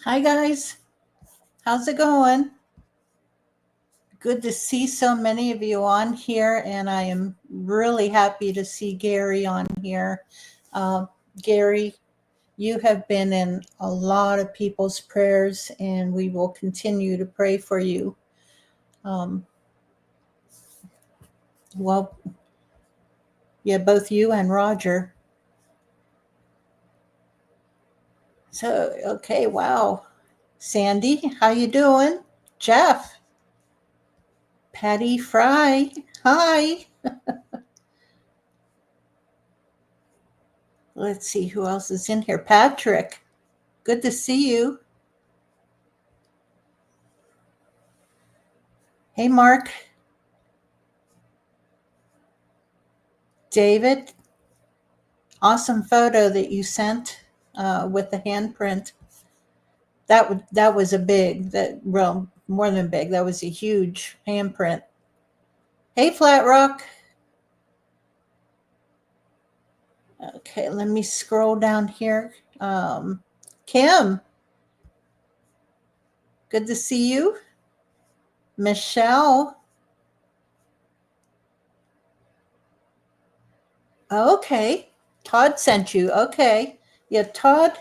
Hi guys, how's it going? Good to see so many of you on here, and I am really happy to see Gary on here. Uh, Gary, you have been in a lot of people's prayers, and we will continue to pray for you. Um, well, yeah, both you and Roger. So, okay, wow. Sandy, how you doing? Jeff, Patty Fry, hi. Let's see who else is in here. Patrick, good to see you. Hey, Mark. David, awesome photo that you sent with the handprint. That was a big, well, more than big. That was a huge handprint. Hey, Flat Rock. Okay, let me scroll down here. Kim, good to see you. Michelle. Okay, Todd sent you. Okay, yeah, Todd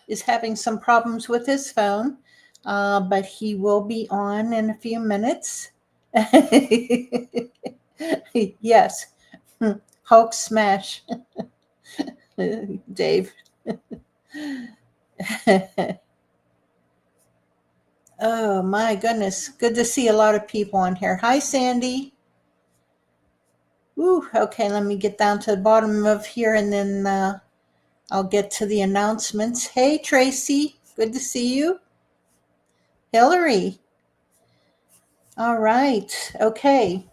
is having some problems with his phone, but he will be on in a few minutes. Yes, Hulk smash, Dave. Oh my goodness, good to see a lot of people on here. Hi, Sandy. Ooh, okay, let me get down to the bottom of here, and then I'll get to the announcements. Hey, Tracy, good to see you. Hillary. All right, okay.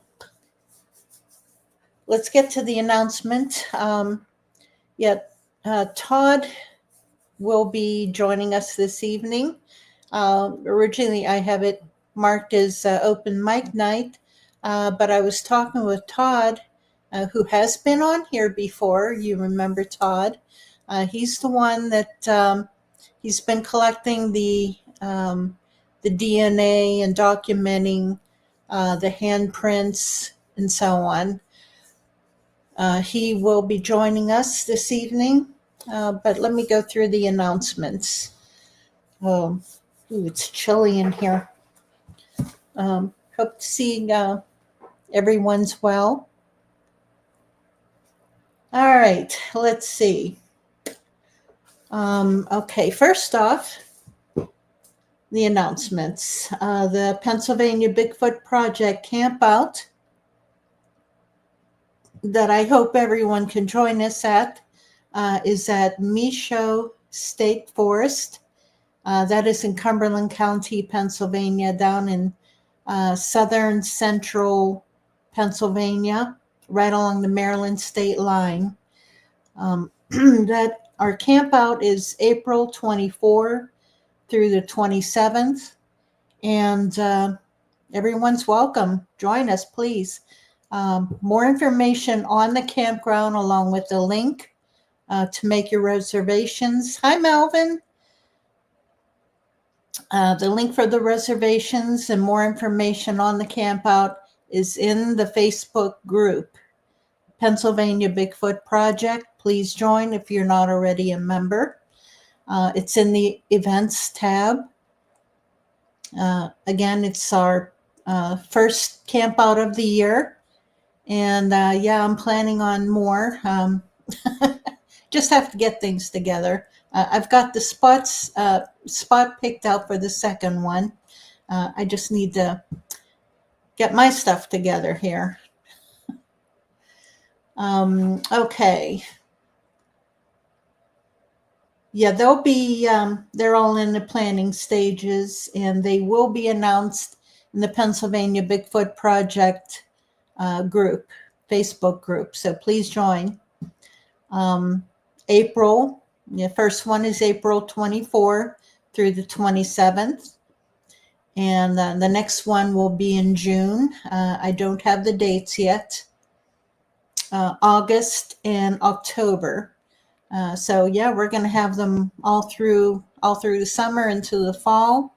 Let's get to the announcement. Todd will be joining us this evening. Originally, I have it marked as open mic night, but I was talking with Todd, who has been on here before. You remember Todd? He's the one that he's been collecting the DNA and documenting the handprints and so on. He will be joining us this evening, but let me go through the announcements. Ooh, it's chilly in here. Hope to see everyone's well. All right, let's see. Okay, first off, the announcements. The Pennsylvania Bigfoot Project Campout that I hope everyone can join us at is at Michaud State Forest. That is in Cumberland County, Pennsylvania, down in southern central Pennsylvania, right along the Maryland state line. That our camp out is April 24 through the 27th, and everyone's welcome. Join us, please. More information on the campground along with the link to make your reservations. Hi, Melvin. The link for the reservations and more information on the campout is in the Facebook group, Pennsylvania Bigfoot Project. Please join if you're not already a member. It's in the events tab. Again, it's our first campout of the year. And yeah, I'm planning on more. Just have to get things together. I've got the spot picked out for the second one. I just need to get my stuff together here. Okay. Yeah, they'll be, they're all in the planning stages, and they will be announced in the Pennsylvania Bigfoot Project group, Facebook group. So please join. April, the first one is April 24 through the 27th. And the next one will be in June. I don't have the dates yet. August and October. So yeah, we're going to have them all through all through the summer into the fall.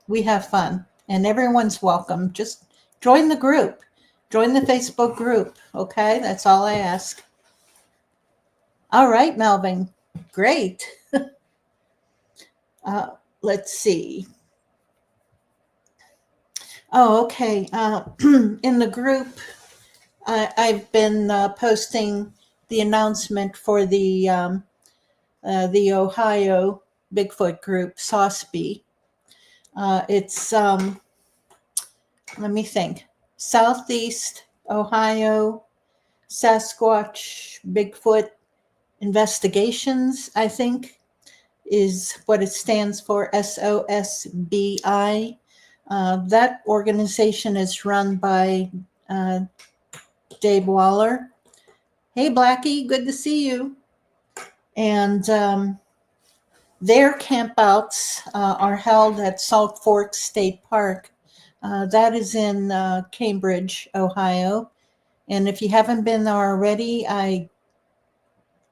We have fun, and everyone's welcome. Just join the group. Join the Facebook group, okay? That's all I ask. All right, Melvin. Great. Let's see. Oh, okay. In the group, I've been posting the announcement for the Ohio Bigfoot group, SOSB. It's, let me think, Southeast Ohio Sasquatch Bigfoot Investigations, I think, is what it stands for, SOSBI. That organization is run by Dave Waller. Hey, Blackie, good to see you. And their campouts are held at Salt Fork State Park. That is in Cambridge, Ohio. And if you haven't been there already, I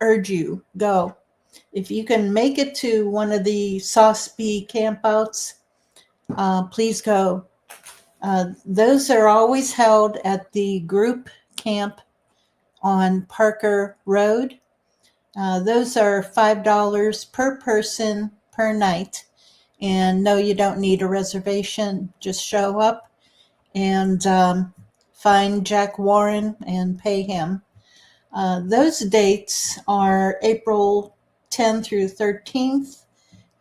urge you, go. If you can make it to one of the SOSB campouts, please go. Those are always held at the group camp on Parker Road. Those are $5 per person per night. And no, you don't need a reservation. Just show up and find Jack Warren and pay him. Those dates are April 10 through 13th,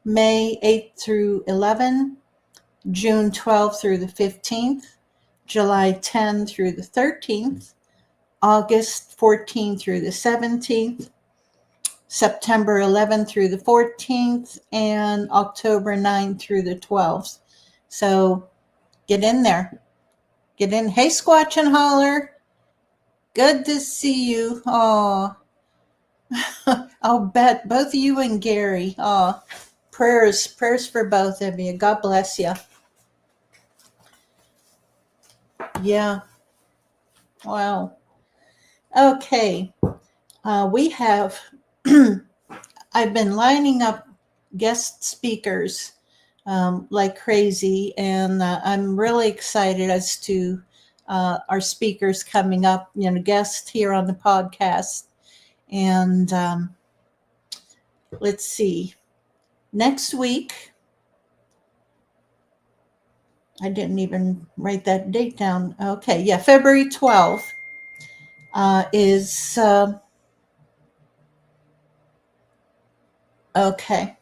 May 8 through 11, June 12 through the 15th, July 10 through the 13th, August 14 through the 17th, September 11 through the 14th, and October 9 through the 12th. So get in there. Get in. Hey, Squatch and Holler. Good to see you. Oh, I'll bet both you and Gary. Oh, prayers for both of you. God bless you. Yeah. Wow. Okay. We have, I've been lining up guest speakers like crazy, and I'm really excited as to our speakers coming up, guests here on the podcast. And let's see, next week, I didn't even write that date down. Okay, yeah, February 12th is, okay.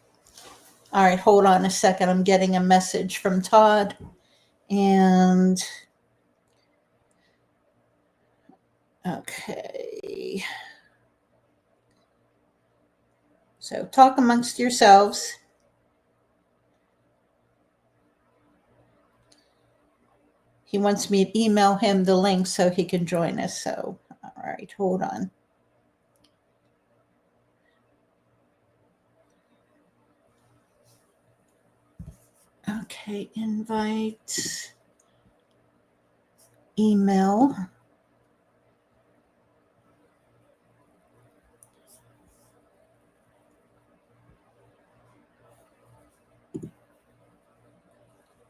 All right, hold on a second. I'm getting a message from Todd. And, okay. So talk amongst yourselves. He wants me to email him the link so he can join us. So, all right, hold on. Okay, invite, email.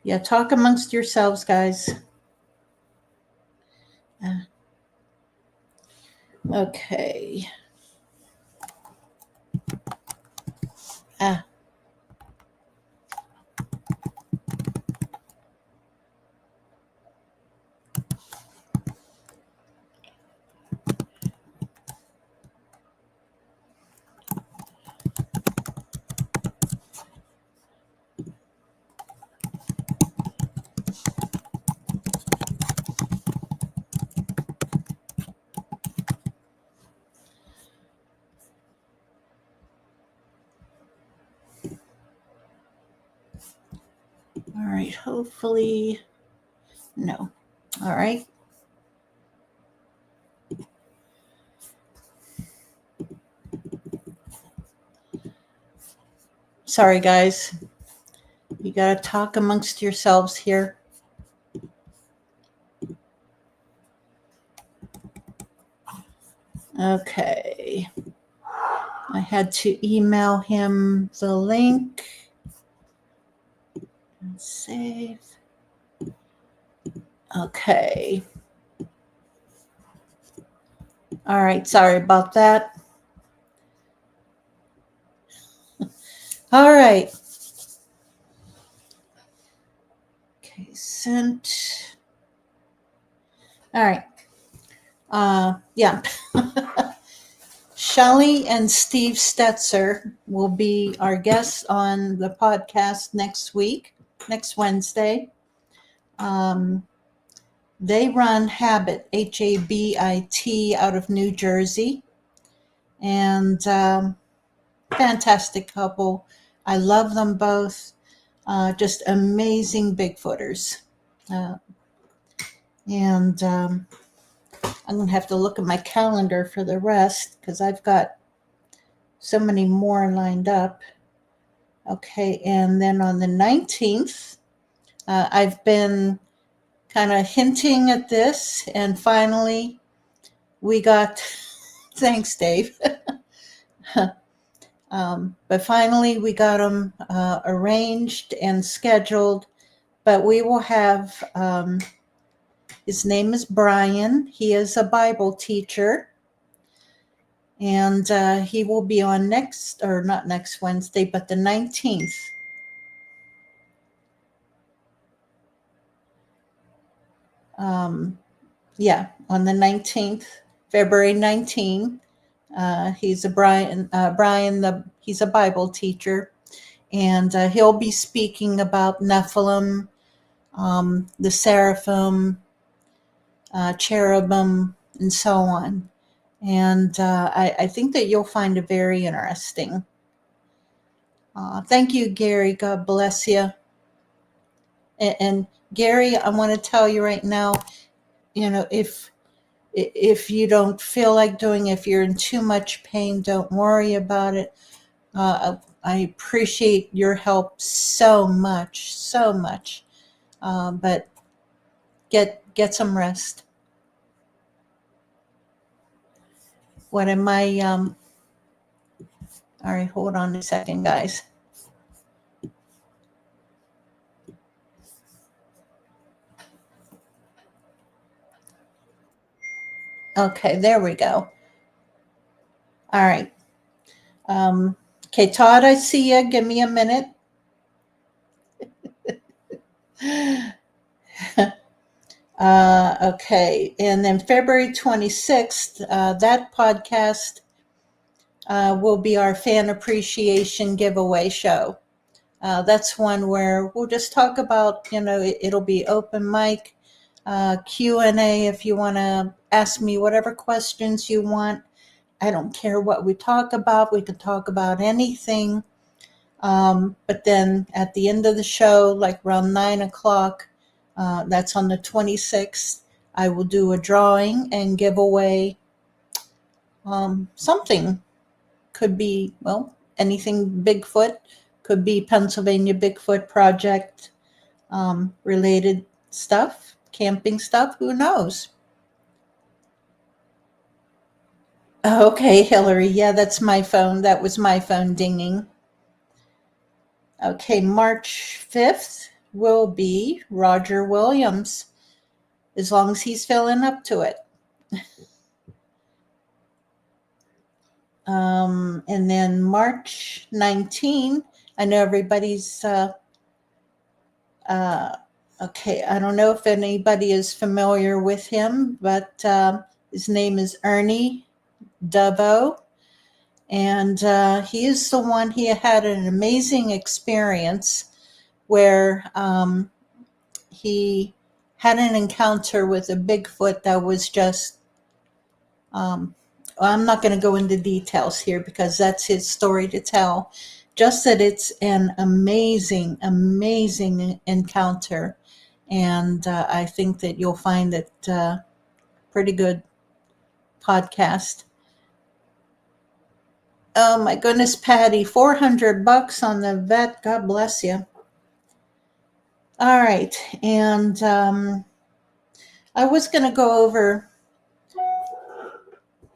Yeah, talk amongst yourselves, guys. Okay. All right, hopefully, no. All right. Sorry, guys. You got to talk amongst yourselves here. Okay. I had to email him the link. Save. Okay. All right. Sorry about that. All right. Okay. Sent. All right. Yeah. Shelley and Steve Stetzer will be our guests on the podcast next Wednesday. They run Habit, Habit, out of New Jersey. And fantastic couple. I love them both. Just amazing Bigfooters. And I'm going to have to look at my calendar for the rest because I've got so many more lined up. Okay, and then on the 19th, I've been kind of hinting at this, and finally we got, thanks, Dave. But finally we got them arranged and scheduled. But we will have, his name is Brian. He is a Bible teacher. And he will be on not next Wednesday, but the 19th. Yeah, on the 19th, February 19th. He's a Bible teacher, and he'll be speaking about Nephilim, the seraphim, cherubim, and so on. And I think that you'll find it very interesting. Thank you, Gary. God bless you. And Gary, I want to tell you right now, if you don't feel like doing it, if you're in too much pain, don't worry about it. I appreciate your help so much, so much. But get some rest. What am I? All right, hold on a second, guys. Okay, there we go. All right. Okay, Todd, I see you. Give me a minute. Okay, and then February 26th, that podcast will be our fan appreciation giveaway show. That's one where we'll just talk about, it'll be open mic, Q&A if you want to ask me whatever questions you want. I don't care what we talk about. We can talk about anything. But then at the end of the show, like around 9:00, that's on the 26th, I will do a drawing and give away something. Could be, anything Bigfoot, could be Pennsylvania Bigfoot Project related stuff, camping stuff, who knows? Okay, Hillary, yeah, that's my phone. That was my phone dinging. Okay, March 5th will be Roger Williams, as long as he's feeling up to it. And then March 19, I know everybody's, okay, I don't know if anybody is familiar with him, but his name is Ernie Dubbo. And he is the one, he had an amazing experience where he had an encounter with a Bigfoot that was just, I'm not going to go into details here because that's his story to tell, just that it's an amazing, amazing encounter. And I think that you'll find it pretty good podcast. Oh my goodness, Patty, $400 on the vet. God bless you. All right. And I was going to go over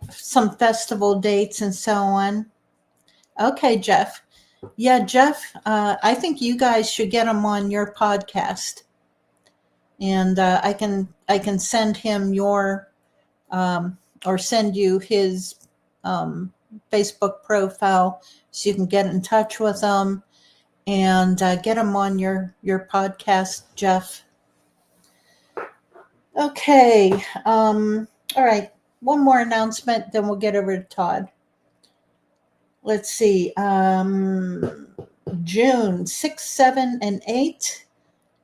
some festival dates and so on. Okay, Jeff. Yeah, Jeff, I think you guys should get him on your podcast, and I can send him your or send you his Facebook profile so you can get in touch with him and get him on your podcast, Jeff. Okay. All right. One more announcement, then we'll get over to Todd. Let's see. June 6, 7, and 8,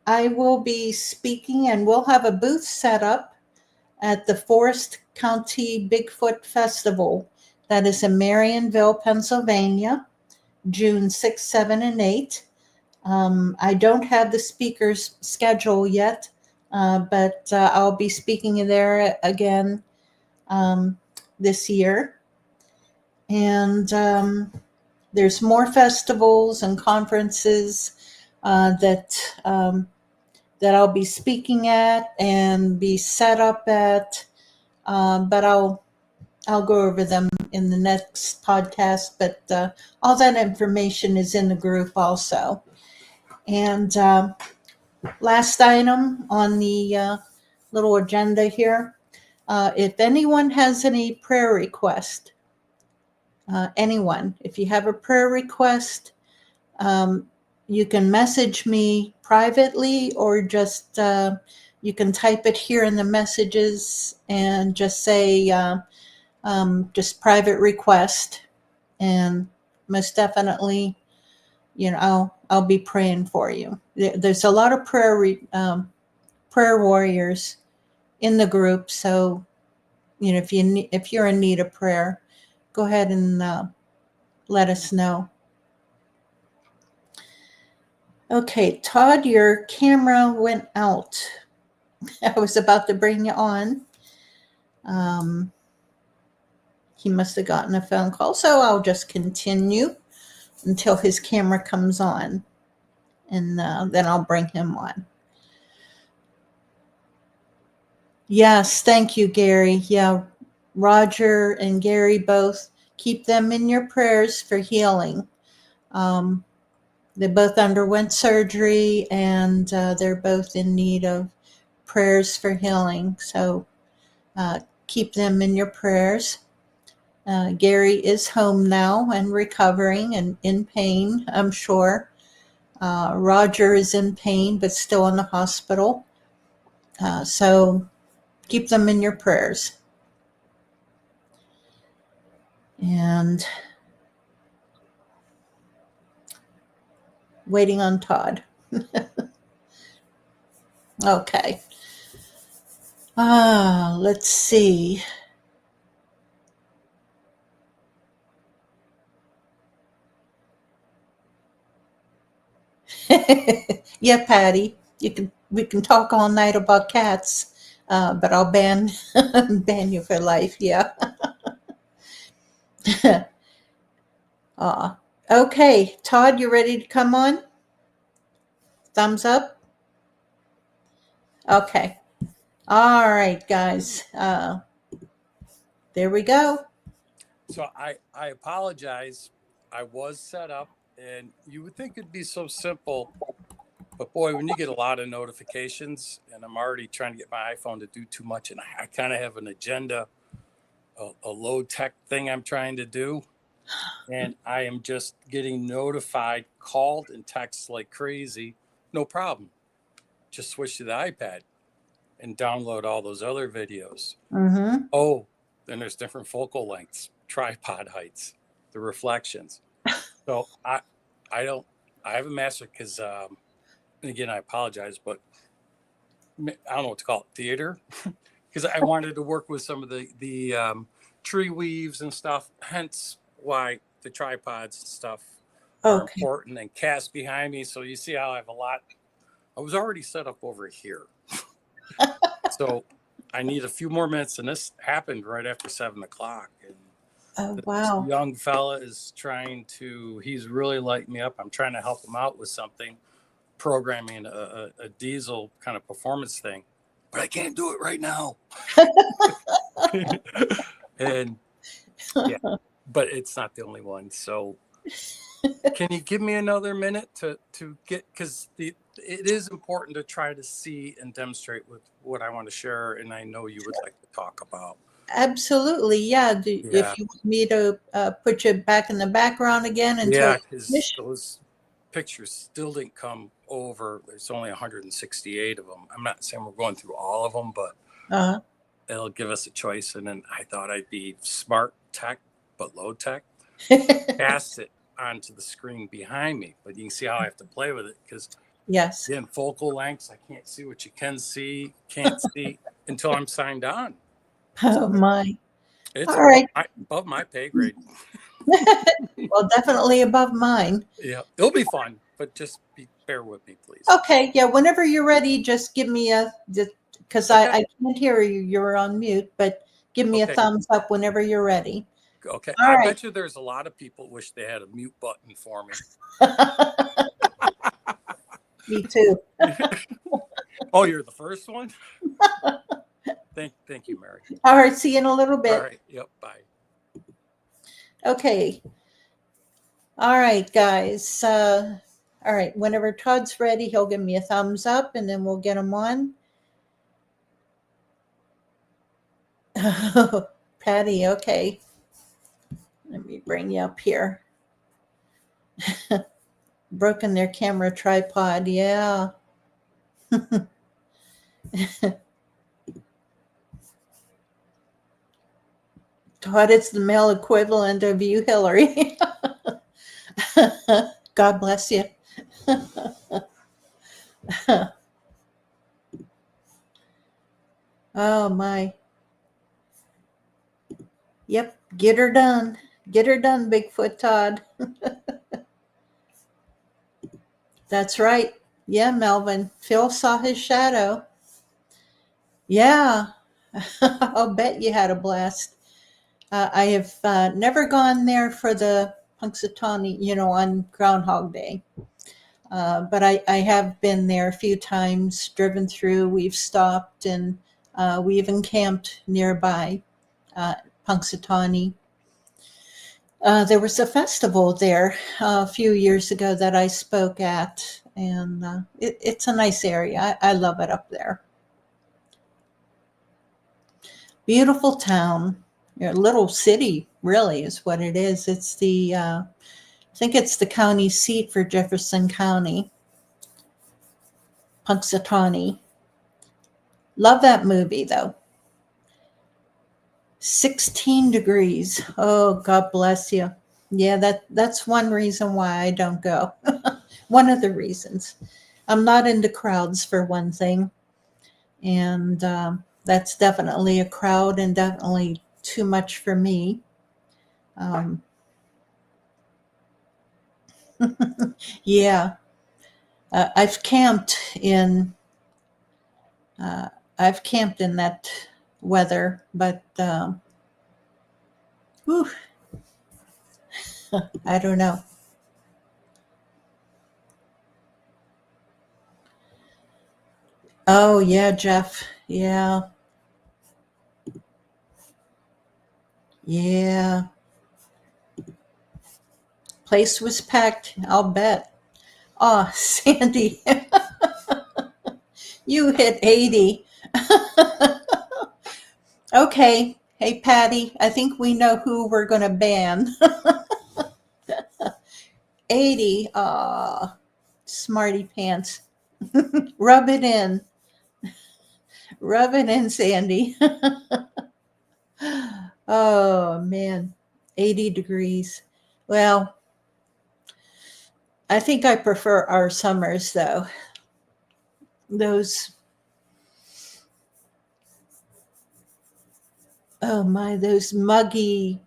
I will be speaking, and we'll have a booth set up at the Forest County Bigfoot Festival. That is in Marionville, Pennsylvania, June 6, 7, and 8. I don't have the speaker's schedule yet, but I'll be speaking there again this year. And there's more festivals and conferences that I'll be speaking at and be set up at, but I'll go over them in the next podcast. But all that information is in the group also. And last item on the little agenda here, if anyone has any prayer request, anyone, if you have a prayer request, you can message me privately, or just you can type it here in the messages and just say just private request, and most definitely, I'll be praying for you. There's a lot of prayer warriors in the group, so if you're in need of prayer, go ahead and let us know. Okay, Todd, your camera went out. I was about to bring you on. He must have gotten a phone call, so I'll just continue until his camera comes on, and then I'll bring him on. Yes, thank you, Gary. Yeah, Roger and Gary both, keep them in your prayers for healing. They both underwent surgery, and they're both in need of prayers for healing. So keep them in your prayers. Gary is home now and recovering and in pain, I'm sure. Roger is in pain, but still in the hospital. So keep them in your prayers. And waiting on Todd. Okay. Let's see. Yeah, Patty, we can talk all night about cats, but I'll ban you for life. Yeah. Okay, Todd, you ready to come on? Thumbs up. Okay. All right, guys. There we go. So I apologize. I was set up, and you would think it'd be so simple, but boy, when you get a lot of notifications, and I'm already trying to get my iPhone to do too much, and I kind of have an agenda, a low tech thing I'm trying to do, and I am just getting notified, called, and texts like crazy. No problem. Just switch to the iPad and download all those other videos. Mm-hmm. Oh, then there's different focal lengths, tripod heights, the reflections. So I haven't mastered, because again, I apologize, but I don't know what to call it, theater, because I wanted to work with some of the tree weaves and stuff, hence why the tripods and stuff are important, and cast behind me. So you see how I have a lot. I was already set up over here. So I need a few more minutes, and this happened right after 7 o'clock. And wow. This young fella is he's really lighting me up. I'm trying to help him out with something, programming a diesel kind of performance thing, but I can't do it right now. And yeah, but it's not the only one. So Can you give me another minute to get, because it is important to try to see and demonstrate with what I want to share, and I know you would like to talk about. Absolutely. Yeah. Yeah. If you want me to put you back in the background again until Yeah, you because finish. those pictures still didn't come over. There's only 168 of them. I'm not saying we're going through all of them, but Uh, it'll give us a choice. And then I thought I'd be smart tech, but low tech. Pass it onto the screen behind me, but you can see how I have to play with it because yes. again, focal lengths, I can't see what you can't see until I'm signed on. Oh my. It's All right. above my pay grade. Well, definitely above mine. Yeah, it'll be fun, but just bear with me, please. Okay. Yeah. Whenever you're ready, just give me because Okay. I can't hear you. You're on mute, but give me a Okay. thumbs up whenever you're ready. Okay. All I right. bet you there's a lot of people wish they had a mute button for me. Me too. Oh, you're the first one? Thank you, Mary. All right. See you in a little bit. All right. Yep. Bye. Okay. All right, guys. All right. Whenever Todd's ready, he'll give me a thumbs up and then we'll get him on. Patty, okay. Let me bring you up here. Broken their camera tripod. Yeah. Todd, it's the male equivalent of you, Hillary. God bless you. Oh, my. Yep. Get her done. Get her done, Bigfoot Todd. That's right. Yeah, Melvin. Phil saw his shadow. Yeah. I'll bet you had a blast. I have never gone there for the Punxsutawney, on Groundhog Day. But I have been there a few times, driven through. We've stopped and we even camped nearby Punxsutawney. There was a festival there a few years ago that I spoke at, and it's a nice area. I love it up there. Beautiful town. Little city, really, is what it is. It's I think it's the county seat for Jefferson County, Punxsutawney. Love that movie, though. 16 degrees. Oh, God bless you. Yeah, that's one reason why I don't go. One of the reasons. I'm not into crowds, for one thing. And that's definitely a crowd and definitely too much for me. Yeah. I've camped in that weather, but whew, I don't know. Oh yeah, Jeff. Yeah. Yeah. Place was packed, I'll bet. Oh, Sandy, you hit 80. Okay. Hey, Patty, I think we know who we're going to ban. 80. Smarty pants. Rub it in. Rub it in, Sandy. Oh, man. 80 degrees. Well, I think I prefer our summers, though. Those muggy,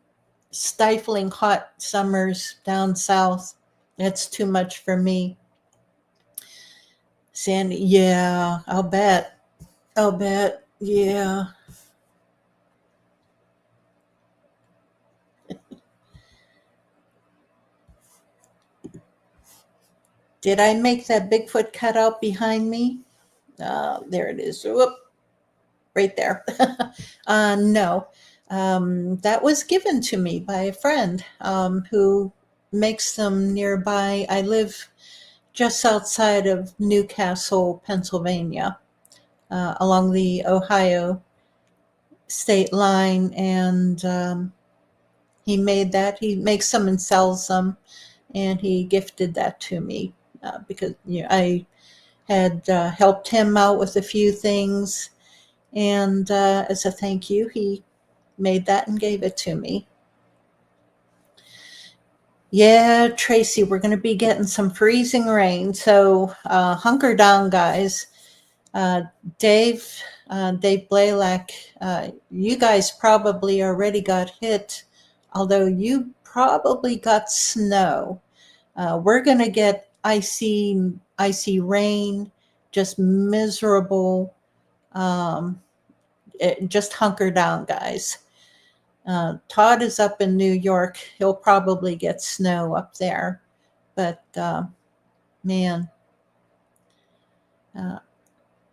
stifling hot summers down south. That's too much for me. Sandy, yeah, I'll bet. Yeah. Did I make that Bigfoot cutout behind me? There it is. Whoop, right there. No. That was given to me by a friend who makes them nearby. I live just outside of Newcastle, Pennsylvania, along the Ohio state line, and he made that. He makes them and sells them, and he gifted that to me because I had helped him out with a few things, and as a thank you, he made that and gave it to me. Yeah, Tracy, we're going to be getting some freezing rain, so hunker down, guys. Dave Blaylock, you guys probably already got hit, although you probably got snow. We're going to get icy rain, just miserable. Just hunker down, guys. Todd is up in New York. He'll probably get snow up there. But man,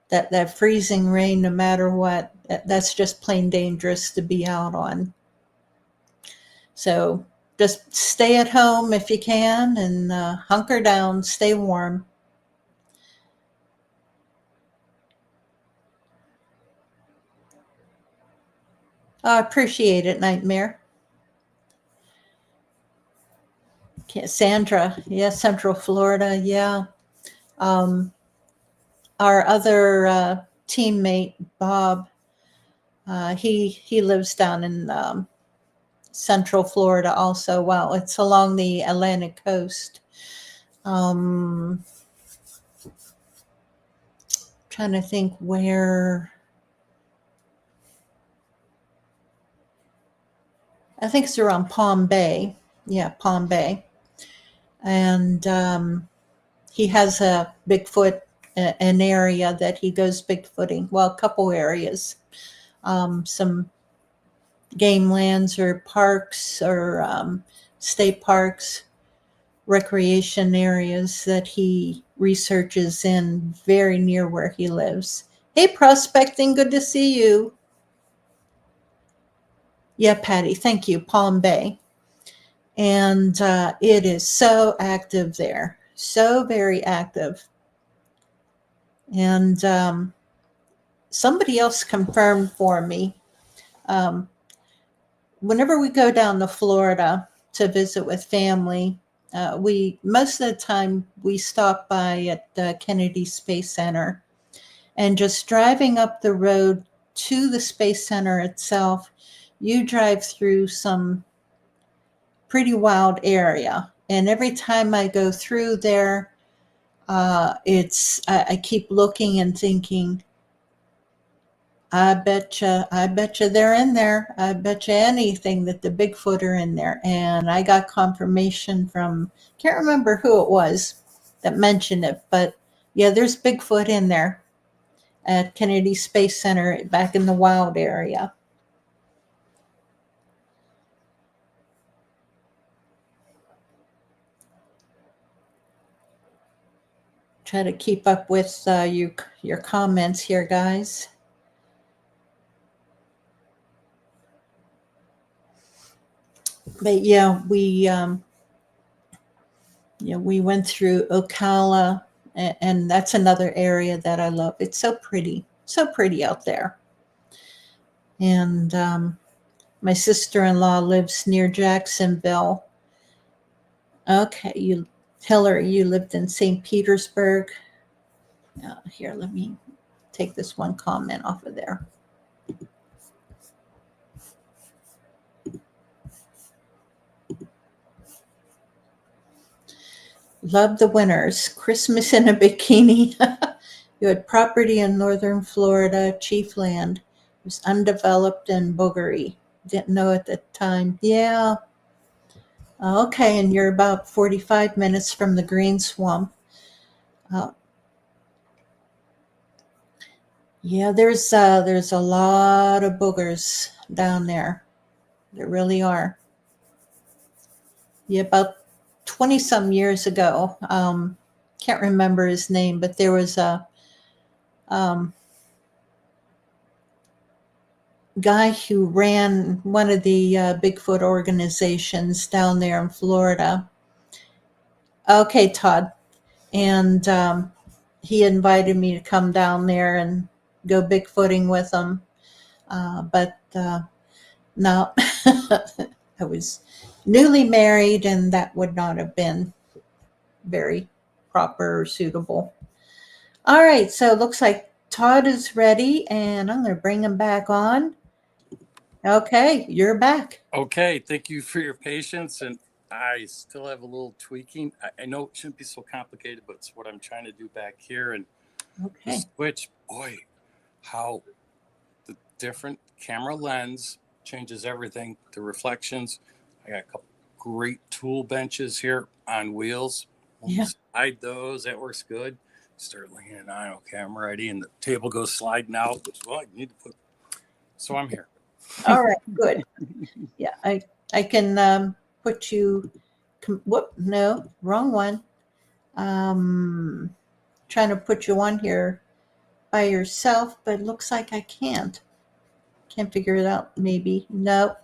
that freezing rain, no matter what, that's just plain dangerous to be out on. So just stay at home if you can, and hunker down, stay warm. I appreciate it, Nightmare. Sandra, yeah, Central Florida, yeah. Our other teammate, Bob, he lives down in Central Florida also. Well, it's along the Atlantic coast. Trying to think where. I think it's around Palm Bay. Yeah, Palm Bay. And he has a Bigfoot, an area that he goes Bigfooting. Well, a couple areas. Some game lands or parks or state parks, recreation areas that he researches in very near where he lives. Hey, Prospecting, good to see you. Yeah, Patty, thank you. Palm Bay. And it is so active there, so very active. And somebody else confirmed for me, whenever we go down to Florida to visit with family, we most of the time we stop by at the Kennedy Space Center, and just driving up the road to the Space Center itself, you drive through some pretty wild area. And every time I go through there, I keep looking and thinking, I betcha they're in there. I betcha anything that the Bigfoot are in there. And I got confirmation from, can't remember who it was that mentioned it, but yeah, there's Bigfoot in there at Kennedy Space Center back in the wild area. Try to keep up with your comments here, guys. But yeah, we went through Ocala, and that's another area that I love. It's so pretty out there. And my sister-in-law lives near Jacksonville. Okay, Hillary, you lived in St. Petersburg. Here, let me take this one comment off of there. Love the winters. Christmas in a bikini. You had property in northern Florida, Chief Land. It was undeveloped and boogery. Didn't know at the time. Yeah. Okay, and you're about 45 minutes from the Green Swamp. Yeah, there's a lot of boogers down there. There really are. Yeah, about 20 some years ago, can't remember his name, but there was a guy who ran one of the Bigfoot organizations down there in Florida, Okay, Todd. And he invited me to come down there and go Bigfooting with him. But no, I was newly married, and that would not have been very proper or suitable. All right, so it looks like Todd is ready, and I'm going to bring him back on. Okay, you're back. Okay, thank you for your patience. And I still have a little tweaking. I know it shouldn't be so complicated, but it's what I'm trying to do back here. And the Okay. switch, boy, how the different camera lens changes everything. The reflections. I got a couple great tool benches here on wheels. When you slide those, that works good. Start leaning on, okay, I'm ready. And the table goes sliding out. Well, I need to put, so I'm here. All right, good. Yeah, I can put you. Whoop, no, wrong one. Trying to put you on here by yourself, but it looks like I can't. Can't figure it out. Maybe no.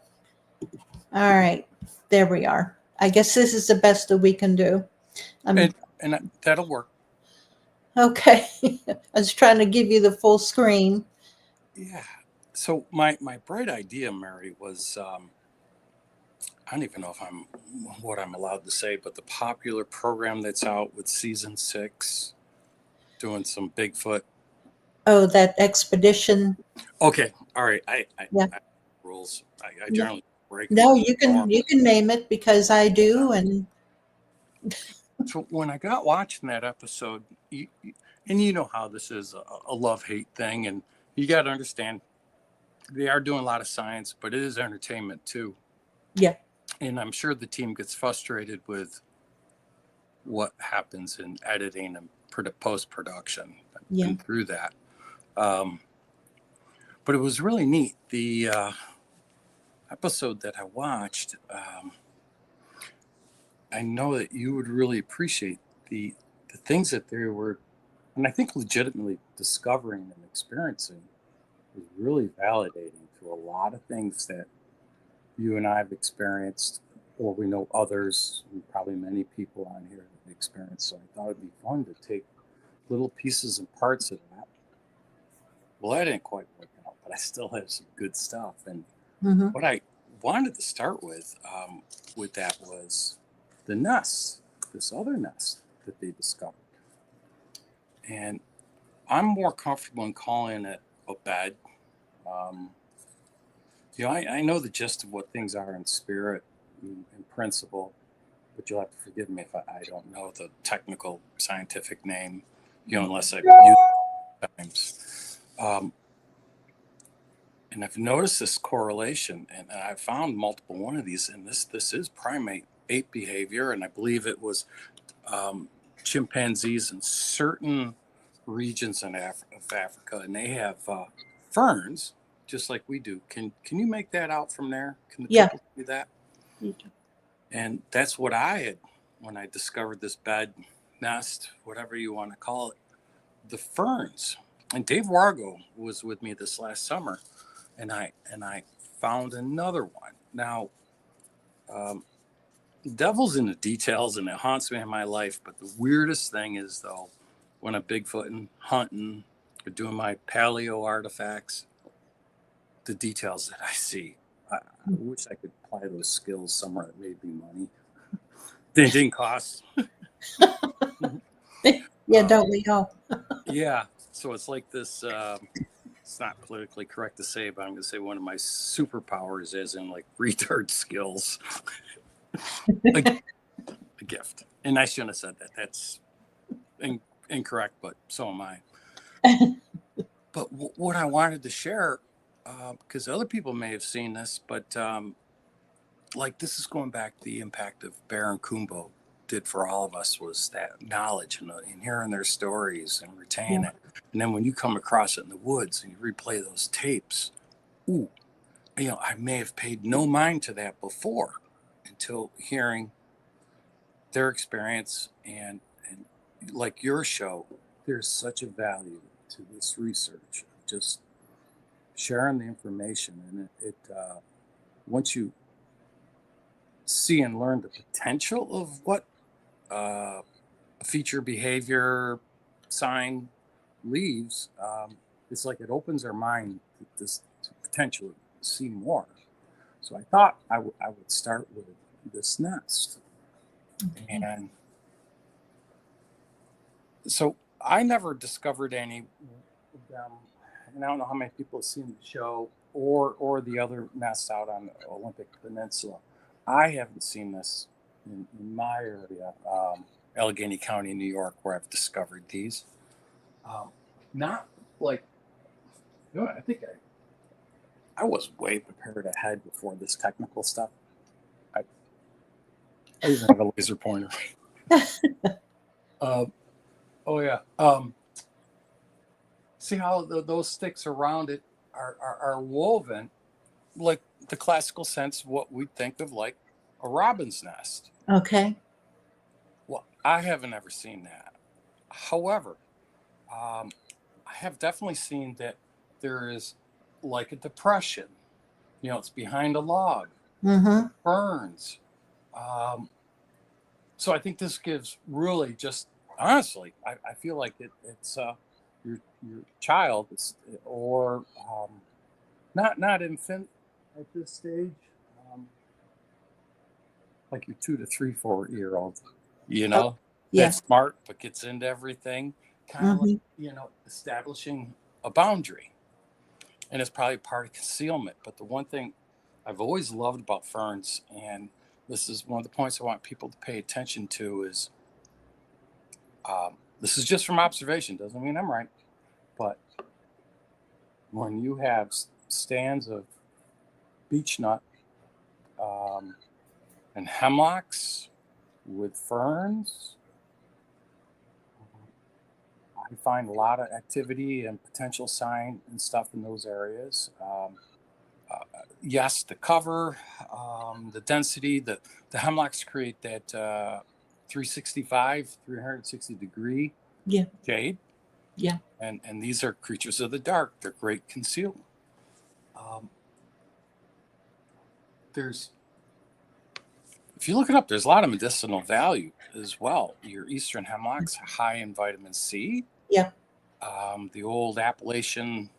All right, there we are. I guess this is the best that we can do. And that'll work. Okay. I was trying to give you the full screen. Yeah. So my bright idea, Mary, was I don't even know if what I'm allowed to say, but the popular program that's out with season 6, doing some Bigfoot. Oh, that expedition. Okay. All right. I rules. I generally break them. No, you can name it because I do. And so when I got watching that episode, and you know how this is a love-hate thing, and you got to understand they are doing a lot of science, but it is entertainment too. Yeah. And I'm sure the team gets frustrated with what happens in editing and post-production. I've been through that. But it was really neat. The episode that I watched, I know that you would really appreciate the things that they were, and I think legitimately discovering and experiencing was really validating to a lot of things that you and I have experienced, or we know others, and probably many people on here have experienced. So I thought it'd be fun to take little pieces and parts of that. Well, that didn't quite work out, but I still have some good stuff. And what I wanted to start with that was the nest, this other nest that they discovered. And I'm more comfortable in calling it a bed. I know the gist of what things are in spirit and principle, but you'll have to forgive me if I don't know the technical scientific name, unless I've used it times. And I've noticed this correlation, and I've found multiple one of these, and this is primate ape behavior, and I believe it was chimpanzees in certain regions of Africa, and they have ferns just like we do. Can you make that out from there? Can the people see that? And that's what I had when I discovered this bed, nest, whatever you want to call it, the ferns. And Dave Wargo was with me this last summer, and I found another one. Now, the devil's in the details, and it haunts me in my life. But the weirdest thing is, though, when I'm Bigfooting, hunting, or doing my paleo artifacts, the details that I see. I wish I could apply those skills somewhere that made me money. They didn't cost. Yeah, don't we all? Yeah. So it's like this. It's not politically correct to say, but I'm going to say one of my superpowers is in like retard skills. a gift. And I shouldn't have said that. That's incorrect, but so am I. But what I wanted to share, because other people may have seen this, but like this is going back to the impact of Baron Kumbo did for all of us, was that knowledge and hearing their stories and retaining it. And then when you come across it in the woods and you replay those tapes, I may have paid no mind to that before until hearing their experience and like your show. There's such a value to this research, just sharing the information, and it once you see and learn the potential of what feature behavior sign leaves, it's like it opens their mind to potentially see more. So I thought I would start with this nest. Okay. And so I never discovered any of them. And I don't know how many people have seen the show or the other nests out on the Olympic Peninsula. I haven't seen this in my area, Allegheny County, New York, where I've discovered these. Not like, I think I was way prepared ahead before this technical stuff. I even have a laser pointer. Oh yeah. See how those sticks around it are woven like the classical sense of what we think of like a robin's nest. Okay. Well, I haven't ever seen that. However, I have definitely seen that there is like a depression. It's behind a log, Mm-hmm. ferns. So I think this gives really just honestly, I feel like it's your child or not infant at this stage, like your 2 to 3, 4-year-old, Yeah. that's smart but gets into everything, kind of Mm-hmm. like establishing a boundary, and it's probably part of concealment. But the one thing I've always loved about ferns, and this is one of the points I want people to pay attention to, is this is just from observation, doesn't mean I'm right, but when you have stands of beechnut and hemlocks with ferns, I find a lot of activity and potential sign and stuff in those areas. Yes, the cover, the density, the hemlocks create that 360 degree shade. Yeah. And these are creatures of the dark. They're great concealment. If you look it up, there's a lot of medicinal value as well. Your eastern hemlocks are high in vitamin C. Yeah. The old Appalachian,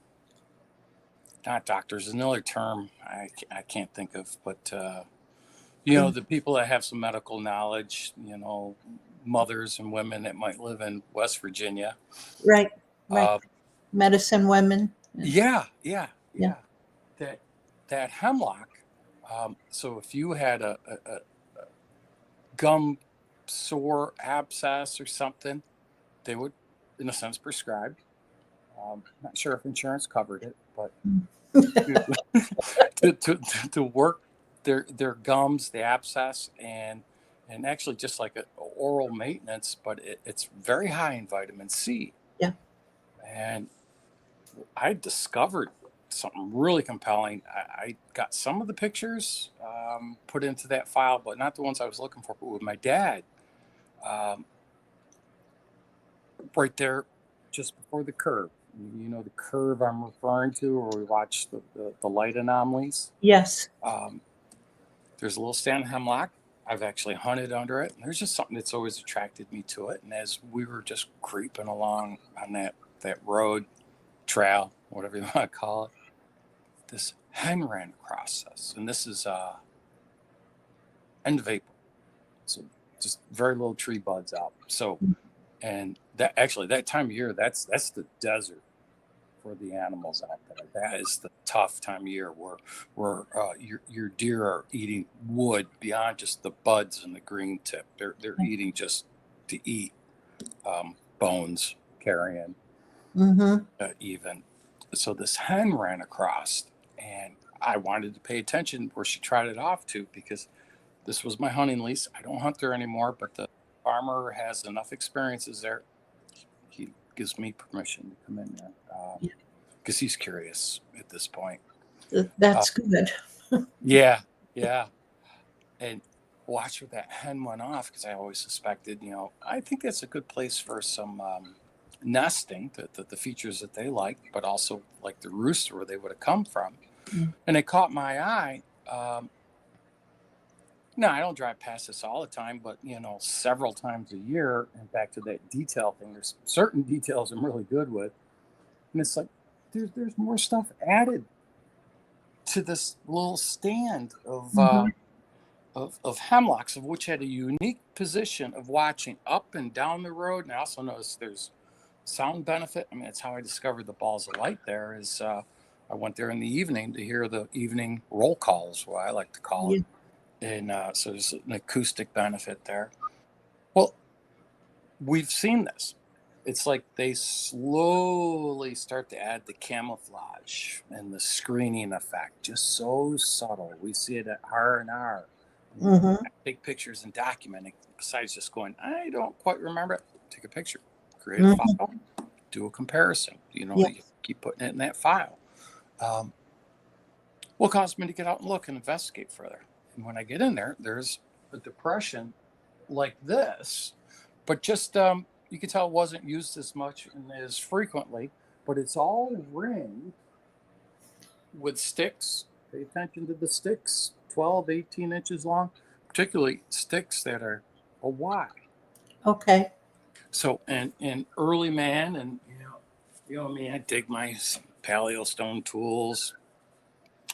not doctors, another term I can't think of, but the people that have some medical knowledge, mothers and women that might live in West Virginia. Right. Medicine women. Yeah. That hemlock. So if you had a gum sore abscess or something, they would, in a sense, prescribe. Not sure if insurance covered it, but to work their gums, the abscess, and actually just like a oral maintenance, but it's very high in vitamin C. Yeah. And I discovered something really compelling. I got some of the pictures put into that file, but not the ones I was looking for. But with my dad, right there, just before the curve. The curve I'm referring to, where we watch the light anomalies. Yes. There's a little stand hemlock. I've actually hunted under it. And there's just something that's always attracted me to it. And as we were just creeping along on that road, trail, whatever you want to call it, this hen ran across us. And this is end of April. So just very little tree buds out. So, and that time of year, that's the desert for the animals out there. That is the tough time of year where your deer are eating wood beyond just the buds and the green tip. They're eating just to eat, bones, carrion, even. So this hen ran across, and I wanted to pay attention where she trotted off to, because this was my hunting lease. I don't hunt there anymore, but the farmer has enough experiences there. He gives me permission to come in there because he's curious at this point. That's good. Yeah. And watch where that hen went off, because I always suspected, I think that's a good place for some nesting, the features that they like, but also like the rooster where they would have come from. And it caught my eye. No, I don't drive past this all the time, but several times a year. And back to that detail thing, there's certain details I'm really good with, and it's like there's more stuff added to this little stand Mhm. of hemlocks, of which had a unique position of watching up and down the road. And I also noticed there's sound benefit. I mean, that's how I discovered the balls of light there. Is I went there in the evening to hear the evening roll calls, what I like to call it. Yeah. And so there's an acoustic benefit there. Well, we've seen this. It's like they slowly start to add the camouflage and the screening effect, just so subtle. We see it at R&R. Mhm. Take pictures and document it. Besides just going, I don't quite remember it. Take a picture, create a Mhm. file, do a comparison. Yeah. You keep putting it in that file. What caused me to get out and look and investigate further? And when I get in there, there's a depression like this, but just you can tell it wasn't used as much and as frequently, but it's all ringed with sticks. Pay attention to the sticks, 12, 18 inches long, particularly sticks that are a Y. Okay. So, and early man, and me, I dig my paleo stone tools.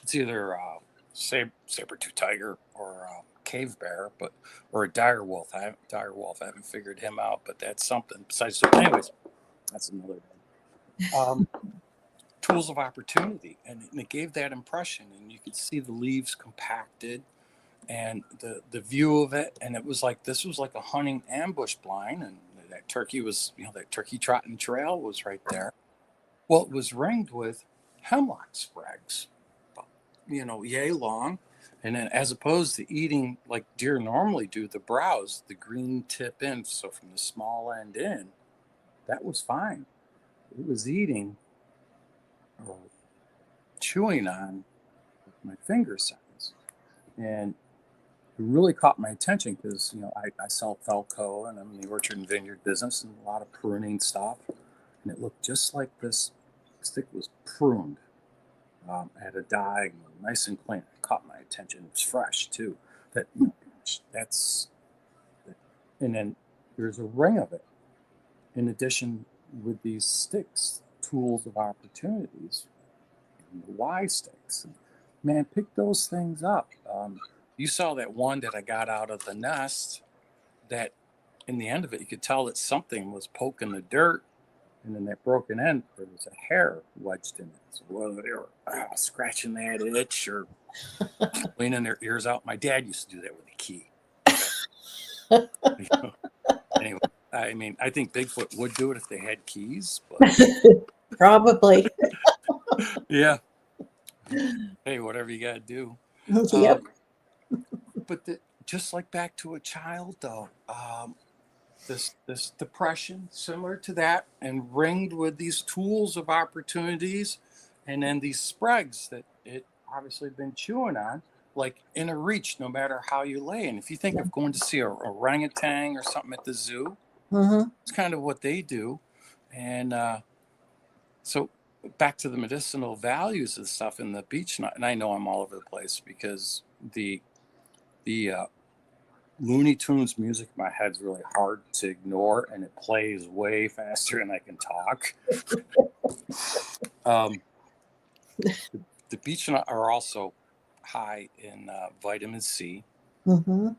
It's either saber-tooth tiger or cave bear, or a dire wolf. I haven't figured him out, but that's something. Besides, anyways, that's another day. Tools of opportunity, and it gave that impression, and you could see the leaves compacted, and the view of it, and it was like this was like a hunting ambush blind, and that turkey was, that turkey trotting trail was right there. Well, it was ringed with hemlock sprags, yay long. And then, as opposed to eating like deer normally do, the browse, the green tip in, so from the small end in, that was fine. It was eating or chewing on my finger size. And it really caught my attention because, I sell Felco and I'm in the orchard and vineyard business and a lot of pruning stuff. And it looked just like this stick was pruned at a diagonal, nice and clean. It caught my attention. It was fresh too. That that's, and then there's a ring of it. In addition, with these sticks, tools of opportunities, and the Y sticks. And, man, pick those things up. You saw that one that I got out of the nest. That in the end of it, you could tell that something was poking the dirt. And in that broken end, there was a hair wedged in it. So whether they were scratching that itch or cleaning their ears out, my dad used to do that with a key. Anyway, I mean, I think Bigfoot would do it if they had keys, but Probably. yeah. Hey, whatever you got to do. Yep. But just like back to a child, though, this depression similar to that, and ringed with these tools of opportunities, and then these sprags that it obviously been chewing on, like in a reach, no matter how you lay. And if you think of going to see a orangutan or something at the zoo, Mhm. it's kind of what they do. And so back to the medicinal values of stuff in the beech nut, and I know I'm all over the place because the Looney Tunes music in my head's really hard to ignore, and it plays way faster than I can talk. The beech nut are also high in vitamin C, Mhm.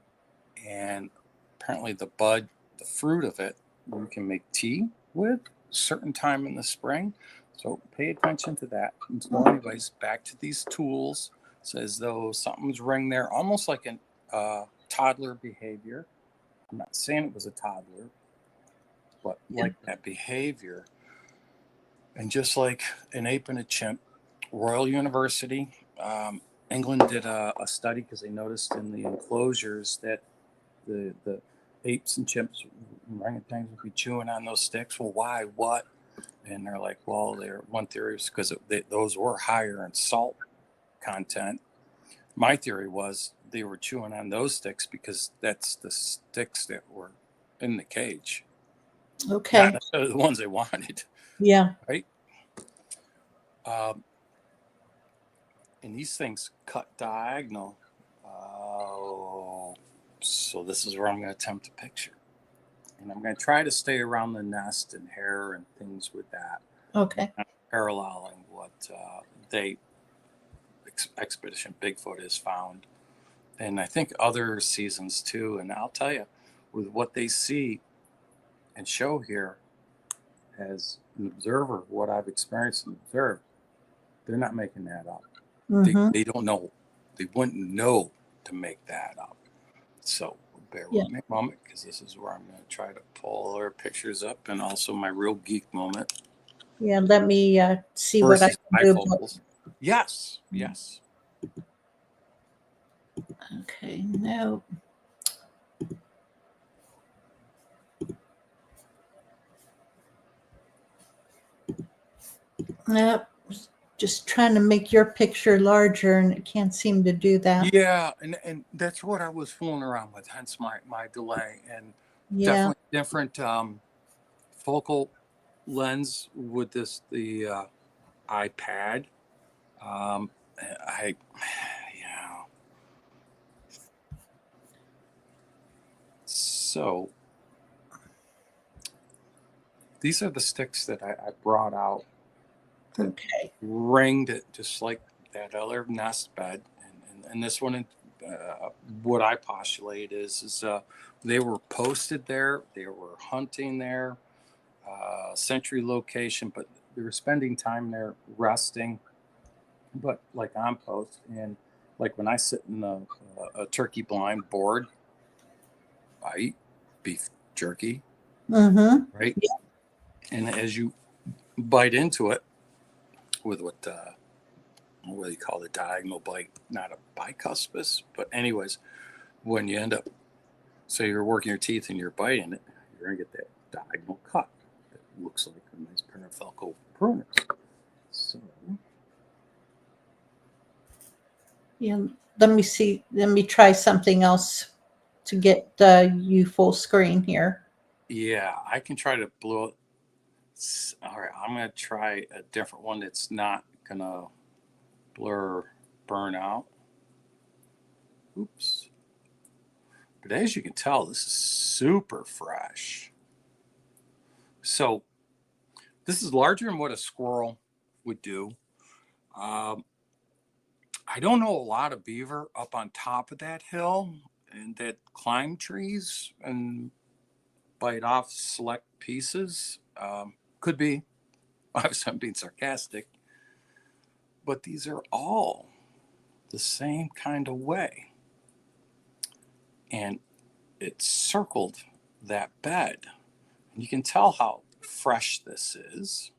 and apparently the bud, the fruit of it, you can make tea with certain time in the spring. So pay attention to that. And so anyways, back to these tools. It's as though something's ring there, almost like a toddler behavior. I'm not saying it was a toddler, but like that behavior. And just like an ape and a chimp, Royal University, England did a study because they noticed in the enclosures that the apes and chimps, orangutans would be chewing on those sticks. Well, why? What? And they're like, well, one theory was because those were higher in salt content. My theory was they were chewing on those sticks because that's the sticks that were in the cage, not Okay. necessarily the ones they wanted, Yeah. right? And these things cut diagonal. So this is where I'm going to attempt a picture. And I'm going to try to stay around the nest and hair and things with that. Okay. Paralleling what Expedition Bigfoot has found. And I think other seasons too. And I'll tell you, with what they see and show here as an observer, what I've experienced and observed, they're not making that up. They don't know. They wouldn't know to make that up. So bear with me a moment, because this is where I'm going to try to pull our pictures up, and also my real geek moment. Yeah, let me see what I can do. Yes. Okay, no. Nope. Just trying to make your picture larger, and it can't seem to do that. Yeah, and that's what I was fooling around with, hence my delay. And definitely different focal lens with the iPad. So these are the sticks that I brought out. Okay. Ringed it just like that other nest bed, and this one, what I postulate is they were posted there, they were hunting there, sentry location, but they were spending time there resting, but like on post. And like when I sit in a turkey blind board, I eat beef jerky, right? Yeah. And as you bite into it with what do you call it, diagonal bite, not a bicuspid, but anyways, when you end up, so you're working your teeth and you're biting it, you're gonna get that diagonal cut that looks like a nice parafalco prunus. So yeah, let me see. Let me try something else to get you full screen here. Yeah, I can try to blow it. All right, I'm gonna try a different one that's not gonna burn out. Oops. But as you can tell, this is super fresh. So this is larger than what a squirrel would do. I don't know a lot of beaver up on top of that hill and that climb trees and bite off select pieces. Could be. Obviously, I'm being sarcastic. But these are all the same kind of way. And it circled that bed. And you can tell how fresh this is.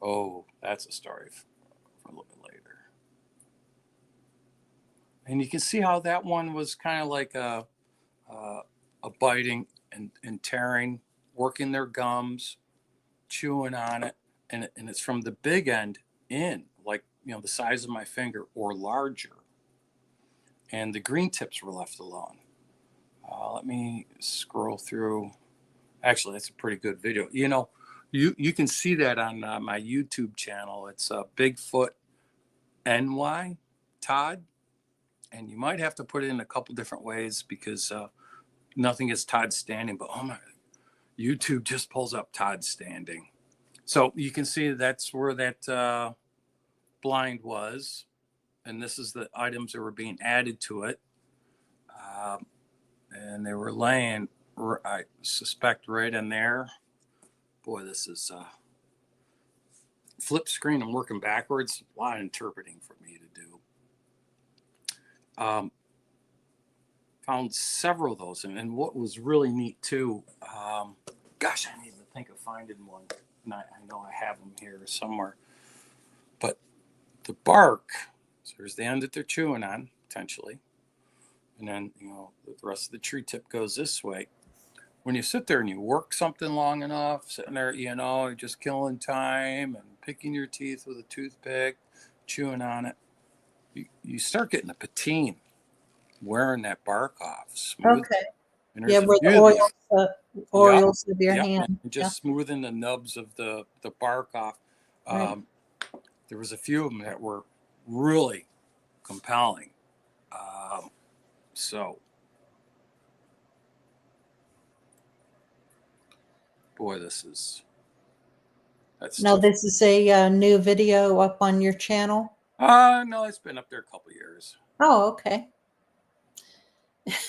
Oh, that's a story for a little bit later. And you can see how that one was kind of like a biting and tearing, working their gums, chewing on it. And it's from the big end in, like, the size of my finger or larger. And the green tips were left alone. Let me scroll through. Actually, that's a pretty good video. You can see that on my YouTube channel. It's Bigfoot NY Todd, and you might have to put it in a couple different ways because nothing is Todd standing. But oh my, YouTube just pulls up Todd standing, so you can see that's where that blind was, and this is the items that were being added to it, and they were laying, I suspect, right in there. Boy, this is flip screen. I'm working backwards. A lot of interpreting for me to do. Found several of those. And what was really neat too, gosh, I need to think of finding one. And I know I have them here somewhere. But the bark, so there's the end that they're chewing on, potentially. And then, the rest of the tree tip goes this way. When you sit there and you work something long enough, sitting there, just killing time and picking your teeth with a toothpick, chewing on it, you start getting a patine, wearing that bark off, smooth. Okay. And Yeah, where the oils of your hand. And just smoothing the nubs of the bark off. Right. There was a few of them that were really compelling. So, boy, that's Now, just, this is a new video up on your channel? no, it's been up there a couple years. Oh, okay.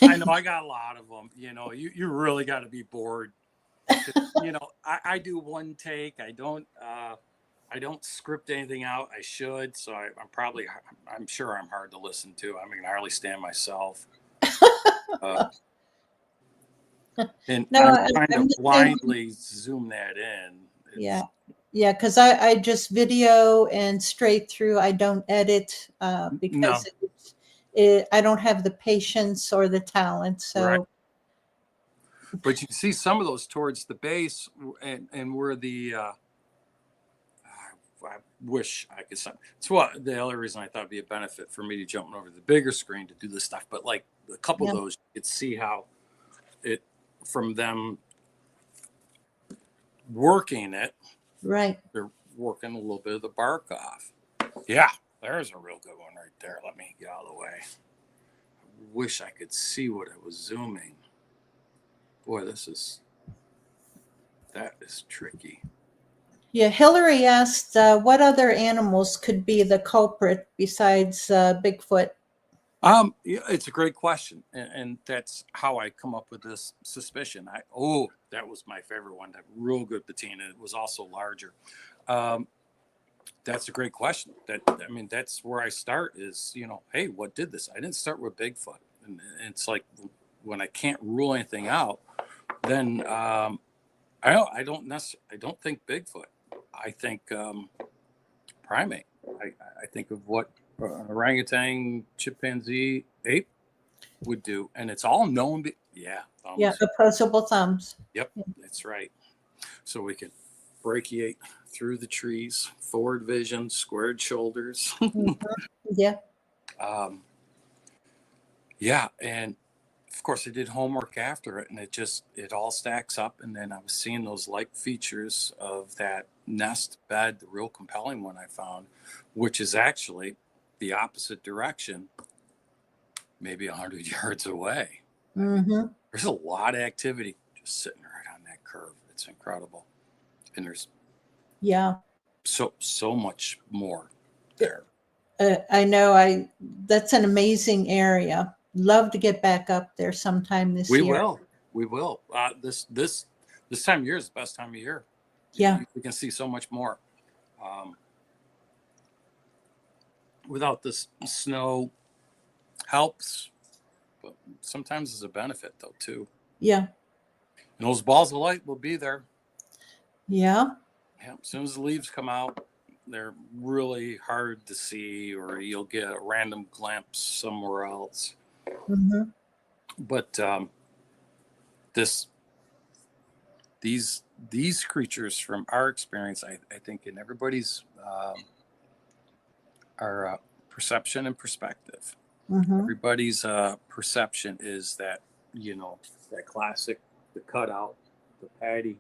I know I got a lot of them. You really got to be bored. I do one take. I don't script anything out. I should. So I'm sure I'm hard to listen to. I mean, I hardly stand myself. And No, I'm trying I'm to the same. blindly zoom that in. Yeah. Yeah, because I just video and straight through. I don't edit No, because I don't have the patience or the talent. right. So, But you can see some of those towards the base and where I wish I could. It's what the other reason I thought it'd be a benefit for me to jump over the bigger screen to do this stuff. But like a couple yeah, of those, you could see how it from them working it, right. they're working a little bit of the bark off. Yeah, there's a real good one right there. Let me get out of the way. I wish I could see what it was zooming. Boy, that is tricky. Yeah, Hillary asked what other animals could be the culprit besides Bigfoot? Yeah, it's a great question, and that's how I come up with this suspicion. That was my favorite one. That real good patina. It was also larger. That's a great question. That's where I start. Is hey, what did this? I didn't start with Bigfoot, and it's like when I can't rule anything out, then I don't think Bigfoot. I think primate. I think of what an orangutan, chimpanzee, ape would do, and it's all known. Yeah, Yeah, thumbs. opposable thumbs. Yep, that's right. So we could brachiate through the trees, forward vision, squared shoulders. Mhm. Yeah, um, yeah, and of course I did homework after it, and it all stacks up. And then I was seeing those like features of that nest bed, the real compelling one I found, which is actually the opposite direction, maybe 100 yards away. I mean, hmm there's a lot of activity just sitting right on that curve. It's incredible, and there's yeah. so much more there. I know. That's an amazing area. Love to get back up there sometime this We year. will. We will. This time of year is the best time of year. Yeah, We can see so much more. Um, without this snow helps, but sometimes it's a benefit though too. yeah, And those balls of light will be there. yeah. Yeah, as soon as the leaves come out, they're really hard to see, or you'll get a random glimpse somewhere else. hmm But these creatures, from our experience, I think in everybody's our perception and perspective. hmm Everybody's perception is that that classic, the cutout, the patty.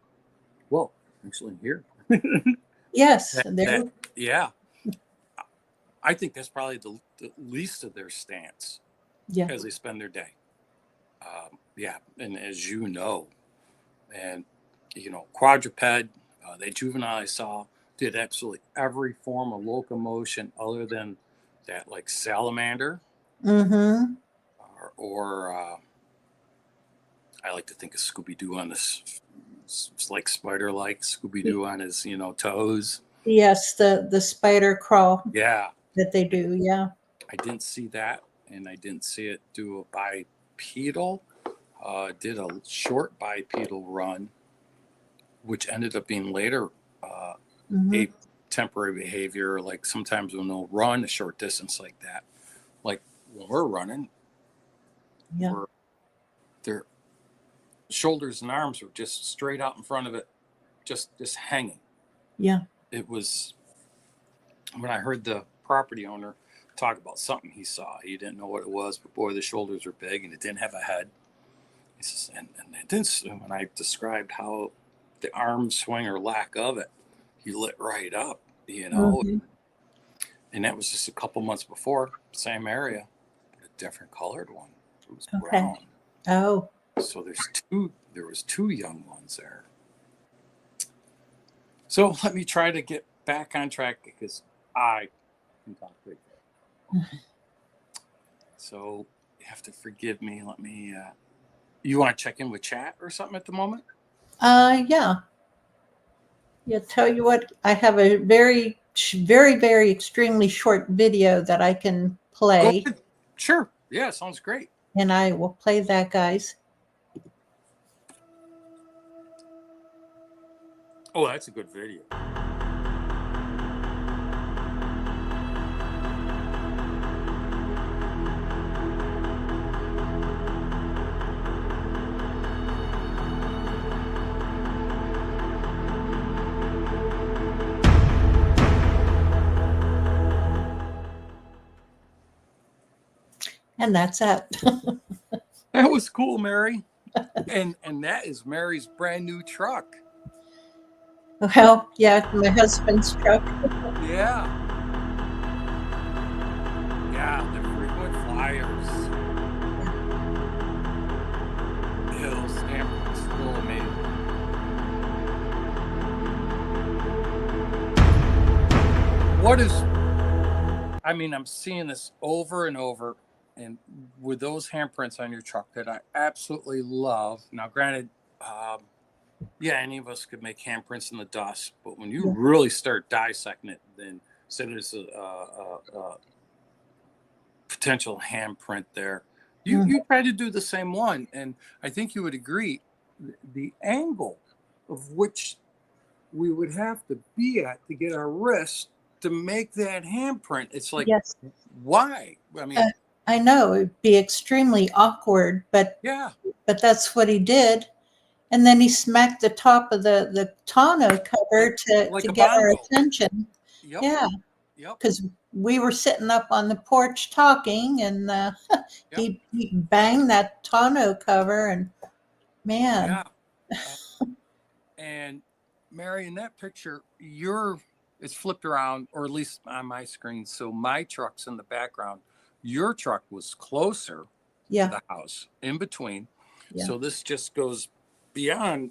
Well, actually here. Yes, that yeah, I think that's probably the least of their stance yeah, as they spend their day. Yeah, and as you know, and quadruped, they juvenile I saw did absolutely every form of locomotion other than that, like salamander, hmm or I like to think of Scooby Doo on this, it's like spider like Scooby Doo on his toes. yes. The spider crawl Yeah, that they do. Yeah. I didn't see that, and I didn't see it do a bipedal. Did a short bipedal run, which ended up being later hmm a temporary behavior. Like sometimes when they'll run a short distance like that, like when we're running, Yeah. their shoulders and arms were just straight out in front of it, just hanging. Yeah. It was when I heard the property owner talk about something he saw. He didn't know what it was, but boy, the shoulders were big and it didn't have a head. He says, and it didn't. When I described how the arm swing or lack of it, he lit right up, hmm and that was just a couple months before, same area, but a different colored one. It was Okay. brown. Oh, So there was two young ones there. So let me try to get back on track because I can talk Bigfoot. So you have to forgive me. Let me, you want to check in with chat or something at the moment? yeah. Yeah, tell you what, I have a very, very extremely short video that I can play, Oh, sure. Yeah, sounds great. and I will play that, guys. Oh, that's a good video. And that's it. That was cool, Mary. And that is Mary's brand new truck. Well, yeah, my husband's truck. Yeah. Yeah, the frequent flyers. Hills, Stanford's still amazing. What is, I mean, I'm seeing this over and over, and with those handprints on your truck that I absolutely love. Now, granted, yeah, any of us could make handprints in the dust, but when you Yeah. really start dissecting it, then say there's a potential handprint there. You try to do the same one, and I think you would agree the angle of which we would have to be at to get our wrist to make that handprint. It's like, Yes, why? I mean, I know it'd be extremely awkward, but yeah, that's what he did. And then he smacked the top of the tonneau cover like to a get our bongo. attention. Yep, Yeah, yep, because we were sitting up on the porch talking, and yep, he banged that tonneau cover, and man, yeah. And Mary, in that picture, it's flipped around, or at least on my screen. So my truck's in the background. Your truck was closer yeah, to the house, in between. yeah, So this just goes beyond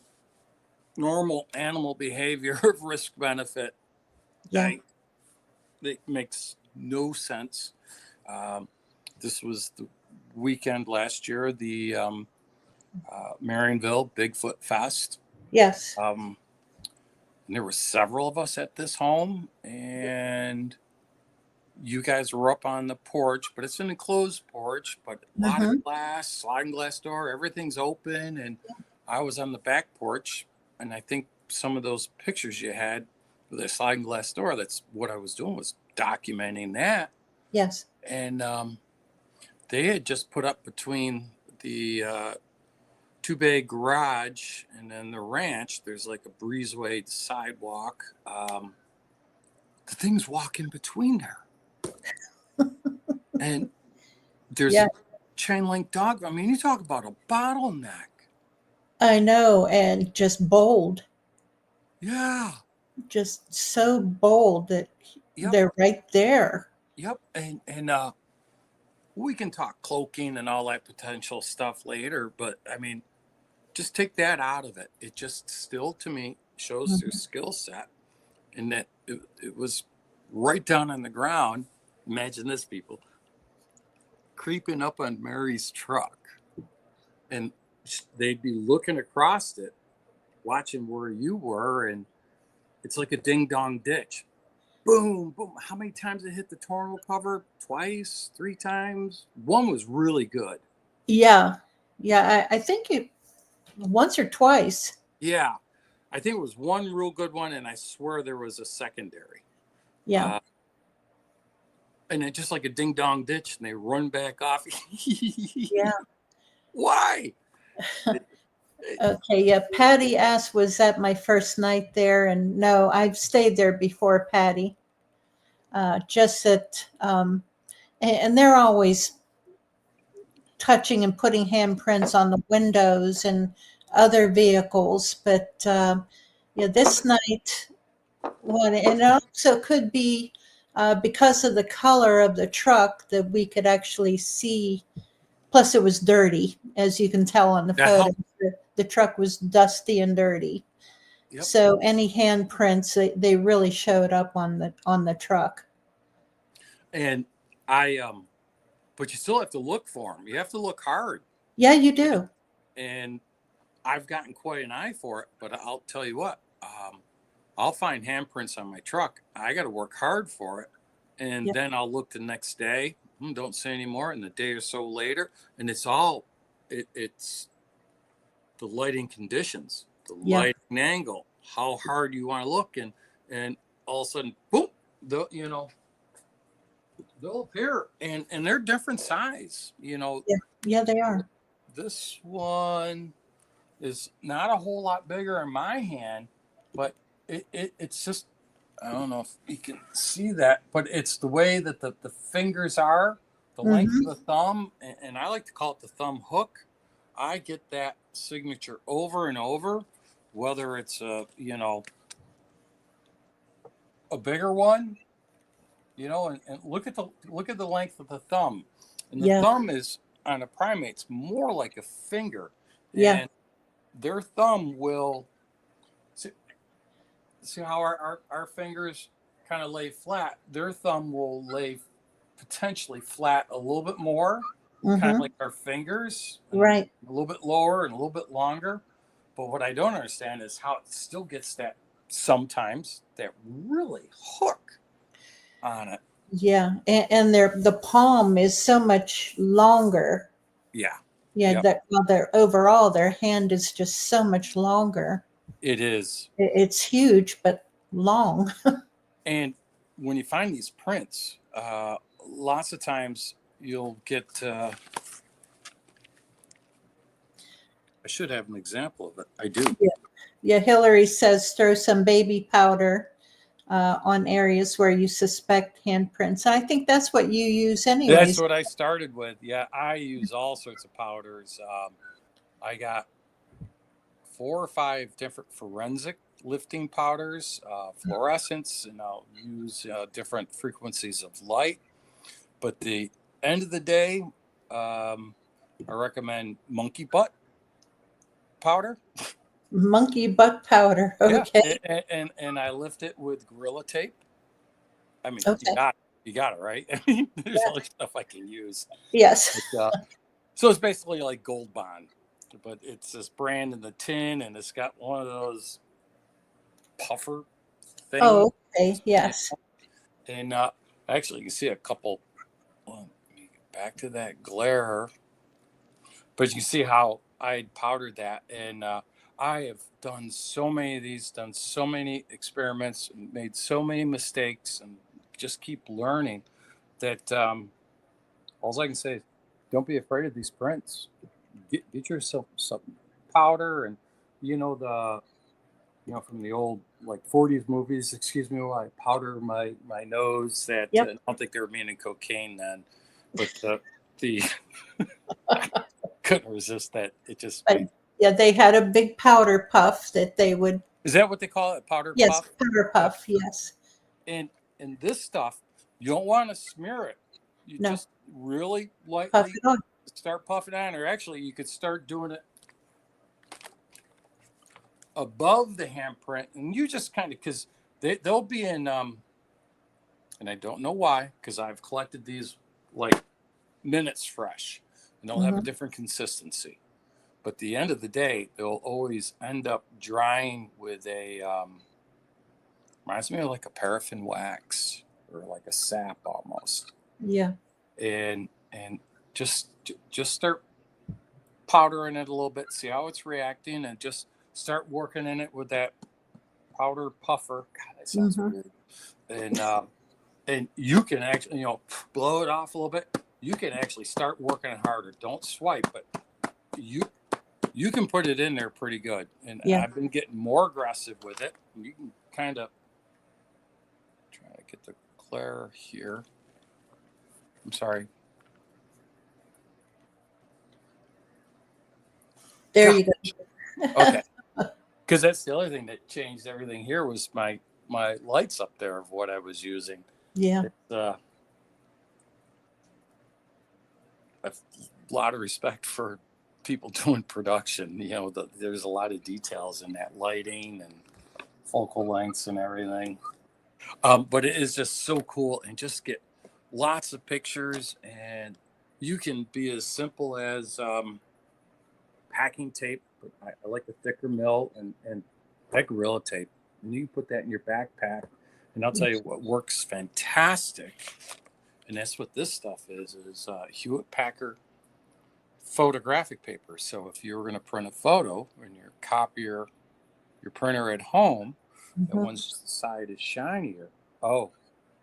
normal animal behavior of risk benefit. yeah, It makes no sense. This was the weekend last year, the Marionville Bigfoot Fest. yes, And there were several of us at this home, and you guys were up on the porch, but it's an enclosed porch, but a lot of glass, sliding glass door, everything's open. And I was on the back porch, and I think some of those pictures you had with the sliding glass door, that's what I was doing, was documenting that. yes, And they had just put up between the two-bay garage and then the ranch, there's like a breezeway sidewalk. The things walk in between there. And there's yeah. a chain link dog. I mean, you talk about a bottleneck. I know, and just bold, Yeah. just so bold that Yep. they're right there. Yep. And we can talk cloaking and all that potential stuff later, but I mean, just take that out of it. It just still, to me, shows their skill set, and that it was right down on the ground. Imagine this, people, creeping up on Mary's truck, and they'd be looking across it, watching where you were, and it's like a ding dong ditch. Boom, boom. How many times it hit the tonneau cover? Twice, 3 times. One was really good. Yeah, yeah. I think it once or twice. Yeah, I think it was one real good one, and I swear there was a secondary. Yeah, And it just like a ding dong ditch, and they run back off. yeah. Why? Okay, yeah. Patty asked, "Was that my first night there?" And no, I've stayed there before, Patty. Just that, and they're always touching and putting handprints on the windows and other vehicles. But yeah, this night, one, and it also could be because of the color of the truck that we could actually see Plus, it was dirty, as you can tell on the That photo. helped. The truck was dusty and dirty. Yep. So any handprints, they really showed up on the truck. And but you still have to look for them. You have to look hard. Yeah, you do. And I've gotten quite an eye for it. But I'll tell you what, I'll find handprints on my truck. I got to work hard for it. And Yep. then I'll look the next day, don't say anymore. And the day or so later, and it's the lighting conditions, the Yeah. lighting angle, how hard you want to look. And all of a sudden, boom, they'll appear. And they're different size, Yeah, they are. This one is not a whole lot bigger in my hand, but it's just, I don't know if you can see that, but it's the way that the fingers are, the length of the thumb, and I like to call it the thumb hook. I get that signature over and over, whether it's a bigger one, and look at the length of the thumb, and the thumb is on a primate's more like a finger, and their thumb will see how our fingers kind of lay flat. Their thumb will lay potentially flat a little bit more, kind of like our fingers, right? A little bit lower and a little bit longer. But what I don't understand is how it still gets that sometimes that really hook on it. Yeah, and the palm is so much longer. Yeah. Yeah, overall their hand is just so much longer. It is. It's huge, but long. And when you find these prints, lots of times you'll get. I should have an example of it. I do. Yeah. Hillary says throw some baby powder on areas where you suspect handprints. I think that's what you use anyways. That's what I started with. Yeah, I use all sorts of powders. I got 4 or 5 different forensic lifting powders, fluorescents, and I'll use different frequencies of light. But the end of the day, I recommend monkey butt powder. Monkey butt powder. Okay. Yeah, and I lift it with Gorilla Tape. I mean, okay. you got it, right? I mean, there's other stuff I can use. Yes. But, so it's basically like Gold Bond, but it's this brand in the tin, and it's got one of those puffer things. Oh, okay. Yes. And actually, you can see a couple. Well, let me get back to that glare. But you see how I powdered that, and I have done so many of these, done so many experiments, made so many mistakes, and just keep learning that all I can say is don't be afraid of these prints. Get yourself some powder, and from the old like 40s movies, excuse me, while I powder my nose. That I don't think they were meaning cocaine then, but the couldn't resist that. It just yeah, they had a big powder puff that they would. Is that what they call it? Powder puff? Yes, powder puff. Yes. And this stuff, you don't want to smear it. You just really lightly puff it on. Start puffing on, or actually you could start doing it above the handprint, and you just kind of, because they'll be in and I don't know why, because I've collected these like minutes fresh, and they'll have a different consistency, but at the end of the day they'll always end up drying with a reminds me of like a paraffin wax or like a sap almost. Yeah. And just start powdering it a little bit, see how it's reacting, and just start working in it with that powder puffer. God, that sounds weird. And you can actually, blow it off a little bit. You can actually start working it harder. Don't swipe, but you can put it in there pretty good. And I've been getting more aggressive with it. And you can kind of try to get the glare here. I'm sorry. There you go. Okay. Because that's the other thing that changed everything here was my lights up there of what I was using. Yeah. I've lot of respect for people doing production. You know, there's a lot of details in that lighting and focal lengths and everything. But it is just so cool, and just get lots of pictures, and you can be as simple as packing tape. But I like the thicker mill and that Gorilla tape, and you can put that in your backpack. And I'll tell you what works fantastic, and that's what this stuff is Hewitt Packard photographic paper. So if you were going to print a photo in your copier, your printer at home, that one side is shinier. Oh,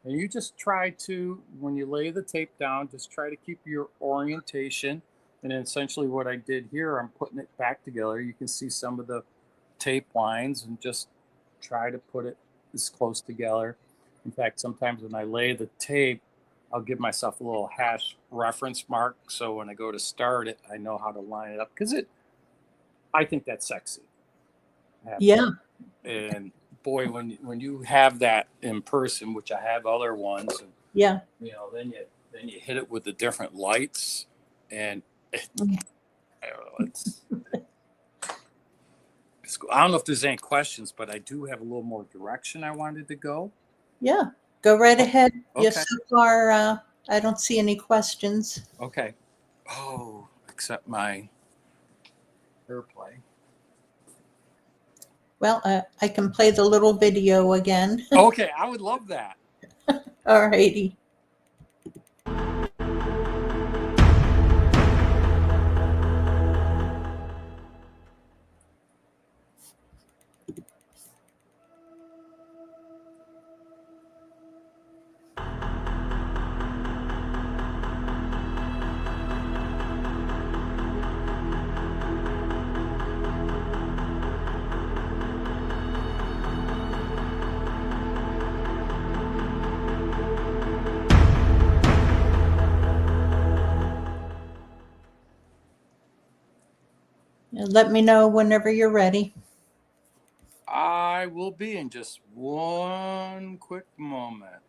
and you just try to, when you lay the tape down, just try to keep your orientation. And then essentially what I did here, I'm putting it back together. You can see some of the tape lines, and just try to put it as close together. In fact, sometimes when I lay the tape, I'll give myself a little hash reference mark, so when I go to start it, I know how to line it up, because I think that's sexy. Yeah. And boy, when you have that in person, which I have other ones, and, Yeah. you know, then you hit it with the different lights, and I don't know, it's cool. I don't know if there's any questions, but I do have a little more direction I wanted to go. Yeah. Go right ahead. Okay. Yes, so far, I don't see any questions. Okay. Oh, except my AirPlay. Well, I can play the little video again. Okay, I would love that. All righty. And let me know whenever you're ready. I will be in just one quick moment.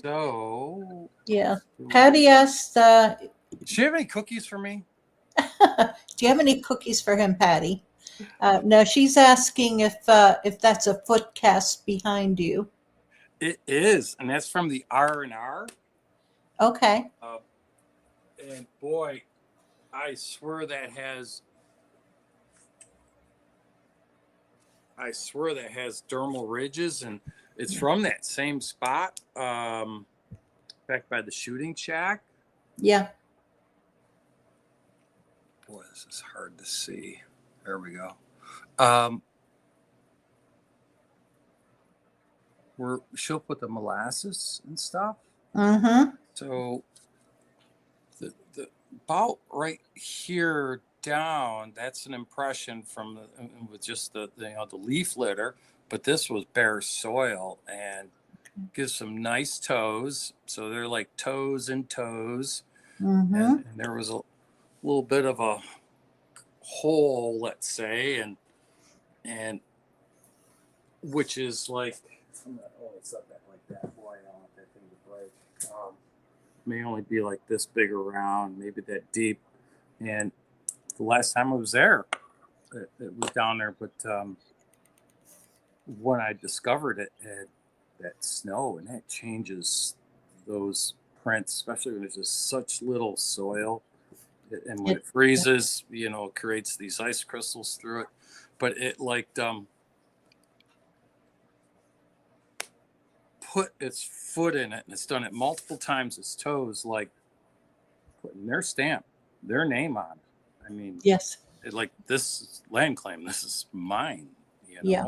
So, Yeah. Patty asked, do you have any cookies for me? do you have any cookies for him, Patty? No, she's asking if that's a foot cast behind you. It is, and that's from the R&R. Okay. And boy, I swear that has dermal ridges, and it's from that same spot, back by the shooting shack. Yeah. Boy, this is hard to see. There we go. Where she'll put the molasses and stuff. Mm-hmm. So the about right here down, that's an impression from with just the leaf litter, but this was bare soil, and gives some nice toes. So they're like toes and toes. Mm-hmm. And there was a little bit of a hole, let's say, and which is like, it's not that like that. Boy, I don't want that thing to break. May only be like this big around, maybe that deep. And the last time I was there, it was down there, but when I discovered it had that snow, and that changes those prints, especially when there's just such little soil. And when it freezes, you know, it creates these ice crystals through it. But it like put its foot in it, and it's done it multiple times. Its toes, like putting their stamp, their name on it. I mean, Yes. like, this is land claim. This is mine. You know, Yeah.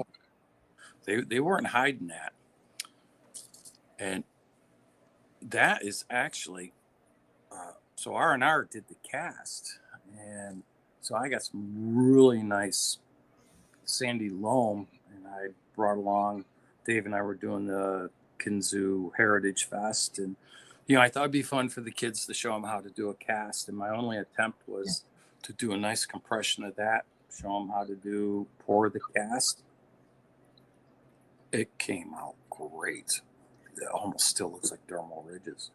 They weren't hiding that, and that is actually. So R&R did the cast, and so I got some really nice sandy loam, and I brought along. Dave and I were doing the Kinzu Heritage Fest, and I thought it'd be fun for the kids to show them how to do a cast. And my only attempt was to do a nice compression of that, show them how to pour the cast. It came out great. It almost still looks like dermal ridges.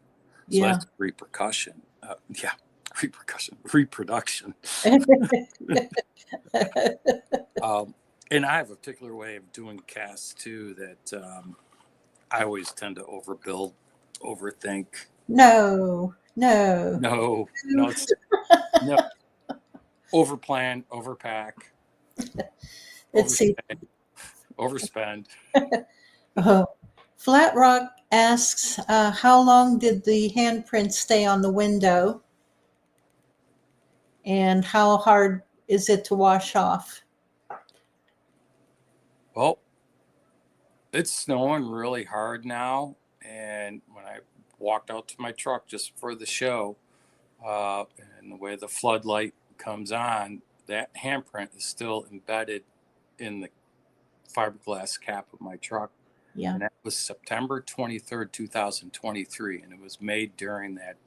So Yeah. that's repercussion. Yeah, reproduction. And I have a particular way of doing casts too that I always tend to overbuild, overthink. No, no. No, it's no overplan, overpack, Let's see. overspend. Oh, Flat Rock asks, how long did the handprint stay on the window? And how hard is it to wash off? Well, it's snowing really hard now, and when I walked out to my truck just for the show, and the way the floodlight comes on, that handprint is still embedded in the fiberglass cap of my truck. Yeah. And that was September 23rd, 2023. And it was made during that,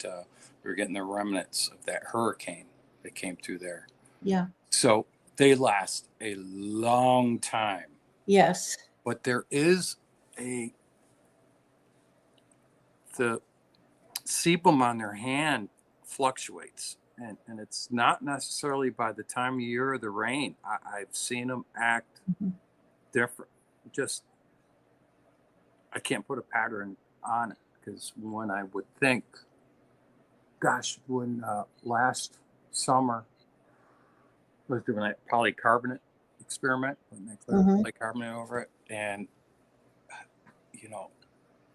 we were getting the remnants of that hurricane that came through there. Yeah. So they last a long time. Yes. But there is the sebum on their hand fluctuates. And it's not necessarily by the time of year of the rain. I've seen them act different. Just, I can't put a pattern on it, because when I would think, gosh, when last summer I was doing that polycarbonate experiment, when they clear polycarbonate over it, and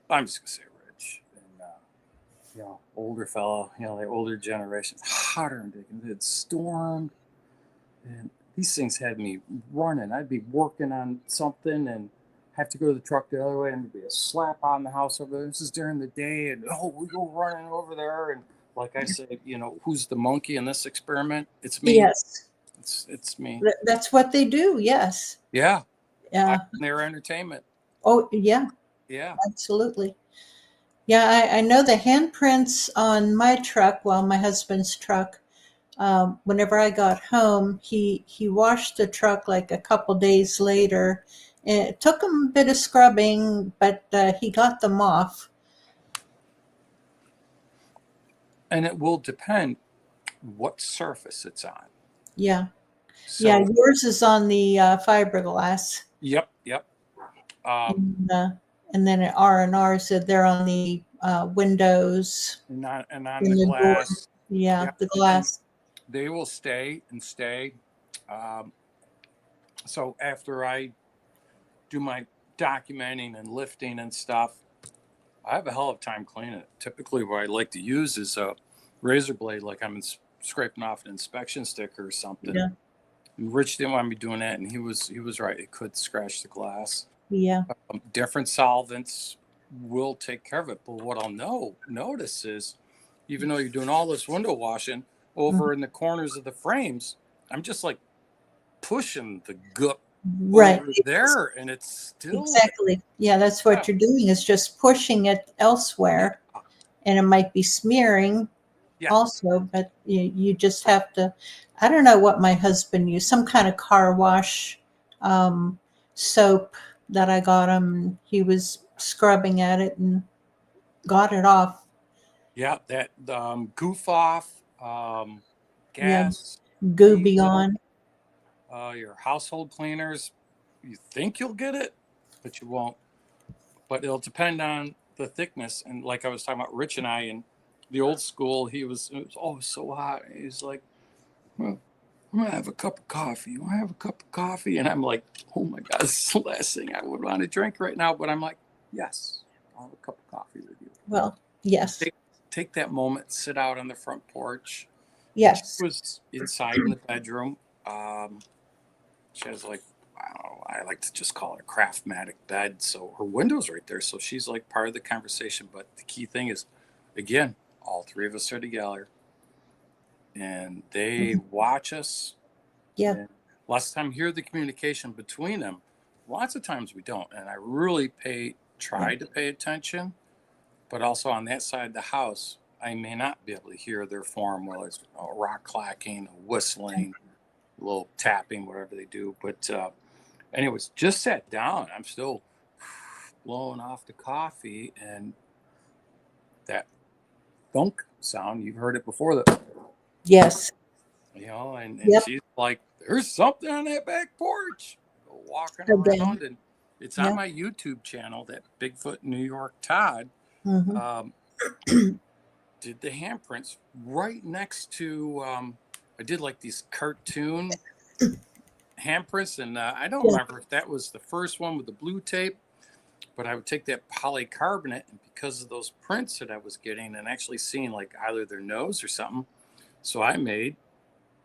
I'm just gonna say Rich, and older fellow, the older generation, hotter than digging. It stormed, and these things had me running. I'd be working on something and have to go to the truck the other way, and there'd be a slap on the house over there. This is during the day, and we go running over there, and like I said, who's the monkey in this experiment? It's me. Yes. It's me. That's what they do. Yes. Yeah. Yeah. Their entertainment. Oh, yeah. Yeah. Absolutely. Yeah, I know the handprints on my truck, well, my husband's truck. Whenever I got home, he washed the truck like a couple days later. It took him a bit of scrubbing, but he got them off. And it will depend what surface it's on. Yeah. So, yeah, yours is on the fiberglass. Yep. And then at R&R said they're on the windows. And on in the the door. glass. Yeah, Yep. the glass. They will stay and stay. So after I do my documenting and lifting and stuff, I have a hell of a time cleaning it. Typically, what I like to use is a razor blade, like I'm scraping off an inspection sticker or something. Yeah. And Rich didn't want me doing that, and he was right. It could scratch the glass. Yeah. Different solvents will take care of it. But what I'll notice is, even though you're doing all this window washing over in the corners of the frames, I'm just like pushing the goop over there, and it's still exactly. Yeah, that's what you're doing, is just pushing it elsewhere, and it might be smearing also, but you just have to. I don't know what my husband used, some kind of car wash soap that I got him. He was scrubbing at it and got it off. Yeah, that goof off, gas, Gooby on. Your household cleaners. You think you'll get it, but you won't. But it'll depend on the thickness. And like I was talking about Rich and I, in the old school, it was so hot. He's like, well, I'm gonna have a cup of coffee. You want to have a cup of coffee? And I'm like, oh my God, this is the last thing I would want to drink right now. But I'm like, yes, I'll have a cup of coffee with you. Well, yes. Take that moment, sit out on the front porch. Yes. She was inside in the bedroom. She has like, I don't know, I like to just call it a Craftmatic bed. So her window's right there. So she's like part of the conversation. But the key thing is, again, all three of us are together, and they watch us. Yeah. And lots of time hear the communication between them. Lots of times we don't. And I really try to pay attention, but also on that side of the house, I may not be able to hear their form, whether it's a rock clacking, a whistling, a little tapping, whatever they do. But anyways, just sat down. I'm still blowing off the coffee, and that thunk sound. You've heard it before. That, Yes. and Yep. she's like, "There's something on that back porch," walking Again. around, and it's on Yep. my YouTube channel. That Bigfoot New York Todd Mhm. did the handprints right next to. I did like these cartoon handprints, and I don't Yeah. remember if that was the first one with the blue tape, but I would take that polycarbonate, and because of those prints that I was getting and actually seeing like either their nose or something, so I made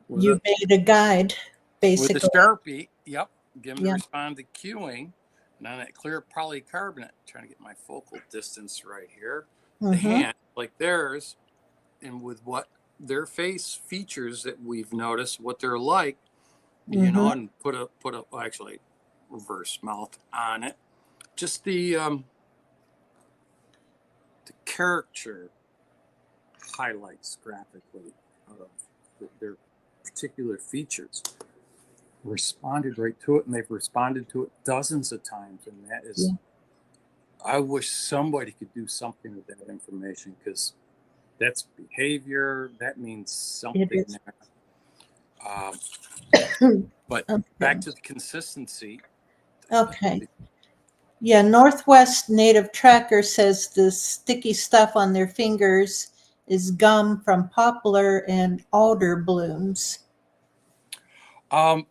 You made a guide, with a basically. Sharpie. Yep, give them to Yeah. respond to cueing, and on that clear polycarbonate, trying to get my focal distance right here. The Mhm. hand like theirs, and with what their face features that we've noticed, what they're like, Mhm. and put a well, actually reverse mouth on it. Just the character highlights graphically of their particular features responded right to it, and they've responded to it dozens of times, and that is Yeah. I wish somebody could do something with that information, because that's behavior, that means It something is. there. But Okay. back to the consistency. Okay. Yeah, Northwest Native Tracker says the sticky stuff on their fingers is gum from poplar and alder blooms. um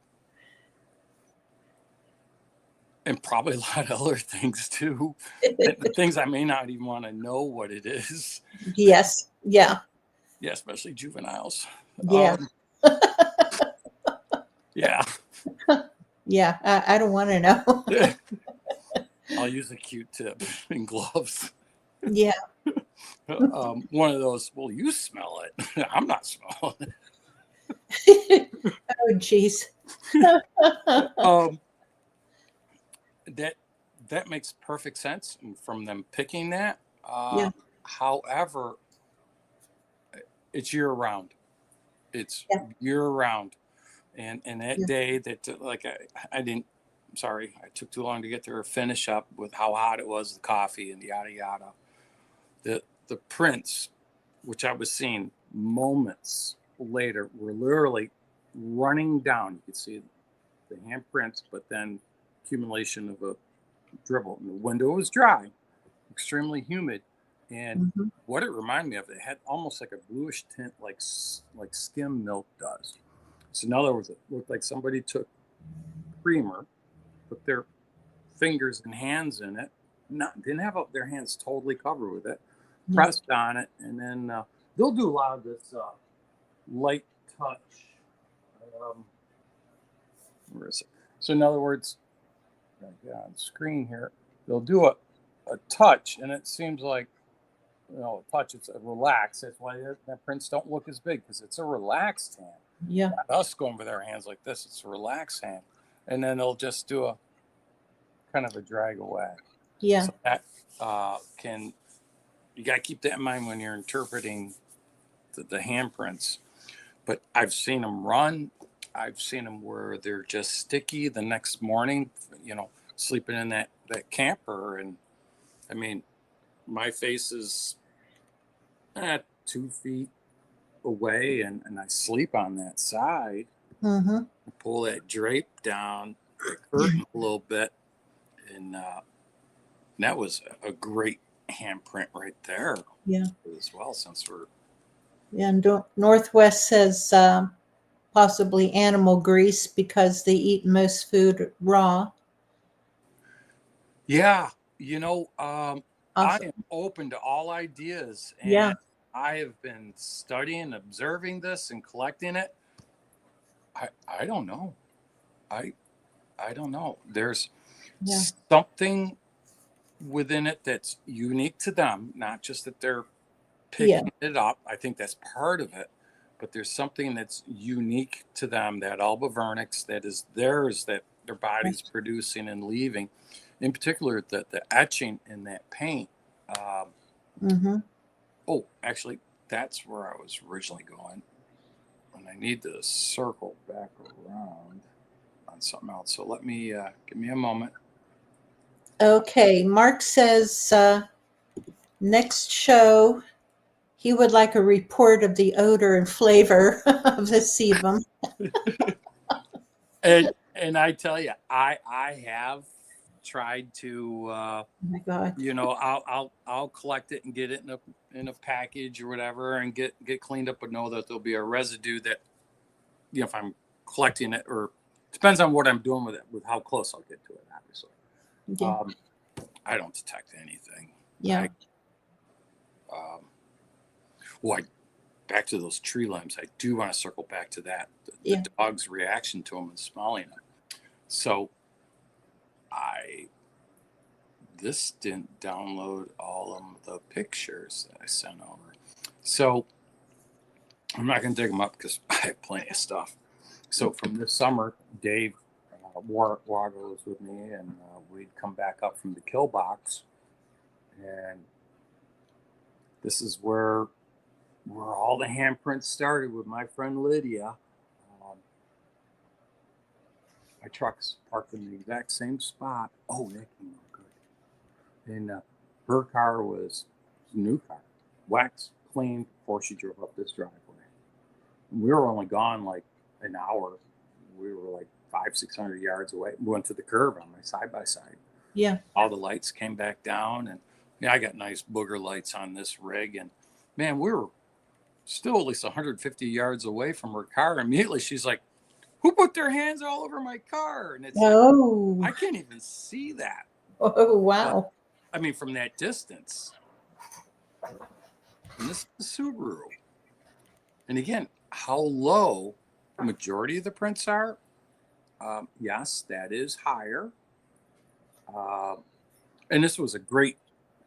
and probably a lot of other things too. The things I may not even want to know what it is. Yes. Yeah. Yeah, especially juveniles. Yeah. Yeah. Yeah. I don't want to know. I'll use a Q-tip and gloves. Yeah. One of those, well, you smell it. I'm not smelling it. Oh, geez. That makes perfect sense from them picking that. Yeah. However, it's year round. It's Yeah. year round. And that Yeah. day that like I didn't, sorry, I took too long to get there, finish up with how hot it was, the coffee and yada yada. The prints, which I was seeing moments later, were literally running down. You could see the handprints, but then accumulation of a dribble. And the window was dry, extremely humid, and Mhm. what it reminded me of, it had almost like a bluish tint, like skim milk does. So in other words, it looked like somebody took creamer, put their fingers and hands in it, didn't have their hands totally covered with it, Yeah. pressed on it, and then they'll do a lot of this light touch. Um, where is it? So in other words, on screen here, they'll do a touch, and it seems like a touch. It's a relax. That's why their prints don't look as big, because it's a relaxed hand. Yeah. Not us going with our hands like this. It's a relaxed hand, and then they'll just do a kind of a drag away. Yeah. So that you got to keep that in mind when you're interpreting the handprints. But I've seen them run. I've seen them where they're just sticky the next morning, sleeping in that camper. And I mean, my face is 2 feet away, and I sleep on that side. Mm-hmm. I pull that drape down, the curtain a little bit, and that was a great handprint right there. Yeah. As well, since we're And Northwest says possibly animal grease because they eat most food raw. Yeah, Awesome. I am open to all ideas, and Yeah. I have been studying, observing this, and collecting it. I don't know. I don't know. There's something within it that's unique to them, not just that they're picking it up. I think that's part of it, but there's something that's unique to them, that alba vernix, that is theirs, that their body's producing and leaving. In particular, the etching in that paint. Mm-hmm. Oh, actually, that's where I was originally going. And I need to circle back around on something else. So let me give me a moment. Okay. Mark says next show he would like a report of the odor and flavor of the sebum. And I tell you, I have tried to Oh my God. I'll collect it and get it in a package or whatever and get cleaned up, but know that there'll be a residue that, if I'm collecting it, or depends on what I'm doing with it, with how close I'll get to it, obviously. Yeah. I don't detect anything. Yeah. Back to those tree limbs, I do want to circle back to that. The dog's reaction to them and smelling them. So this didn't download all of the pictures that I sent over. So I'm not going to dig them up because I have plenty of stuff. So from this summer, Dave Wargo was with me, and we'd come back up from the kill box. And this is where all the handprints started with my friend Lydia. My truck's parked in the exact same spot. Oh, that came out good. And her car was a new car, waxed clean before she drove up this driveway. And we were only gone like an hour. We were like 500-600 yards away. We went to the curb on my side-by-side. Yeah. All the lights came back down, and I got nice booger lights on this rig. And man, we were still at least 150 yards away from her car. Immediately, she's like, "Who put their hands all over my car?" And it's like, I can't even see that. Oh, wow. But, I mean, from that distance. And this is a Subaru. And again, how low the majority of the prints are, yes, that is higher. And this was a great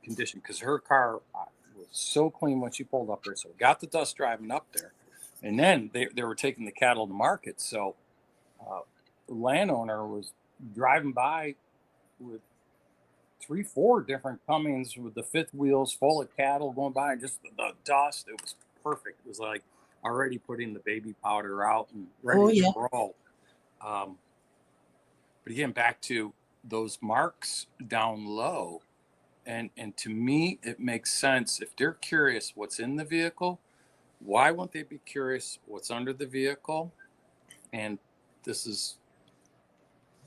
condition because her car was so clean when she pulled up there. So it got the dust driving up there. And then they were taking the cattle to market. So the landowner was driving by with 3-4 different Cummins with the fifth wheels full of cattle going by, and just the dust. It was perfect. It was like already putting the baby powder out and ready to roll. But again, back to those marks down low. And to me, it makes sense. If they're curious what's in the vehicle, why won't they be curious what's under the vehicle? And this is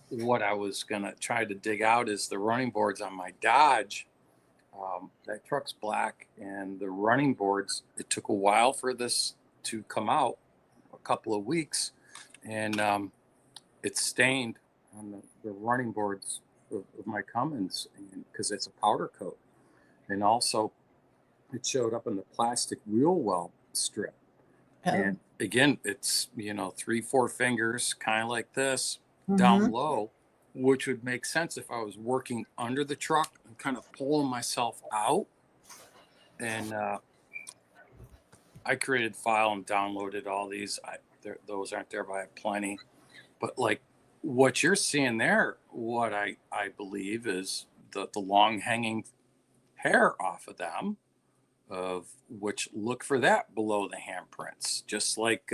what I was going to try to dig out is the running boards on my Dodge. That truck's black, and the running boards, it took a while for this to come out, a couple of weeks, and it's stained on the running boards of my Cummins because it's a powder coat. And also it showed up in the plastic wheel well strip. And again, it's 3-4 fingers, kind of like this, down low, which would make sense if I was working under the truck and kind of pulling myself out. And I created a file and downloaded all these. Those aren't there, but I have plenty. But like what you're seeing there, what I believe is the long hanging hair off of them, of which look for that below the handprints, just like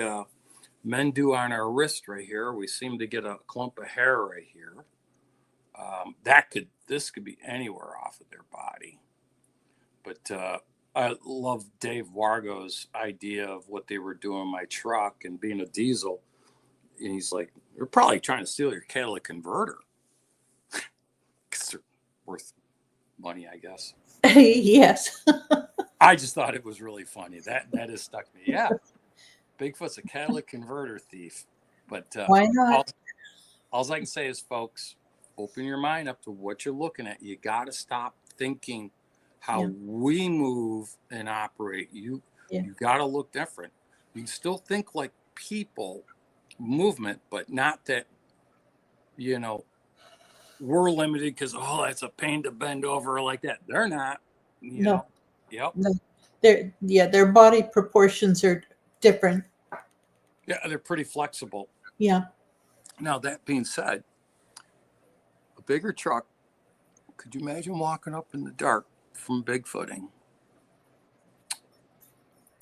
men do on our wrist right here. We seem to get a clump of hair right here. This could be anywhere off of their body. But I love Dave Wargo's idea of what they were doing in my truck and being a diesel. And he's like, they're probably trying to steal your catalytic converter because they're worth money, I guess. Yes. I just thought it was really funny. That has stuck me. Yeah. Bigfoot's a catalytic converter thief. But why not? All I can say is, folks, open your mind up to what you're looking at. You got to stop thinking how we move and operate. You got to look different. You can still think like people movement, but not that, we're limited because, that's a pain to bend over like that. They're not. No. Yep. No. Their body proportions are different. Yeah, they're pretty flexible. Yeah. Now, that being said, a bigger truck, could you imagine walking up in the dark from Bigfooting?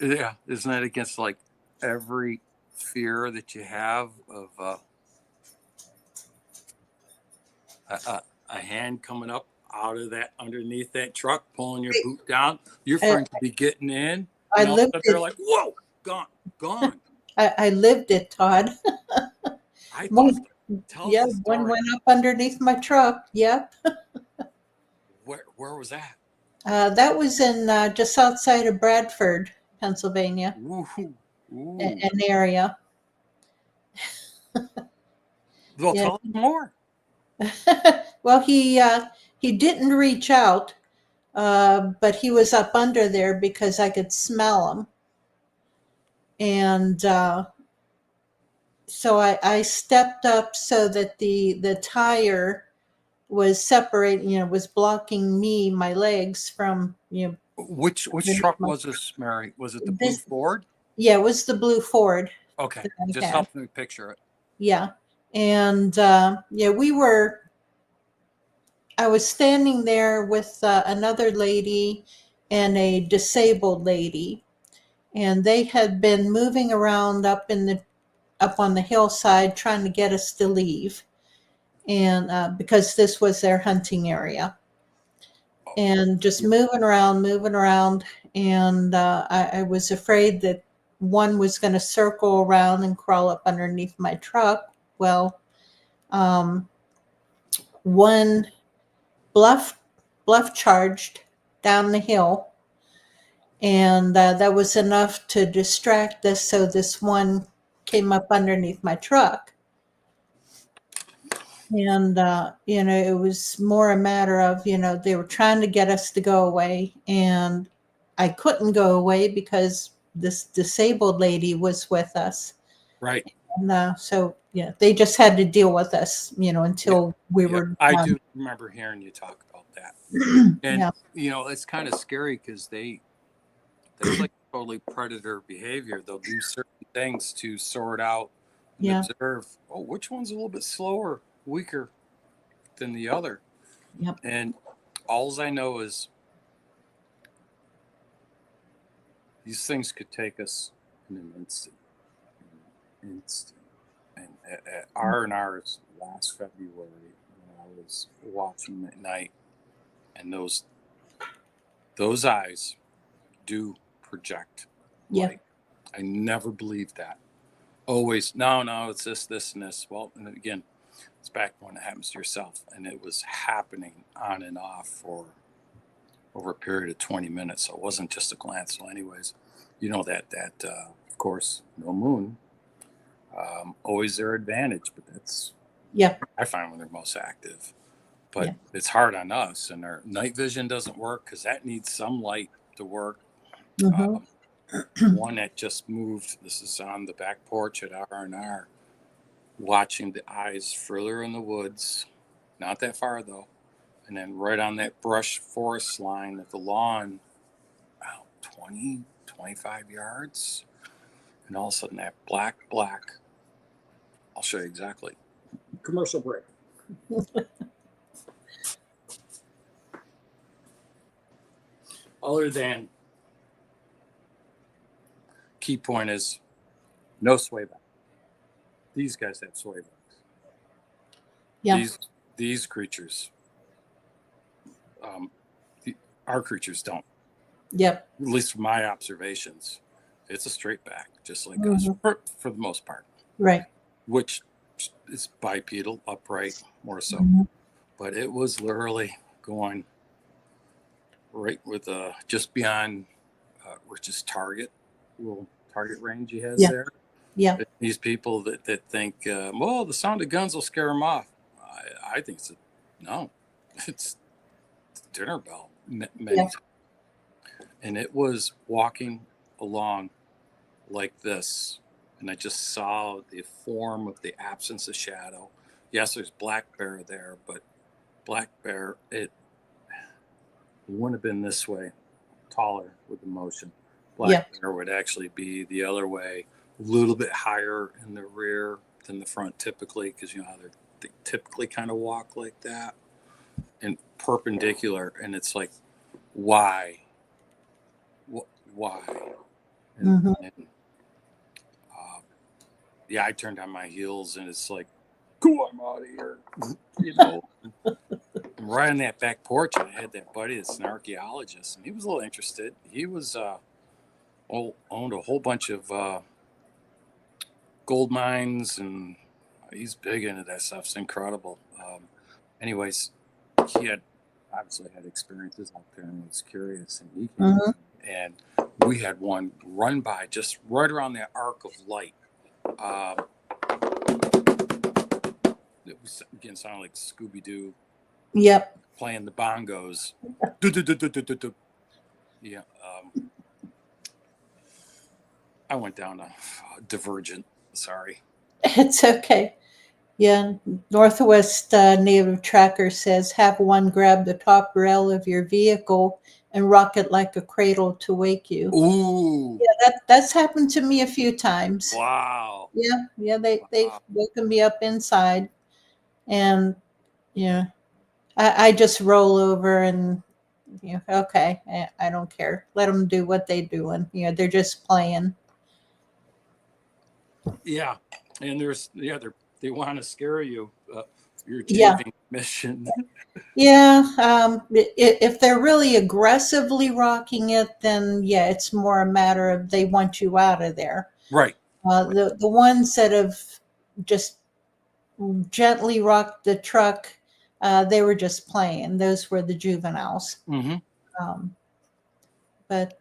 Yeah, isn't that against like every fear that you have of a hand coming up out of that underneath that truck, pulling your boot down? Your friend could be getting in. I and all of a lived sudden they're it. like, whoa, gone. I lived it, Todd. I thought One, that tells yeah, the one story. went up underneath my truck. Yep. Where was that? That was in just outside of Bradford, Pennsylvania, Ooh, an area. Well, Yeah. tell us more. Well, he didn't reach out, but he was up under there because I could smell him, and so I stepped up so that the tire was separating, was blocking my legs from, Which truck was this, Mary? Was it the blue this. Ford? Yeah, it was the blue Ford Okay, that I just had. help me picture it. Yeah, and yeah, I was standing there with another lady and a disabled lady, and they had been moving around up on the hillside trying to get us to leave, and because this was their hunting area, and just moving around, and I was afraid that one was going to circle around and crawl up underneath my truck. Well, um, one bluff charged down the hill, and that was enough to distract us, so this one came up underneath my truck. And it was more a matter of, they were trying to get us to go away, and I couldn't go away because this disabled lady was with us. Right. And so yeah, they just had to deal with us, until we Yeah, were I done. do remember hearing you talk about that. And Yeah. it's kind of scary because that's like totally predator behavior. They'll do certain things to sort out and Yeah. observe, oh, which one's a little bit slower, weaker than the other. Yep. And all I know is these things could take us in an instant. And at R&R's last February, when I was watching at night, and those eyes do project Yeah. light. I never believed that. Always, no, it's this, and this. Well, and again, it's back when it happens to yourself, and it was happening on and off for over a period of 20 minutes. So it wasn't just a glance. So, anyways, that of course, no moon, always their advantage, but that's Yeah. I find when they're most active. But Yeah. it's hard on us, and our night vision doesn't work because that needs some light to work. Mhm. One that just moved. This is on the back porch at R&R, watching the eyes further in the woods, not that far though, and then right on that brush forest line of the lawn, about 20, 25 yards, and all of a sudden that black. I'll show you exactly. Commercial break. Other than key point is no sway back. These guys have sway backs. Yeah. These creatures, our creatures don't. Yep. At least from my observations, it's a straight back, just like us Mhm. for the most part. Right. Which is bipedal, upright, more so. Mhm. But it was literally going right with just beyond Rich's target range he has Yeah. there. Yeah. These people that think, well, the sound of guns will scare them off. I think no, it's dinner bell many times. And it was walking along like this, and I just saw the form of the absence of shadow. Yes, there's black bear there, but black bear, it wouldn't have been this way, taller with the motion. Black bear would actually be the other way, a little bit higher in the rear than the front typically, because you know how they typically kind of walk like that, and perpendicular. And it's like, why? Why? And yeah, I turned on my heels, and it's like, cool, I'm out of here. I'm right on that back porch, and I had that buddy that's an archaeologist, and he was a little interested. He was owned a whole bunch of gold mines, and he's big into that stuff. It's incredible. Anyways, he had obviously had experiences out there and was curious, and he came and we had one run by just right around that arc of light. It was again sounded like Scooby-Doo. Yep. Playing the bongos. Yeah. I went down a divergent. Sorry. It's okay. Yeah. Northwest Native Tracker says, have one grab the top rail of your vehicle and rock it like a cradle to wake you. Ooh. Yeah, that's happened to me a few times. Wow. Yeah, they've woken me up inside, and yeah, I just roll over and okay, I don't care. Let them do what they doing. They're just playing. Yeah, and they want to scare you. You're Yeah. achieving mission. Yeah, if they're really aggressively rocking it, then yeah, it's more a matter of they want you out of there. Right. The ones that have just gently rocked the truck, they were just playing. Those were the juveniles. Mm-hmm. But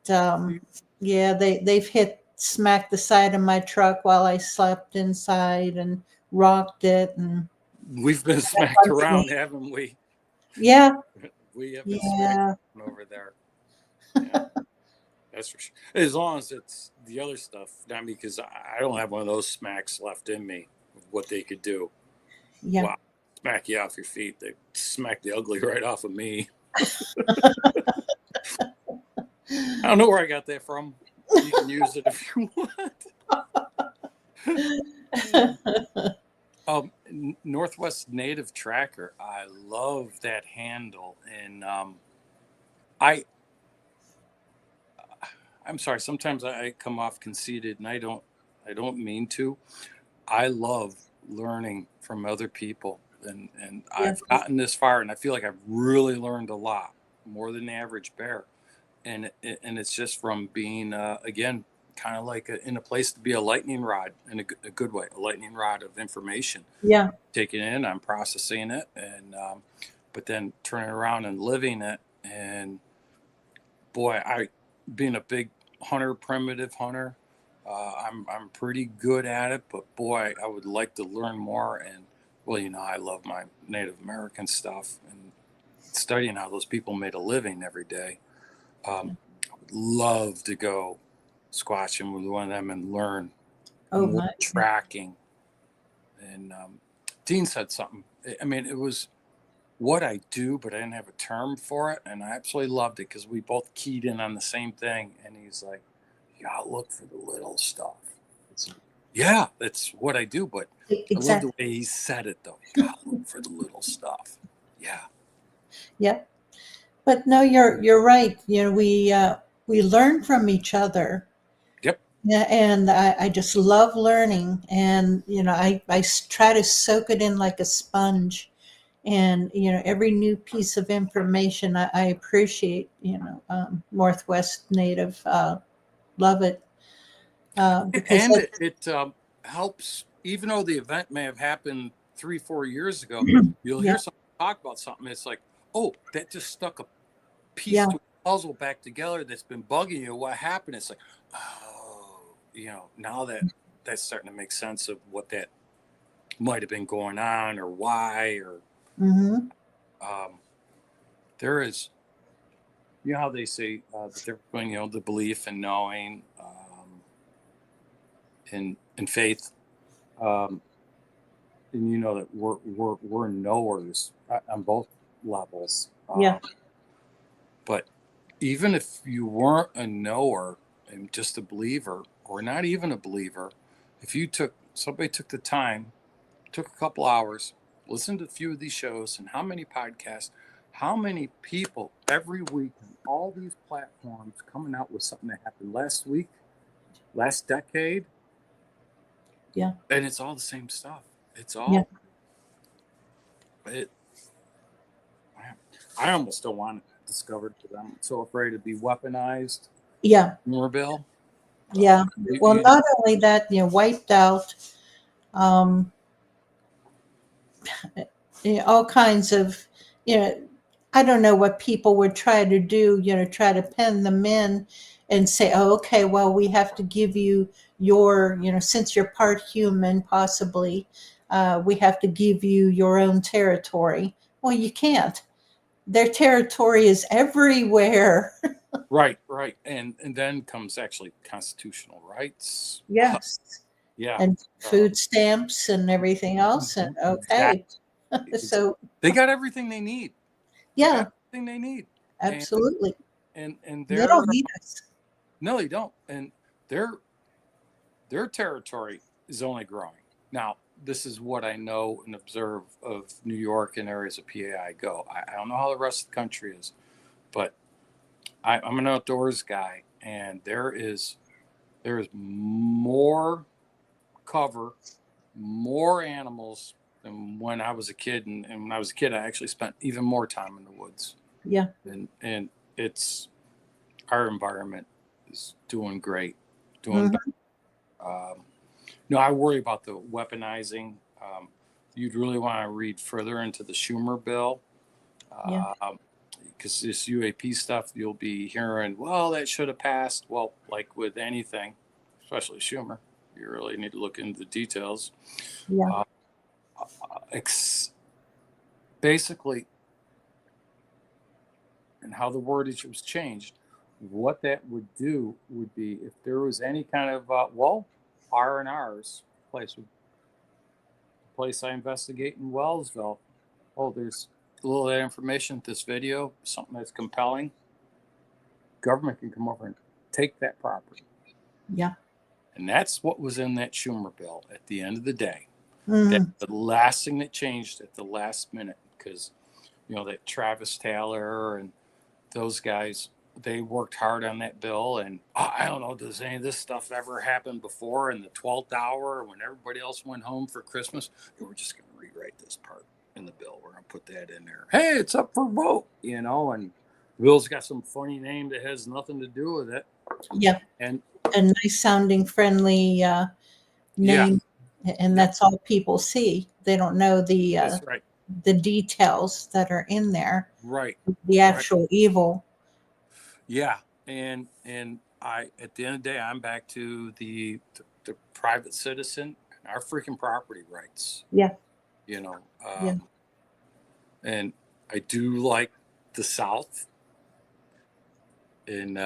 yeah, they've smacked the side of my truck while I slept inside and rocked it, and we've been smacked around, haven't we? Yeah. We have been smacked over there. Yeah. That's for sure. As long as it's the other stuff, not because I don't have one of those smacks left in me. What they could do. Yeah. Wow. Smack you off your feet. They smack the ugly right off of me. I don't know where I got that from. You can use it if you want. Northwest Native Tracker. I love that handle, and I'm sorry. Sometimes I come off conceited, and I don't mean to. I love learning from other people, and I've gotten this far, and I feel like I've really learned a lot, more than the average bear, and it's just from being again kind of like in a place to be a lightning rod in a good way, a lightning rod of information. Yeah, taking it in, I'm processing it, and but then turning around and living it, and boy, being a big hunter, primitive hunter. I'm pretty good at it, but boy, I would like to learn more. And well, I love my Native American stuff and studying how those people made a living every day. I would love to go squatching with one of them and learn more tracking. And Dean said something. I mean, it was what I do, but I didn't have a term for it, and I absolutely loved it because we both keyed in on the same thing. And he's like, "You gotta look for the little stuff." Yeah, that's what I do, but I love the way he said it, though. You gotta look for the little stuff. Yeah. Yep. But no, you're right. We learn from each other. Yep. Yeah, and I just love learning, and I try to soak it in like a sponge. And every new piece of information I appreciate. Northwest Native, love it, because and it helps, even though the event may have happened 3-4 years ago. You'll hear someone talk about something. It's like, oh, that just stuck a piece to a puzzle back together that's been bugging you. What happened? It's like, oh, now that's starting to make sense of what that might have been going on, or why, or there is, how they say the difference between the belief and knowing, and faith, and that we're knowers on both levels. But even if you weren't a knower and just a believer, or not even a believer, if somebody took the time, took a couple hours, listened to a few of these shows, and how many podcasts, how many people every week on all these platforms coming out with something that happened last week, last decade. Yeah. And it's all the same stuff. It's all I almost don't want it discovered because I'm so afraid to be weaponized. Yeah. More, Bill. Yeah. Well, You, not only that, wiped out um, all kinds of, you know, I don't know what people would try to do, try to pen them in and say, oh, okay, well, we have to give you your, since you're part human, possibly, we have to give you your own territory. Well, you can't. Their territory is everywhere. right, right. And then comes actually constitutional rights. Yes. Yeah. And Uh, food stamps and everything else. And okay. exactly. So, They got everything they need. They yeah, got everything they need. And absolutely. and They they're don't need us. no, they don't. And their territory is only growing. Now, this is what I know and observe of New York and areas of PA I go. I don't know how the rest of the country is, but I'm an outdoors guy, and there is more cover, more animals than when I was a kid. And when I was a kid, I actually spent even more time in the woods. Yeah. And it's our environment is doing great, doing better. Mhm. No, I worry about the weaponizing. You'd really want to read further into the Schumer bill, Yeah. because this UAP stuff, you'll be hearing, well, that should have passed. Well, like with anything, especially Schumer, you really need to look into the details. Yeah. Uh, Basically, and how the wordage was changed, what that would do would be if there was any kind of R&R's place I investigate in Wellsville. Oh, there's a little of that information, this video, something that's compelling. Government can come over and take that property. Yeah. And that's what was in that Schumer bill at the end of the day. That's Mhm. the last thing that changed at the last minute, because, that Travis Taylor and those guys, they worked hard on that bill. And I don't know, does any of this stuff ever happen before in the 12th hour when everybody else went home for Christmas? We're just going to rewrite this part in the bill. We're going to put that in there. Hey, it's up for vote, and the bill's got some funny name that has nothing to do with it. Yeah. And A nice sounding, friendly yeah, name, and yep, that's all people see. They don't know that's right. the details that are in there, Right, the right. actual evil. Yeah, and I, at the end of the day, I'm back to the private citizen and our freaking property rights. Yeah. You know, Yeah. and I do like the South, and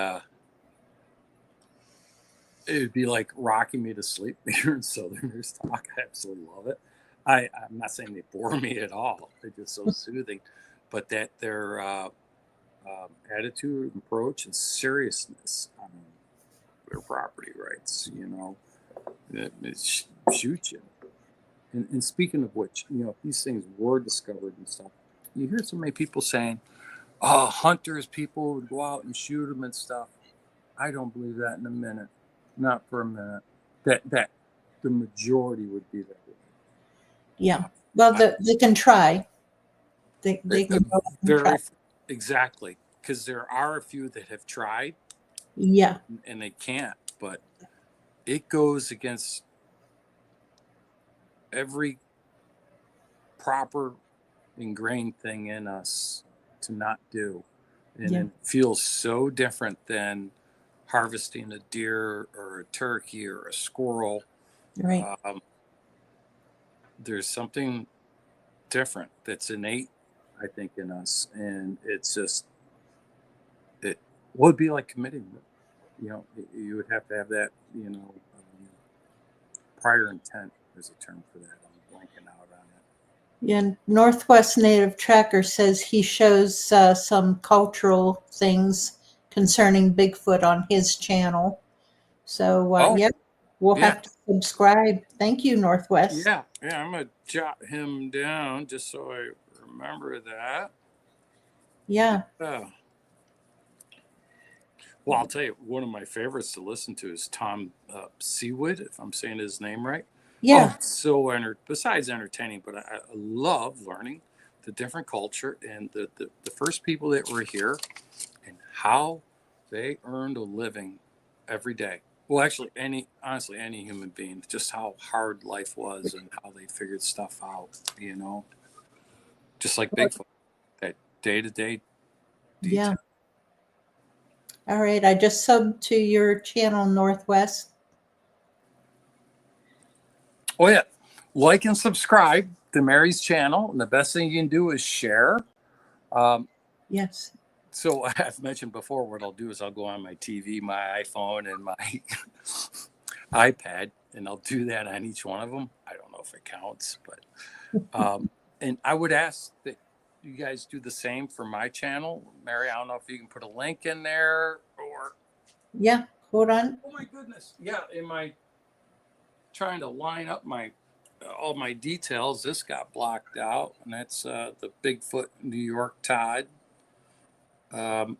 it'd be like rocking me to sleep hearing Southerners talk. I absolutely love it. I'm not saying they bore me at all. They're just so soothing, but that their attitude, approach, and seriousness on their property rights, it shoot you. And speaking of which, these things were discovered and stuff. You hear so many people saying, "Oh, hunters, people would go out and shoot them and stuff." I don't believe that in a minute, not for a minute. That the majority would be that way. Yeah. Well, I, they can try. They can go out and try. very exactly, because there are a few that have tried Yeah. and they can't, but it goes against every proper ingrained thing in us to not do. And Yeah. it feels so different than harvesting a deer or a turkey or a squirrel. Right. There's something different that's innate, I think, in us. And it's just, it would be like committing, you would have to have that, prior intent is a term for that. I'm blanking out on it. Yeah. Northwest Native Tracker says he shows some cultural things concerning Bigfoot on his channel. So, Oh, yeah, we'll yeah. have to subscribe. Thank you, Northwest. Yeah. Yeah. I'm going to jot him down just so I remember that. Yeah. Yeah. Well, I'll tell you, one of my favorites to listen to is Tom Seawood, if I'm saying his name right. Yeah. Oh, so besides entertaining, but I love learning the different culture and the first people that were here and how they earned a living every day. Well, actually, honestly, any human being, just how hard life was and how they figured stuff out, just like Bigfoot, that day-to-day Yeah. detail. All right. I just subbed to your channel, Northwest. Oh yeah, like and subscribe to Mary's channel, and the best thing you can do is share. Um, Yes. so I've mentioned before, what I'll do is I'll go on my TV, my iPhone, and my iPad, and I'll do that on each one of them. I don't know if it counts, but and I would ask that you guys do the same for my channel, Mary. I don't know if you can put a link in there or. Yeah. Hold on. Oh my goodness! Yeah, am I trying to line up all my details? This got blocked out, and that's the Bigfoot New York Todd. And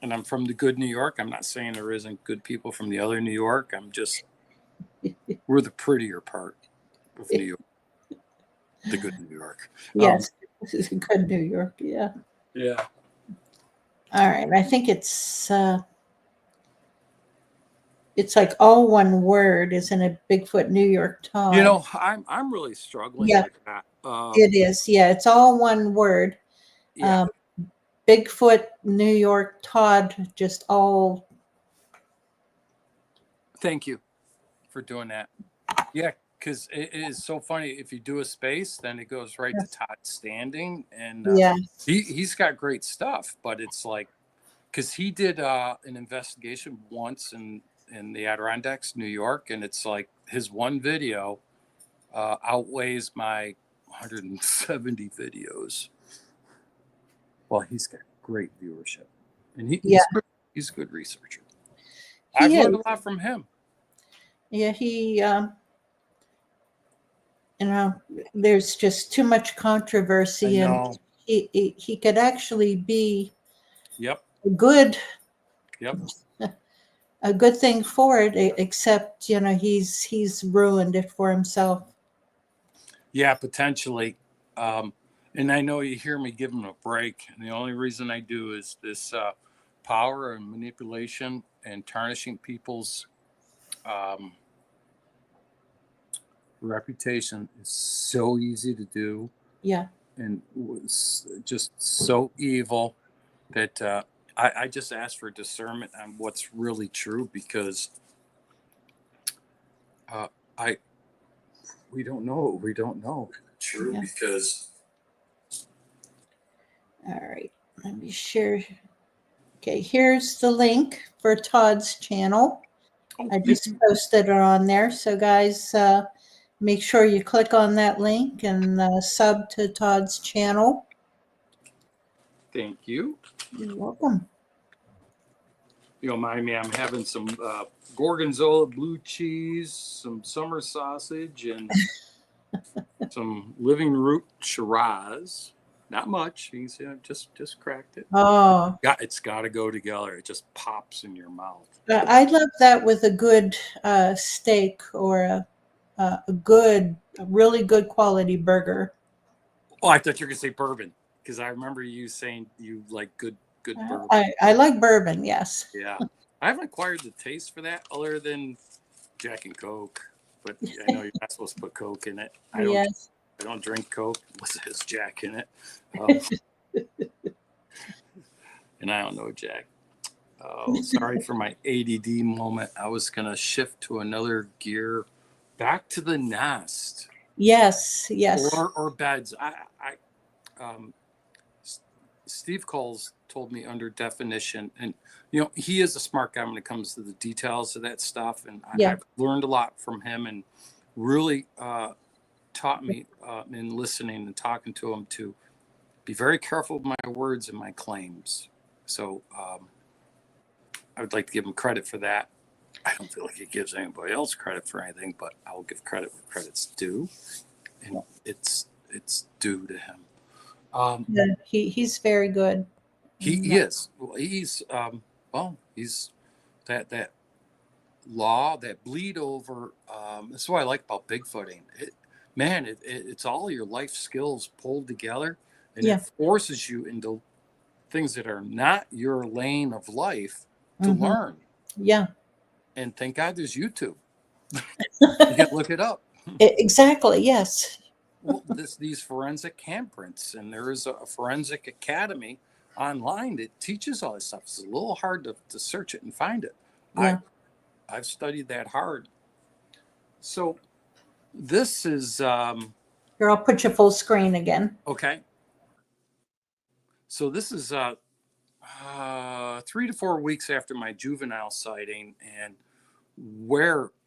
I'm from the good New York. I'm not saying there isn't good people from the other New York. We're the prettier part of New York, the good New York. Yes. This is good New York. Yeah. Yeah. All right. I think it's like all one word, isn't it? Bigfoot New York Todd. I'm really struggling Yeah, with that. it is. Yeah, it's all one word. Yeah. Bigfoot New York Todd, just all. Thank you for doing that. Yeah, because it is so funny. If you do a space, then it goes right to Todd Standing, and Yeah. he's got great stuff. But it's like, because he did an investigation once in the Adirondacks, New York, and it's like his one video outweighs my 170 videos. Well, he's got great viewership, and he's a good researcher. I've learned a lot from him. Yeah, there's just too much controversy, and he could actually be Yep. a good Yep. a good thing for it, except he's ruined it for himself. Yeah, potentially. And I know you hear me give him a break. And the only reason I do is this power and manipulation and tarnishing people's reputation is so easy to do. Yeah. And was just so evil that I just ask for discernment on what's really true, because we don't know. We don't know. True, yeah. Because. All right, let me share. Okay, here's the link for Todd's channel. I just posted it on there. So guys, make sure you click on that link and sub to Todd's channel. Thank you. You're welcome. You don't mind me, I'm having some gorgonzola blue cheese, some summer sausage, and some living root Shiraz. Not much. You can see I just cracked it. Oh. It's got to go together. It just pops in your mouth. I love that with a good steak or a really good quality burger. Oh, I thought you were going to say bourbon, because I remember you saying you like good bourbon. I like bourbon, yes. Yeah. I haven't acquired the taste for that other than Jack and Coke, but I know you're not supposed to put Coke in it. I don't drink Coke unless it has Jack in it. And I don't know Jack. Oh, sorry for my ADD moment. I was going to shift to another gear, back to the nest. Yes. Or beds. Steve Coles told me under definition, and he is a smart guy when it comes to the details of that stuff, and I've learned a lot from him, and really taught me in listening and talking to him to be very careful with my words and my claims. So I would like to give him credit for that. I don't feel like he gives anybody else credit for anything, but I will give credit where credit's due, and it's due to him. He's very good. He is. Well, he's that law, that bleed over. That's what I like about Bigfooting. It's all your life skills pulled together, and it forces you into things that are not your lane of life to learn. Yeah. And thank God there's YouTube. You can look it up. Exactly. Yes. Well, these forensic handprints, and there is a forensic academy online that teaches all this stuff. It's a little hard to search it and find it. Yeah. I've studied that hard. So this is Here, I'll put you full screen again. okay. So this is 3 to 4 weeks after my juvenile sighting, and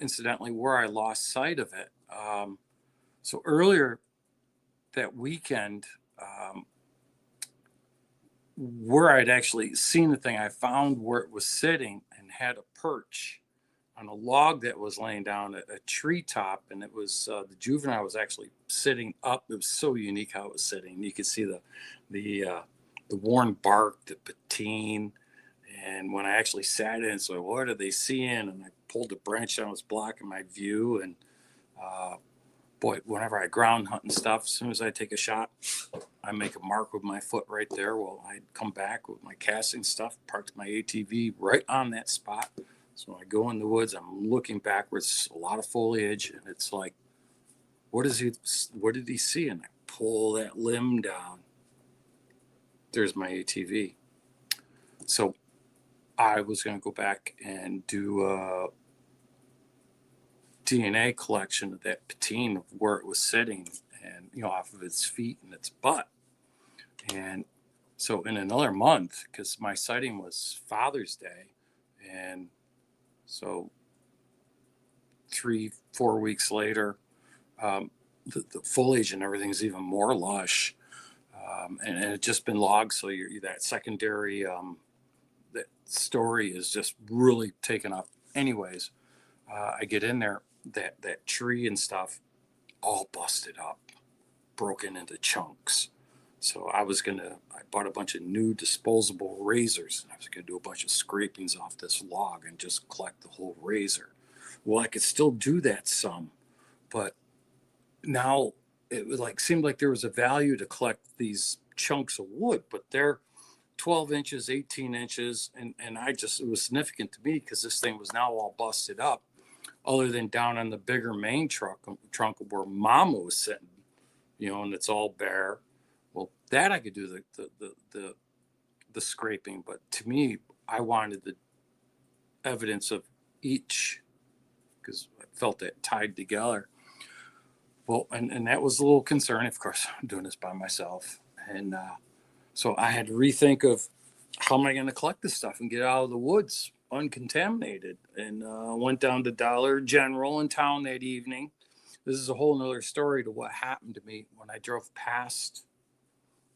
incidentally, where I lost sight of it. So earlier that weekend, where I'd actually seen the thing, I found where it was sitting and had a perch on a log that was laying down at a treetop, and it was the juvenile was actually sitting up. It was so unique how it was sitting. You could see the worn bark, the patine, and when I actually sat in, so what are they seeing? And I pulled the branch down, it was blocking my view, and boy, whenever I ground hunt and stuff, as soon as I take a shot, I make a mark with my foot right there. Well, I'd come back with my casting stuff, parked my ATV right on that spot. So when I go in the woods, I'm looking backwards, a lot of foliage, and it's like, what did he see? And I pull that limb down. There's my ATV. So I was going to go back and do a DNA collection of that patine of where it was sitting, and off of its feet and its butt. And so in another month, because my sighting was Father's Day, and so 3-4 weeks later, the foliage and everything's even more lush, and it's just been logged. So that secondary that story is just really taken up. Anyways, I get in there, that tree and stuff all busted up, broken into chunks. So I bought a bunch of new disposable razors. I was going to do a bunch of scrapings off this log and just collect the whole razor. Well, I could still do that some, but now it was seemed like there was a value to collect these chunks of wood, but they're 12 inches, 18 inches. And it was significant to me because this thing was now all busted up, other than down on the bigger main trunk where Mama was sitting, and it's all bare. Well, that I could do the scraping, but to me, I wanted the evidence of each because I felt that tied together. Well, and that was a little concern. Of course, I'm doing this by myself, and so I had to rethink of how am I going to collect this stuff and get it out of the woods uncontaminated. And went down to Dollar General in town that evening. This is a whole nother story to what happened to me when I drove past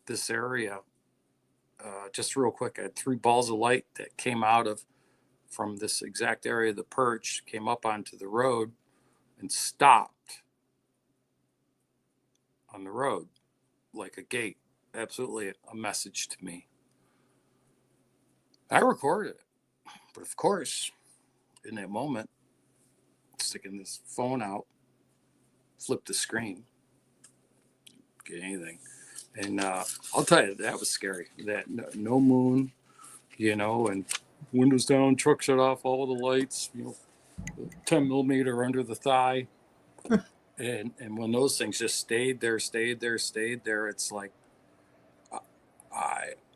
this area. Just real quick, I had 3 balls of light that came from this exact area of the perch, came up onto the road and stopped on the road like a gate. Absolutely a message to me. I recorded it, but of course, in that moment, sticking this phone out, flip the screen, get anything. And I'll tell you, that was scary. That no moon, and windows down, truck shut off, all the lights, 10 millimeter under the thigh. And when those things just stayed there, it's like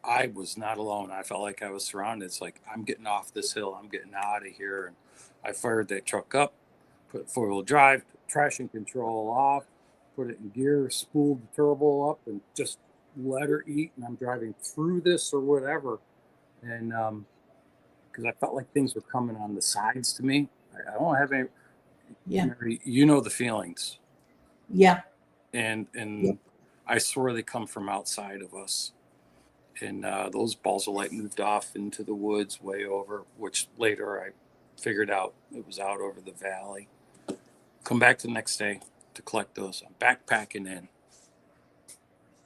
I was not alone. I felt like I was surrounded. It's like, I'm getting off this hill. I'm getting out of here. And I fired that truck up, put 4-wheel drive, put traction control off, put it in gear, spooled the turbo up, and just let her eat. And I'm driving through this or whatever. And because I felt like things were coming on the sides to me. I don't have any. Yeah. Mary, the feelings. Yeah. And I swear they come from outside of us. And those balls of light moved off into the woods way over, which later I figured out it was out over the valley. Come back the next day to collect those. I'm backpacking in.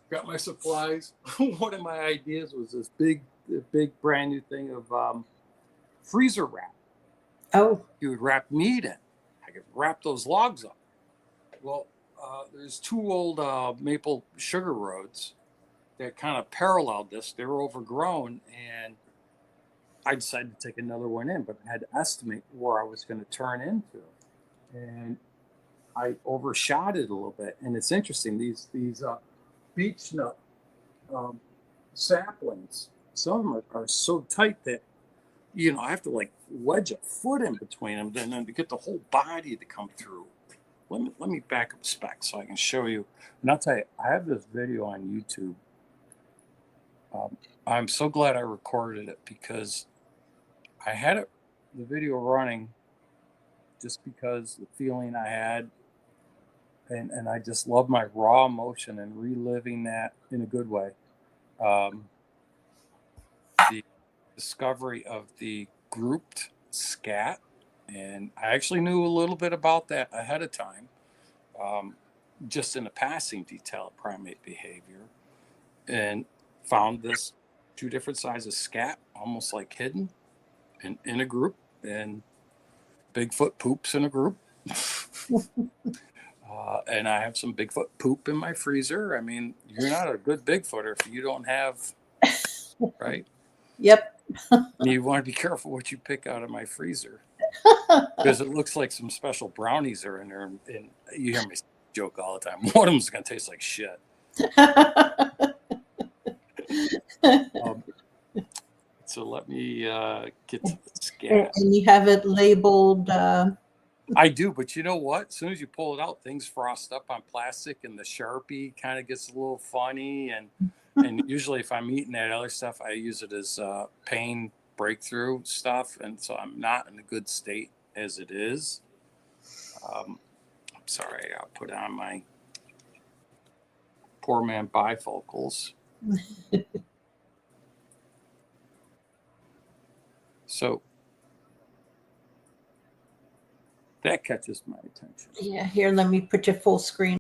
Got my supplies. One of my ideas was this big brand new thing of freezer wrap. Oh. You would wrap meat in. I could wrap those logs up. Well, there's 2 old maple sugar roads that kind of paralleled this. They were overgrown, and I decided to take another one in, but I had to estimate where I was going to turn into. And I overshot it a little bit. And it's interesting, these beech nut saplings, some of them are so tight that, I have to like wedge a foot in between them then to get the whole body to come through. Let me back up a spec so I can show you. And I'll tell you, I have this video on YouTube. I'm so glad I recorded it because I had the video running just because the feeling I had, and I just love my raw emotion and reliving that in a good way. The discovery of the grouped scat, and I actually knew a little bit about that ahead of time, just in a passing detail of primate behavior, and found this 2 different sizes scat, almost like hidden in a group, and Bigfoot poops in a group. And I have some Bigfoot poop in my freezer. I mean, you're not a good Bigfooter if you don't have, right? Yep. You want to be careful what you pick out of my freezer because it looks like some special brownies are in there. And you hear me joke all the time. One of them's going to taste like shit. So let me get to the scat. And you have it labeled. I do, but you know what? As soon as you pull it out, things frost up on plastic, and the Sharpie kind of gets a little funny. And usually, if I'm eating that other stuff, I use it as pain breakthrough stuff, and so I'm not in a good state as it is. I'm sorry, I'll put on my poor man bifocals. So that catches my attention. Yeah, here, let me put you full screen.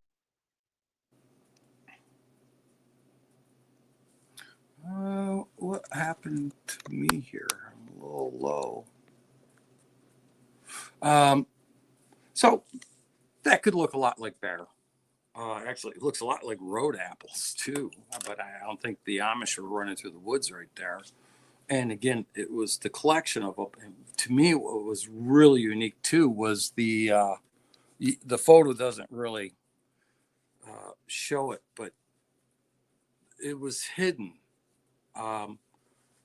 What happened to me here? I'm a little low. So that could look a lot like bear. Actually, it looks a lot like road apples too, but I don't think the Amish are running through the woods right there. And again, it was the collection of them. And to me, what was really unique too was the photo doesn't really show it, but it was hidden.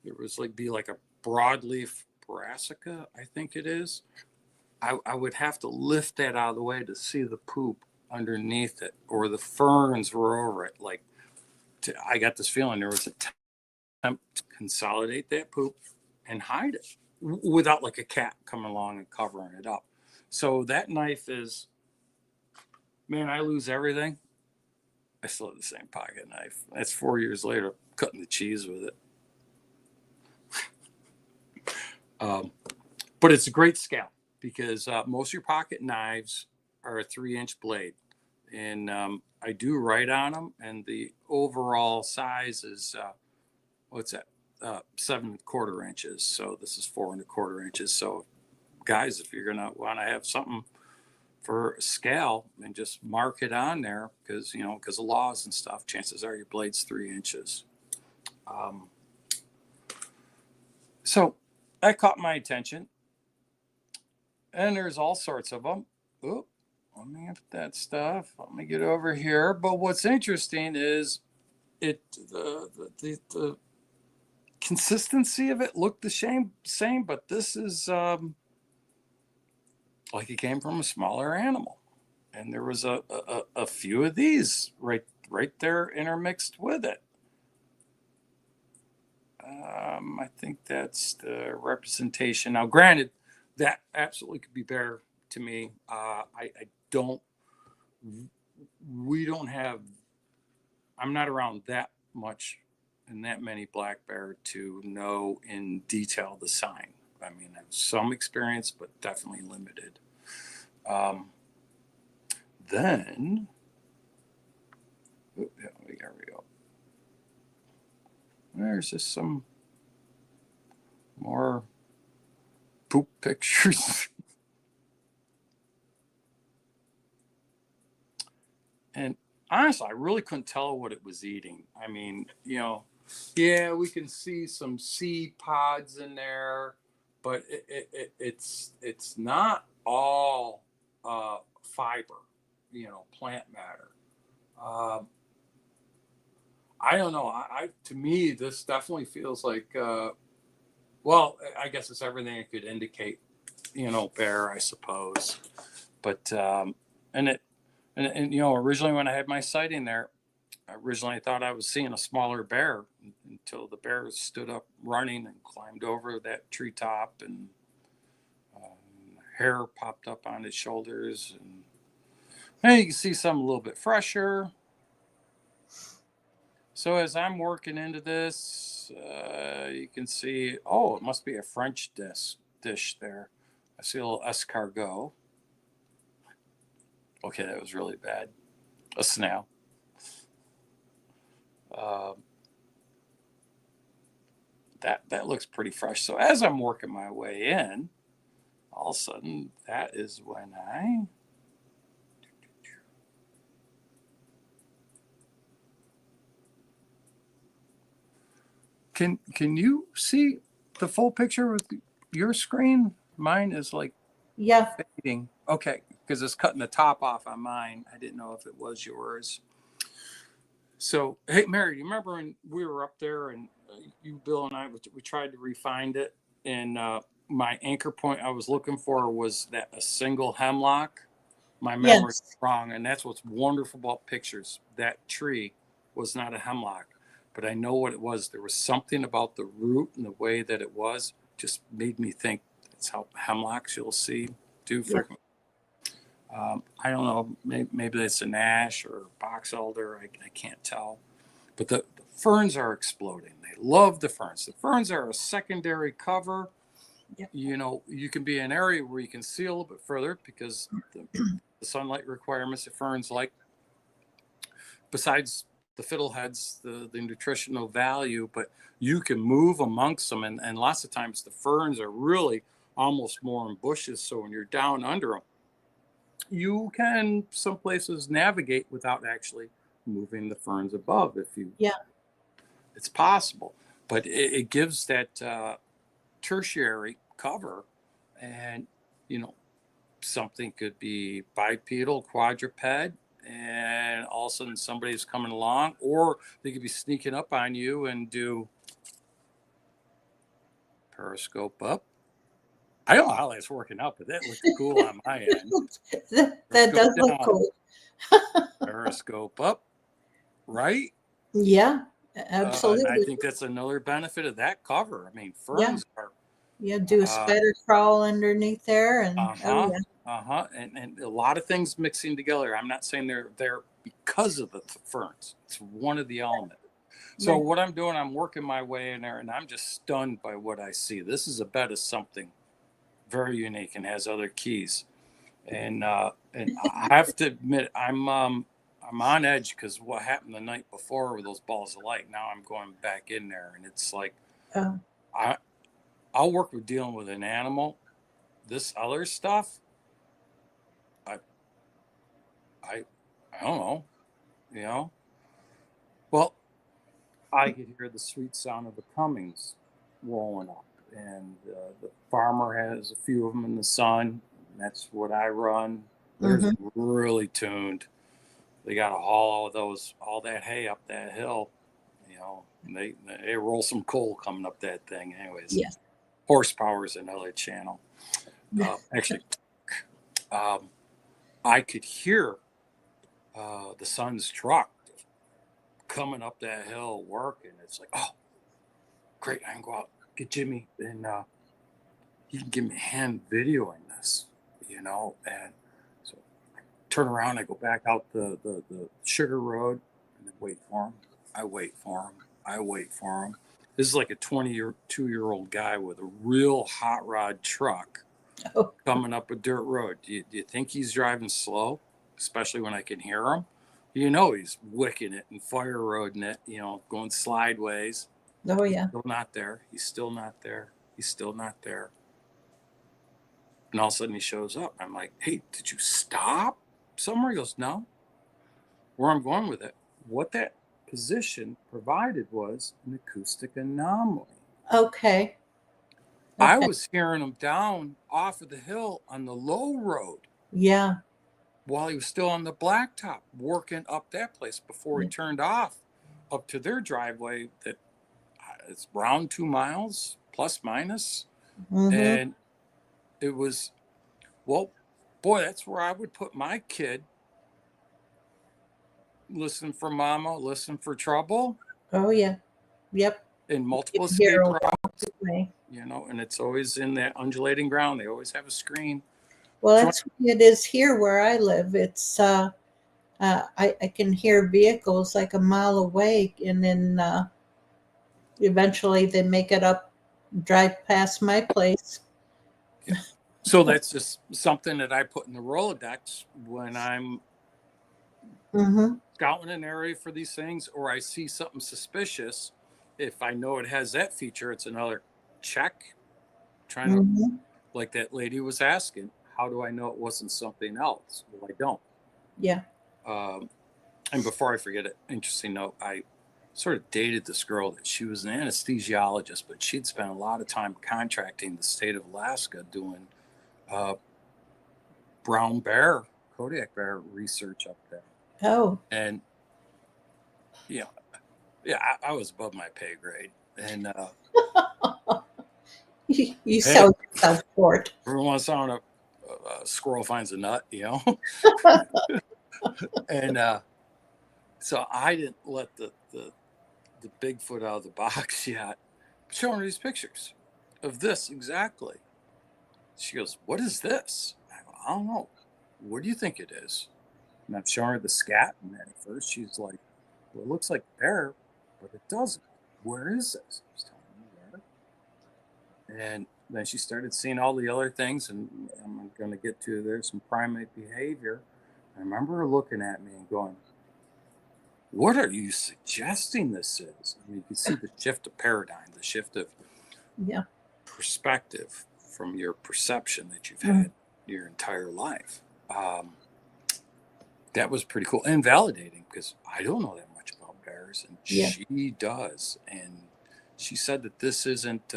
There was like a broadleaf brassica, I think it is. I would have to lift that out of the way to see the poop underneath it, or the ferns were over it. I got this feeling there was a attempt to consolidate that poop and hide it without like a cat coming along and covering it up. So that knife is, man, I lose everything. I still have the same pocket knife. That's 4 years later, cutting the cheese with it. But it's a great scalp because most of your pocket knives are a 3-inch blade. And I do write on them, and the overall size is, 7¼ inches. So this is 4¼ inches. So guys, if you're going to want to have something for scale, and just mark it on there because of laws and stuff, chances are your blade's 3 inches. So that caught my attention, and there's all sorts of them. Oop, let me get that stuff. Let me get over here. But what's interesting is the consistency of it looked the same, but this is like it came from a smaller animal. And there was a few of these right there intermixed with it. I think that's the representation. Now, granted, that absolutely could be bear to me. We don't have, I'm not around that much and that many black bear to know in detail the sign. I mean, I have some experience, but definitely limited. Then, there we go. There's just some more poop pictures. And honestly, I really couldn't tell what it was eating. I mean, Yeah, we can see some seed pods in there, but it's not all fiber, plant matter. Um, I don't know. To me, this definitely feels like. Well, I guess it's everything it could indicate, bear, I suppose. But and it and originally when I had my sighting there, originally I thought I was seeing a smaller bear until the bear stood up running and climbed over that treetop, and hair popped up on his shoulders, and you can see something a little bit fresher. So as I'm working into this, you can see, oh, it must be a French dish there. I see a little escargot. Okay, that was really bad. A snail. Um, that looks pretty fresh. So as I'm working my way in, all of a sudden, that is when I can you see the full picture with your screen? Mine is like Yeah. fading. Okay, because it's cutting the top off on mine. I didn't know if it was yours. So, hey, Mary, do you remember when we were up there and you, Bill, and I, we tried to refine it? And my anchor point I was looking for was that a single hemlock. My memory's Yes. wrong. And that's what's wonderful about pictures. That tree was not a hemlock, but I know what it was. There was something about the root and the way that it was just made me think that's how hemlocks you'll see do Yeah. frequently. I don't know, maybe it's an ash or box elder. I can't tell. But the ferns are exploding. They love the ferns. The ferns are a secondary cover. Yeah. You can be in an area where you can see a little bit further because the sunlight requirements of ferns, like besides the fiddleheads, the nutritional value, but you can move amongst them. And lots of times the ferns are really almost more in bushes. So when you're down under them, you can some places navigate without actually moving the ferns above. Yeah. It's possible, but it gives that tertiary cover, and something could be bipedal, quadruped, and all of a sudden somebody's coming along, or they could be sneaking up on you and do periscope up. I don't know how that's working out, but that looked cool on my end. That does look cool. Periscope up, right? Yeah, And I absolutely. think that's another benefit of that cover. I mean, ferns are. Yeah, do a spider crawl underneath there, and Uh-huh. Uh-huh. And a lot of things mixing together. I'm not saying they're there because of the ferns. It's one of the elements. So Right. what I'm doing, I'm working my way in there, and I'm just stunned by what I see. This is a bed of something very unique and has other keys. And I have to admit, I'm on edge because what happened the night before with those balls of light. Now I'm going back in there, and it's like Oh, I'll work with dealing with an animal. This other stuff, I I don't know, you know. Well, I could hear the sweet sound of the Cummings rolling up, and the farmer has a few of them in the sun. That's what I run. There's mhm. really tuned. They got to haul all that hay up that hill. And they roll some coal coming up that thing. Anyways, Yes. horsepower is another channel. Actually, I could hear the son's truck coming up that hill working. It's like, oh, great! I can go out, get Jimmy, and he can give me a hand videoing this, And so I turn around, I go back out the sugar road, and then wait for him. I wait for him. I wait for him. This is like a 22-year-old guy with a real hot rod truck Oh, coming up a dirt road. Do you think he's driving slow, especially when I can hear him? He's wicking it and fire roading it, going sideways. oh He's yeah. still not there. He's still not there. He's still not there. And all of a sudden he shows up. I'm like, hey, did you stop somewhere? He goes, no. Where I'm going with it, what that position provided was an acoustic anomaly. Okay. I Okay. was hearing him down off of the hill on the low road Yeah. while he was still on the blacktop working up that place before he Yeah. turned off up to their driveway that it's around 2 miles plus minus. Mm-hmm. And it was, well, boy, that's where I would put my kid. Listen for mama, listen for trouble, Oh, yeah. Yep. and You multiple can hear escape a routes, walk away. and it's always in that undulating ground. They always have a screen. Well, So, that's what it is here where I live. It's I can hear vehicles like a mile away, and then eventually they make it up, drive past my place. yeah. So that's just something that I put in the Rolodex when I'm Mm-hmm. scouting an area for these things, or I see something suspicious. If I know it has that feature, it's another check. Trying to, Mm-hmm. like that lady was asking, how do I know it wasn't something else? Well, I don't. Yeah. And before I forget it, interesting note, I sort of dated this girl that she was an anesthesiologist, but she'd spent a lot of time contracting the state of Alaska doing uh, brown bear, Kodiak bear research up there. Oh. And yeah, I was above my pay grade. And You hey, sell yourself short. every once in a while a squirrel finds a nut, And so I didn't let the Bigfoot out of the box yet. Showing her these pictures of this exactly. She goes, "What is this?" I go, "I don't know. What do you think it is?" And I'm showing her the scat, and at first she's like, "Well, it looks like a bear, but it doesn't. Where is this?" I was telling her where. And then she started seeing all the other things, and I'm going to get to there's some primate behavior. I remember her looking at me and going, "What are you suggesting this is?" I mean, you can see the shift of paradigm, the shift of Yeah. perspective from your perception that you've Mm. had your entire life. That was pretty cool and validating because I don't know that much about bears, and Yeah. she does. And she said that this isn't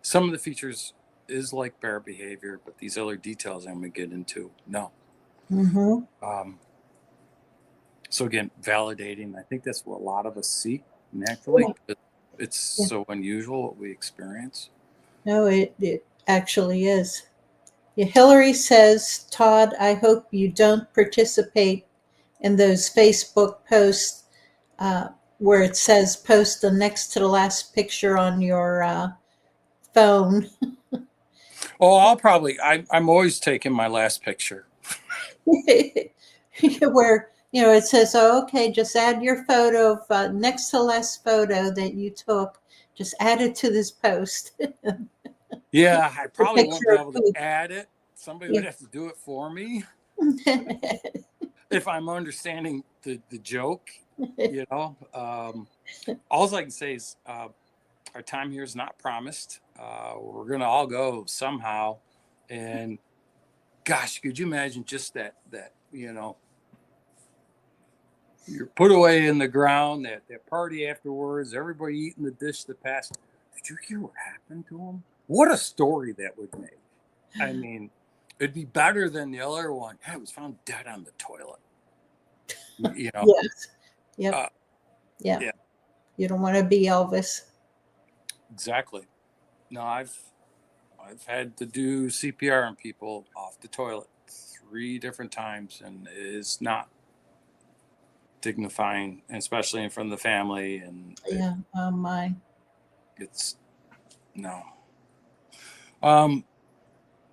some of the features is like bear behavior, but these other details I'm going to get into, no. Mm-hmm. So again, validating. I think that's what a lot of us seek naturally. It's Yeah. so unusual what we experience. No, it actually is. Yeah, Hillary says, Todd, I hope you don't participate in those Facebook posts where it says post the next to the last picture on your phone. Oh, I'll probably. I'm always taking my last picture. Where it says, oh, okay, just add your photo of next to last photo that you took, just add it to this post. Yeah, I The probably won't picture be of able to poop. add it. Somebody Yeah. would have to do it for me if I'm understanding the joke. All I can say is our time here is not promised. We're gonna all go somehow, and gosh, could you imagine just that you're put away in the ground, that party afterwards, everybody eating the dish that passed. Did you hear what happened to him? What a story that would make. I mean, it'd be better than the other one. Hey, it was found dead on the toilet. Yes. Yep. Yeah. Yeah, You don't want to be Elvis. exactly. No, I've had to do CPR on people off the toilet 3 different times, and it is not dignifying, especially in front of the family. And Yeah. Oh my. it's no.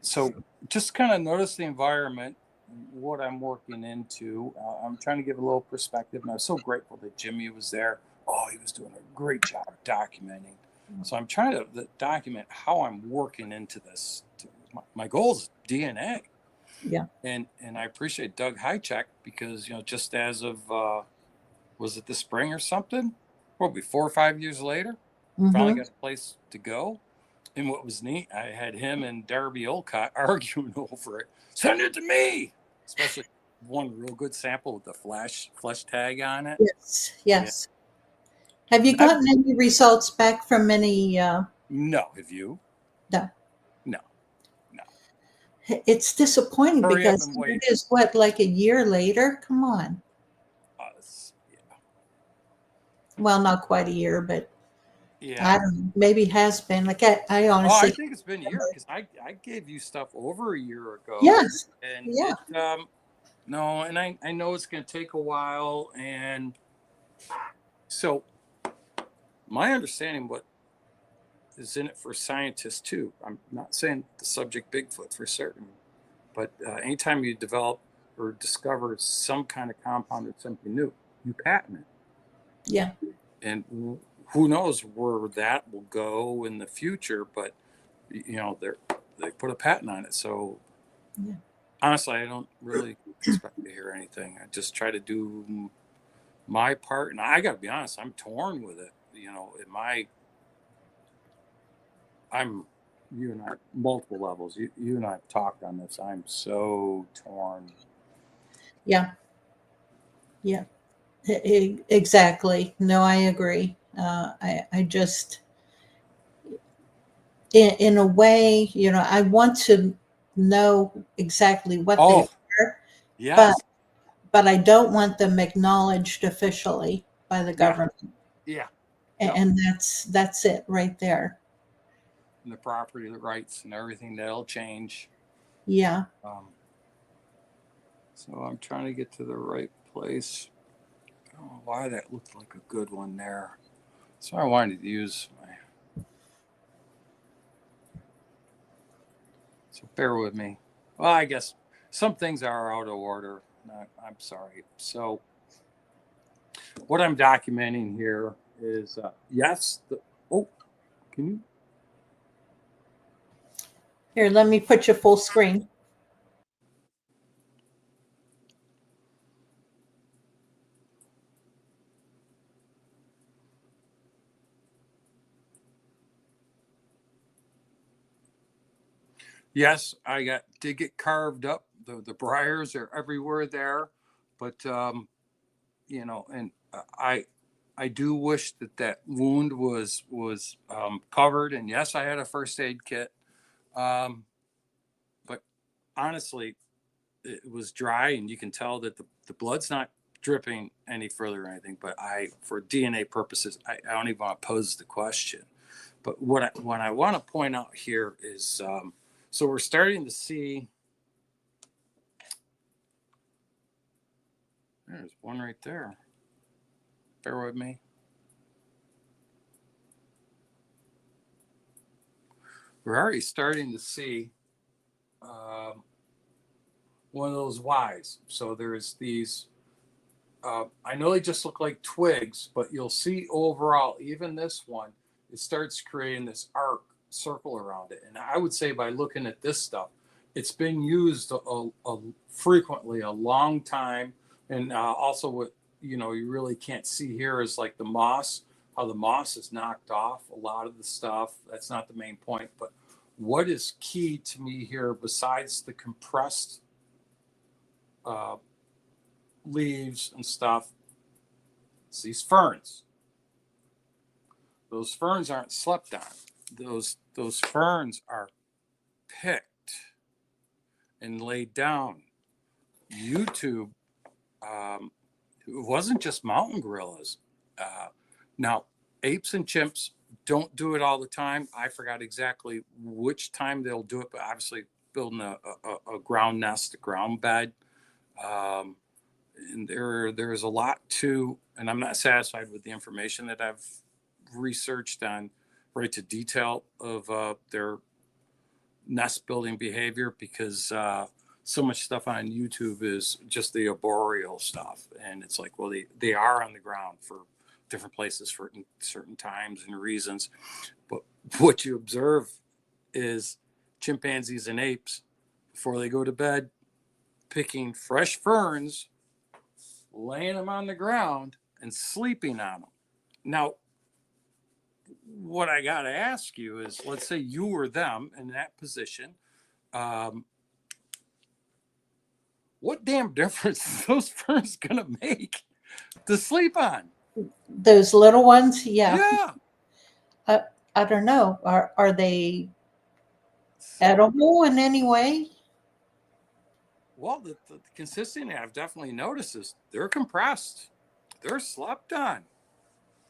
So just kind of notice the environment, what I'm working into. I'm trying to give a little perspective, and I'm so grateful that Jimmy was there. Oh, he was doing a great job documenting. So I'm trying to document how I'm working into this. My goal is DNA. Yeah. And I appreciate Doug Hychek because, just as of, was it the spring or something? Probably 4 or 5 years later, finally Mm-hmm. got a place to go. And what was neat, I had him and Darby Olcott arguing over it. Send it to me, especially one real good sample with the flesh tag on it. Yes. Yeah. Yes. Have you gotten any results back from any? No. Have you? No. No. No. It's disappointing Hurry up because and it wait. is what, like a year later? Come on. Yeah. Well, not quite a year, but Yeah. I don't know. Maybe has been. Like I Oh, I honestly think it's been a year remember. because I gave you stuff over a year ago, Yes. and Yeah. it no, and I know it's going to take a while, and so my understanding what is in it for scientists too. I'm not saying the subject Bigfoot for certain, but anytime you develop or discover some kind of compound or something new, you patent it, Yeah. and who knows where that will go in the future. But they put a patent on it, so Yeah. honestly, I don't really expect to hear anything. I just try to do my part, and I got to be honest, I'm torn with it. I'm you and I multiple levels. You and I have talked on this. I'm so torn. Yeah. Yeah. Exactly. No, I agree. I just, in a way, I want to know exactly what they Oh, are, but yes, I don't want them acknowledged officially by the yeah, government, yeah, yep. and that's it right there. And the property, the rights, and everything that'll change. Yeah. So I'm trying to get to the right place. I don't know why that looked like a good one there. So I wanted to use my. So bear with me. Well, I guess some things are out of order. I'm sorry. So what I'm documenting here is yes. Oh, can you? Here, let me put you full screen. Yes, did get carved up. The briars are everywhere there, but and I do wish that wound was covered. And yes, I had a first aid kit, but honestly, it was dry, and you can tell that the blood's not dripping any further or anything. But for DNA purposes, I don't even want to pose the question. But what I want to point out here is, so we're starting to see. There's one right there. Bear with me. We're already starting to see one of those Ys. So there's these. I know they just look like twigs, but you'll see overall, even this one, it starts creating this arc circle around it. And I would say by looking at this stuff, it's been used frequently a long time. And also what you really can't see here is like the moss, how the moss is knocked off a lot of the stuff. That's not the main point, but what is key to me here, besides the compressed uh, leaves and stuff, is these ferns. Those ferns aren't slept on. Those ferns are picked and laid down. YouTube, it wasn't just mountain gorillas. Uh, Now, apes and chimps don't do it all the time. I forgot exactly which time they'll do it, but obviously building a ground nest, a ground bed. Um, and there's a lot to, and I'm not satisfied with the information that I've researched on right to detail of their nest building behavior, because so much stuff on YouTube is just the arboreal stuff, and it's like, well, they are on the ground for different places for certain times and reasons, but what you observe is chimpanzees and apes, before they go to bed, picking fresh ferns, laying them on the ground, and sleeping on them. Now, what I got to ask you is, let's say you were them in that position. Um, what damn difference is those ferns going to make to sleep on? Those little ones, yeah. Yeah. I don't know. Are they So, edible in any way? well, the consistency I've definitely noticed is they're compressed. They're slept on.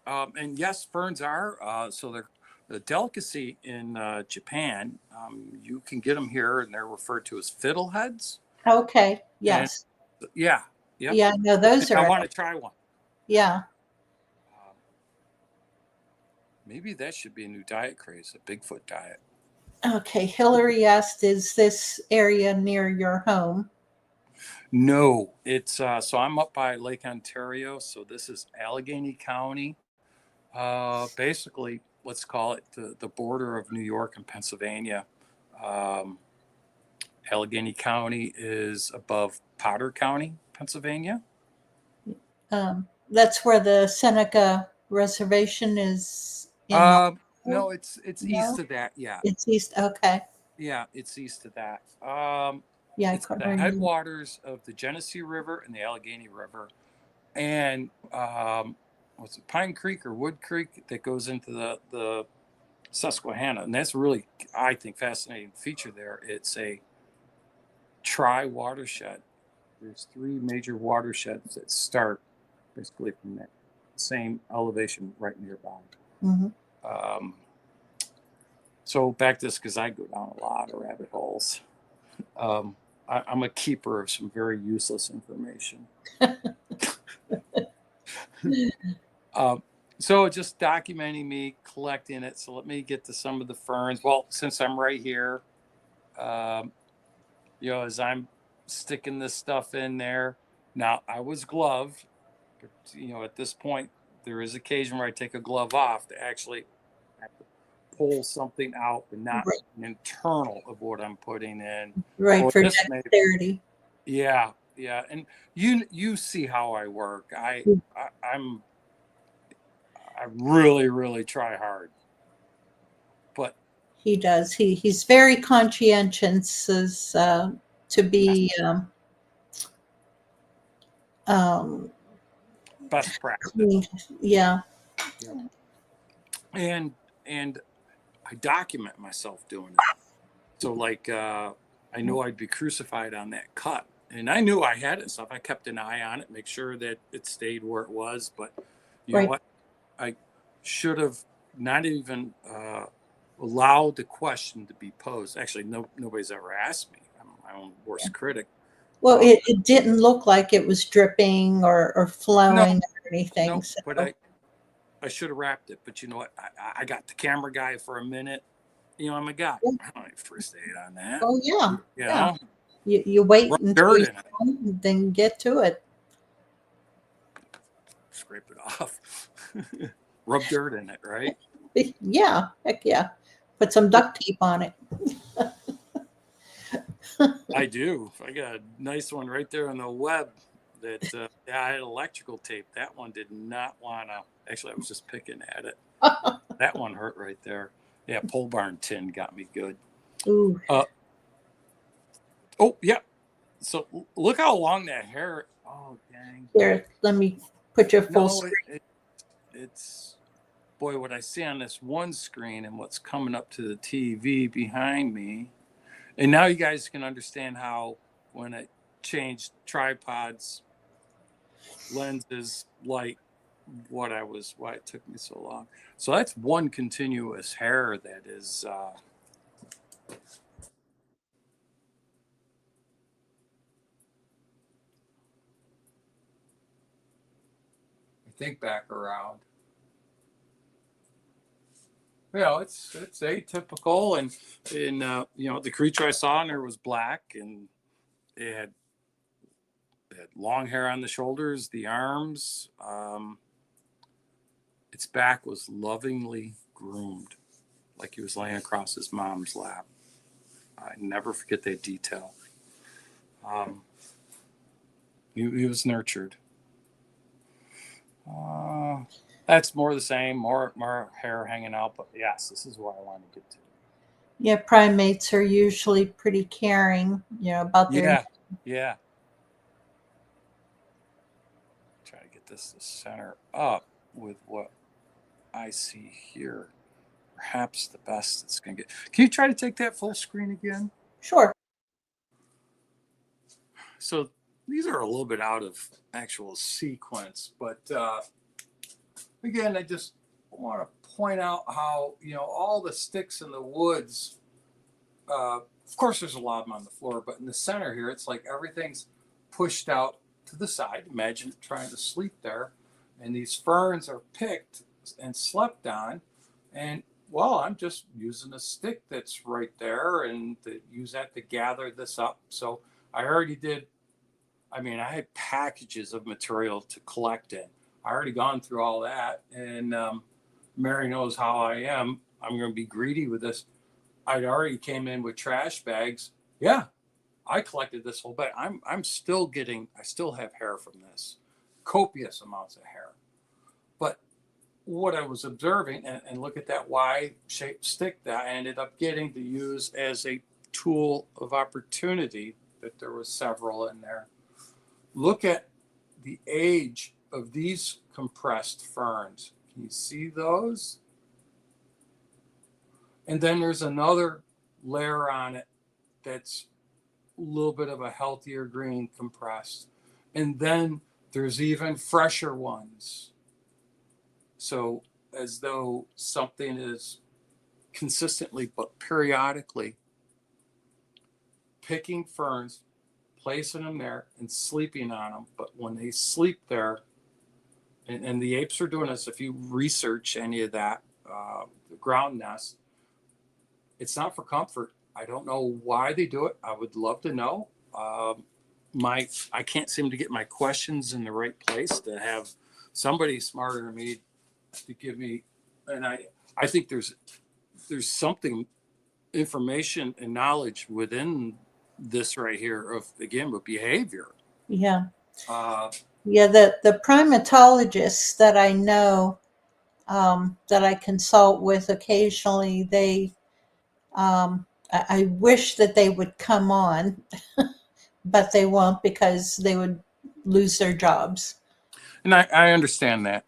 And yes, ferns are. So they're a delicacy in Japan. You can get them here, and they're referred to as fiddleheads. Okay. And Yes. yeah, yep. Yeah. No, those I are. want to try one. Yeah. Um, maybe that should be a new diet craze, a Bigfoot diet. Okay. Hillary asked, "Is this area near your home?" No, it's so I'm up by Lake Ontario. So this is Allegheny County. Basically, let's call it the border of New York and Pennsylvania. Um, Allegheny County is above Potter County, Pennsylvania. That's where the Seneca Reservation is in. No, it's No, east of that. Yeah, it's east. Okay. yeah, it's east of that. Yeah, I It's couldn't the remember. headwaters of the Genesee River and the Allegheny River, and what's it, Pine Creek or Wood Creek that goes into the Susquehanna, and that's really, I think, fascinating feature there. It's a tri-watershed. There's three major watersheds that start basically from that same elevation right nearby. Mm-hmm. So back to this, because I go down a lot of rabbit holes. I'm a keeper of some very useless information. So just documenting me collecting it. So let me get to some of the ferns. Well, since I'm right here, as I'm sticking this stuff in there. Now I was gloved, but at this point, there is occasion where I take a glove off to actually have to pull something out, but not Right. an internal of what I'm putting in. Right, Or for this may, dexterity. yeah, and you see how I work. I really, really try hard, but He does. He's very conscientious as, to be um, best practice. clean. Yeah. Yeah. And I document myself doing it. So like I know I'd be crucified on that cut, and I knew I had it and stuff. I kept an eye on it, make sure that it stayed where it was. But you know Right. what? I should have not even allowed the question to be posed. Actually, nobody's ever asked me. I'm my own worst critic. Well, it didn't look like it was dripping or No, flowing or anything. no, So, but I should have wrapped it. But you know what? I got the camera guy for a minute. I'm a guy. I don't need first aid on that. oh yeah, You yeah. know, You wait rub until dirt he's in it, done and then get to it. scrape it off, rub dirt in it, right? Yeah, heck yeah. Put some duct tape on it. I do. I got a nice one right there on the web. That I had electrical tape. That one did not want to. Actually, I was just picking at it. That one hurt right there. Yeah, pole barn tin got me good. Ooh. Oh yeah. So look how long that hair. Oh dang. Here, let me put you full No, screen. it's boy. What I see on this one screen and what's coming up to the TV behind me, and now you guys can understand how when I changed tripods, lenses, light, why it took me so long. So that's one continuous hair that is I think back around. It's atypical, and the creature I saw in there was black, and it had long hair on the shoulders, the arms. Its back was lovingly groomed, like he was laying across his mom's lap. I never forget that detail. He was nurtured. That's more the same, more hair hanging out. But yes, this is what I want to get to. Yeah, primates are usually pretty caring, about their. Yeah. Try to get this to center up. with what I see here. Perhaps the best it's going to get. Can you try to take that full screen again? Sure. So these are a little bit out of actual sequence, but again, I just want to point out how, all the sticks in the woods, of course, there's a lot of them on the floor, but in the center here, it's like everything's pushed out to the side. Imagine trying to sleep there. And these ferns are picked and slept on. And, well, I'm just using a stick that's right there and to use that to gather this up. So I already did. I had packages of material to collect in. I already gone through all that. And Mary knows how I am. I'm going to be greedy with this. I'd already came in with trash bags. Yeah, I collected this whole bag. I still have hair from this, copious amounts of hair. But what I was observing, and look at that Y-shaped stick that I ended up getting to use as a tool of opportunity, that there was several in there. Look at the age of these compressed ferns. Can you see those? And then there's another layer on it that's a little bit of a healthier green compressed. And then there's even fresher ones. So as though something is consistently but periodically picking ferns, placing them there and sleeping on them. But when they sleep there, and the apes are doing this, if you research any of that, the ground nest, it's not for comfort. I don't know why they do it. I would love to know. I can't seem to get my questions in the right place to have somebody smarter than me to give me. And I think there's something, information and knowledge within this right here of, again, with behavior. Yeah. The primatologists that I know, that I consult with occasionally, I wish that they would come on, but they won't because they would lose their jobs. And I understand that.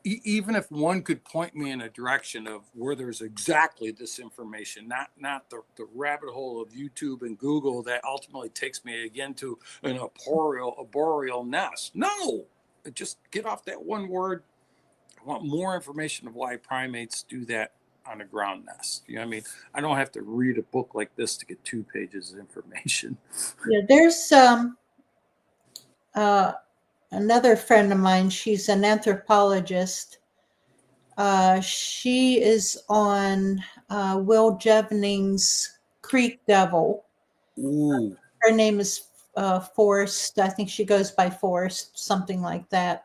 Even if one could point me in a direction of where there's exactly this information, not the rabbit hole of YouTube and Google that ultimately takes me again to a boreal nest. No, just get off that one word. I want more information of why primates do that on a ground nest. I don't have to read a book like this to get 2 pages of information. Yeah, there's another friend of mine. She's an anthropologist. She is on Will Jevning's Creek Devil. Ooh. Her name is Forrest. I think she goes by Forrest, something like that.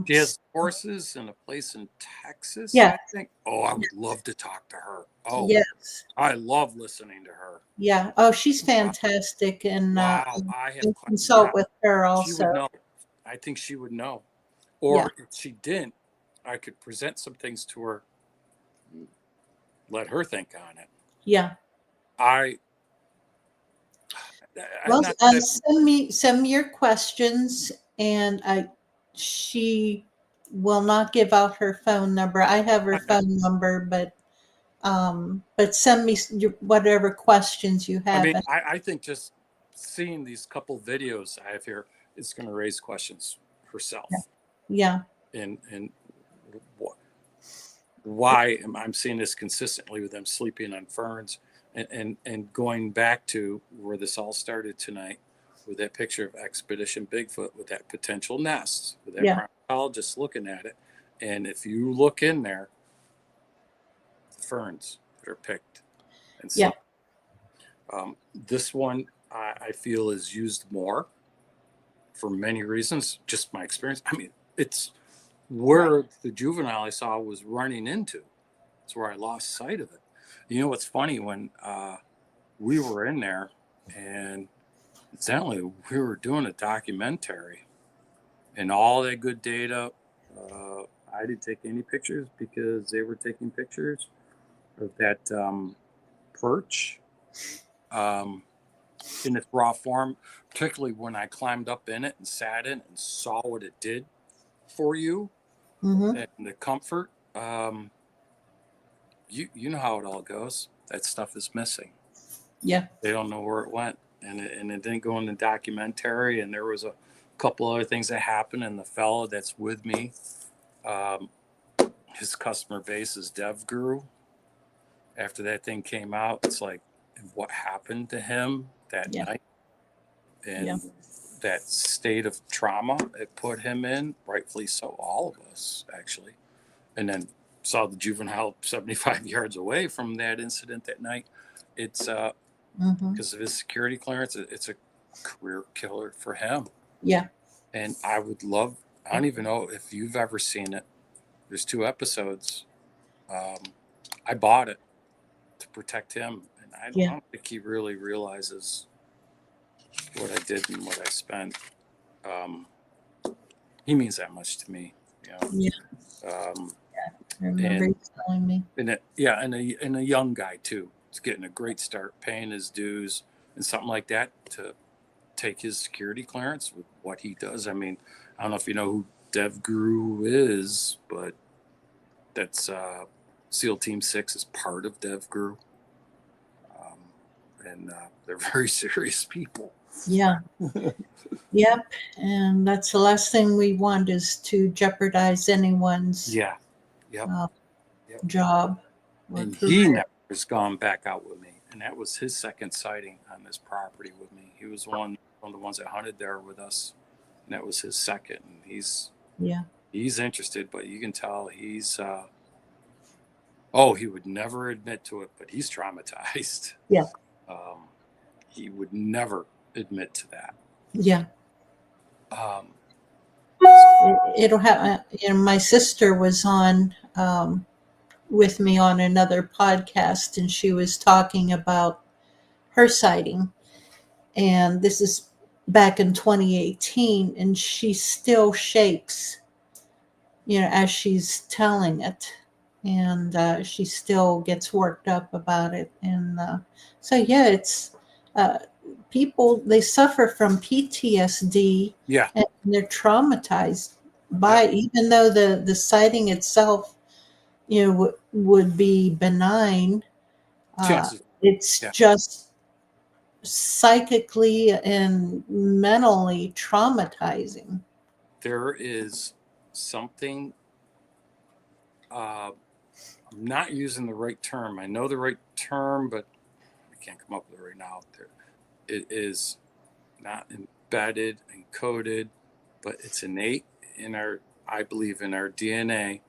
She has horses in a place in Texas, yeah. I think. Oh, I would love to talk to her. Oh, yes. I love listening to her. Yeah. Oh, she's fantastic. And wow. I have consult with her also. She would know. I think she would know. Or if she didn't, I could present some things to her. Let her think on it. Yeah. Send me your questions, and she will not give out her phone number. I have her phone number, but send me whatever questions you have. I think just seeing these couple videos I have here is going to raise questions herself. Yeah. And why I'm seeing this consistently with them sleeping on ferns, and going back to where this all started tonight with that picture of Expedition Bigfoot with that potential nest, with that primatologist looking at it. And if you look in there, the ferns that are picked and slept. This one I feel is used more for many reasons, just my experience. It's where the juvenile I saw was running into. It's where I lost sight of it. What's funny, when we were in there, and incidentally, we were doing a documentary, and all that good data, I didn't take any pictures because they were taking pictures of that perch. in its raw form, particularly when I climbed up in it and sat in it and saw what it did for you and the comfort. You know how it all goes. That stuff is missing. Yeah. They don't know where it went, and it didn't go in the documentary. And there was a couple other things that happened. And the fellow that's with me, his customer base is Dev Guru. After that thing came out, it's like what happened to him that night, and that state of trauma it put him in, rightfully so, all of us actually. And then saw the juvenile 75 yards away from that incident that night. It's because of his security clearance, it's a career killer for him. Yeah. And I don't even know if you've ever seen it. There's 2 episodes. I bought it to protect him, and I don't think he really realizes what I did and what I spent. He means that much to me, you know. Yeah. I remember you telling me. And a young guy too. He's getting a great start, paying his dues and something like that to take his security clearance with what he does. I mean, I don't know if you know who Dev Guru is, but that's SEAL Team 6 is part of Dev Guru. And they're very serious people. Yeah. Yep. And that's the last thing we want is to jeopardize anyone's job. And he never has gone back out with me. And that was his second sighting on this property with me. He was one of the ones that hunted there with us. And that was his second. And he's interested, but you can tell he's he would never admit to it, but he's traumatized. Yeah. He would never admit to that. Yeah. It'll have, my sister was on with me on another podcast, and she was talking about her sighting. And this is back in 2018, and she still shakes, as she's telling it. And she still gets worked up about it. And it's people, they suffer from PTSD. Yeah. And they're traumatized by, even though the sighting itself, would be benign. It's just psychically and mentally traumatizing. There is something, I'm not using the right term. I know the right term, but I can't come up with it right now. It is not embedded, encoded, but it's innate in I believe in our DNA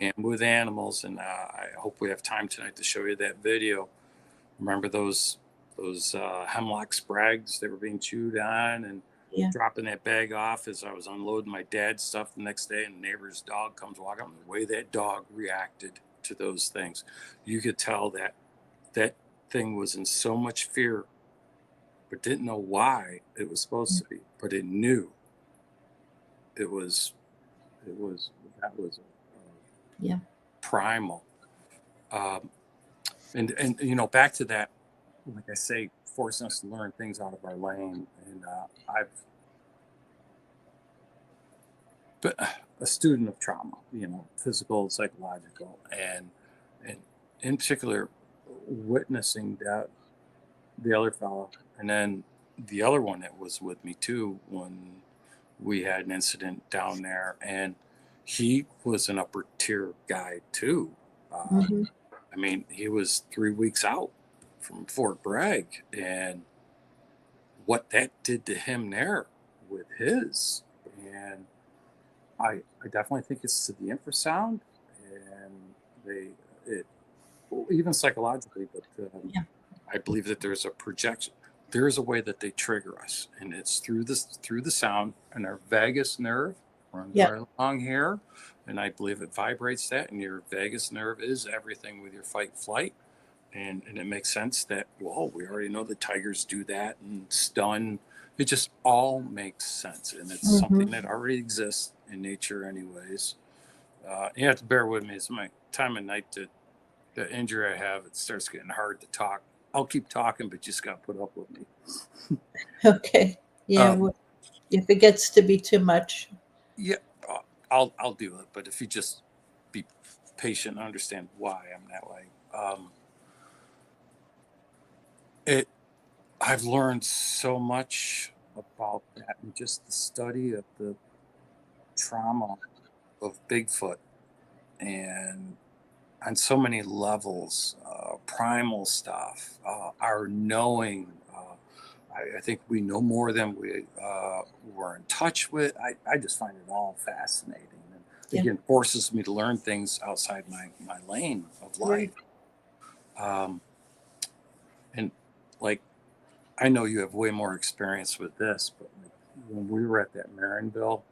and with animals. And I hope we have time tonight to show you that video. Remember those hemlock sprags that were being chewed on and dropping that bag off as I was unloading my dad's stuff the next day, and the neighbor's dog comes walking up. The way that dog reacted to those things, you could tell that thing was in so much fear, but didn't know why it was supposed to be, but it knew it was primal. And back to that, like I say, forcing us to learn things out of our lane. And I've been a student of trauma, physical, psychological, and in particular, witnessing that the other fellow, and then the other one that was with me too when we had an incident down there, and he was an upper tier guy too. I mean, he was 3 weeks out from Fort Bragg, and what that did to him there with his, and I definitely think it's to the infrasound, and even psychologically, but I believe that there's a projection. There is a way that they trigger us, and it's through the sound, and our vagus nerve runs right along here, and I believe it vibrates that, and your vagus nerve is everything with your fight flight, and it makes sense that, well, we already know that tigers do that and stun. It just all makes sense, and it's something that already exists in nature anyways. You have to bear with me. It's my time of night. The injury I have, it starts getting hard to talk I'll keep talking, but you just got to put up with me. Okay. Yeah. Um, If it gets to be too much. yeah, I'll do it. But if you just be patient and understand why I'm that way. I've learned so much about that and just the study of the trauma of Bigfoot and on so many levels, primal stuff, our knowing. I think we know more than we were in touch with. I just find it all fascinating. And Yeah. again, forces me to learn things outside my lane of life. Right. And like, I know you have way more experience with this, but like when we were at that Marinville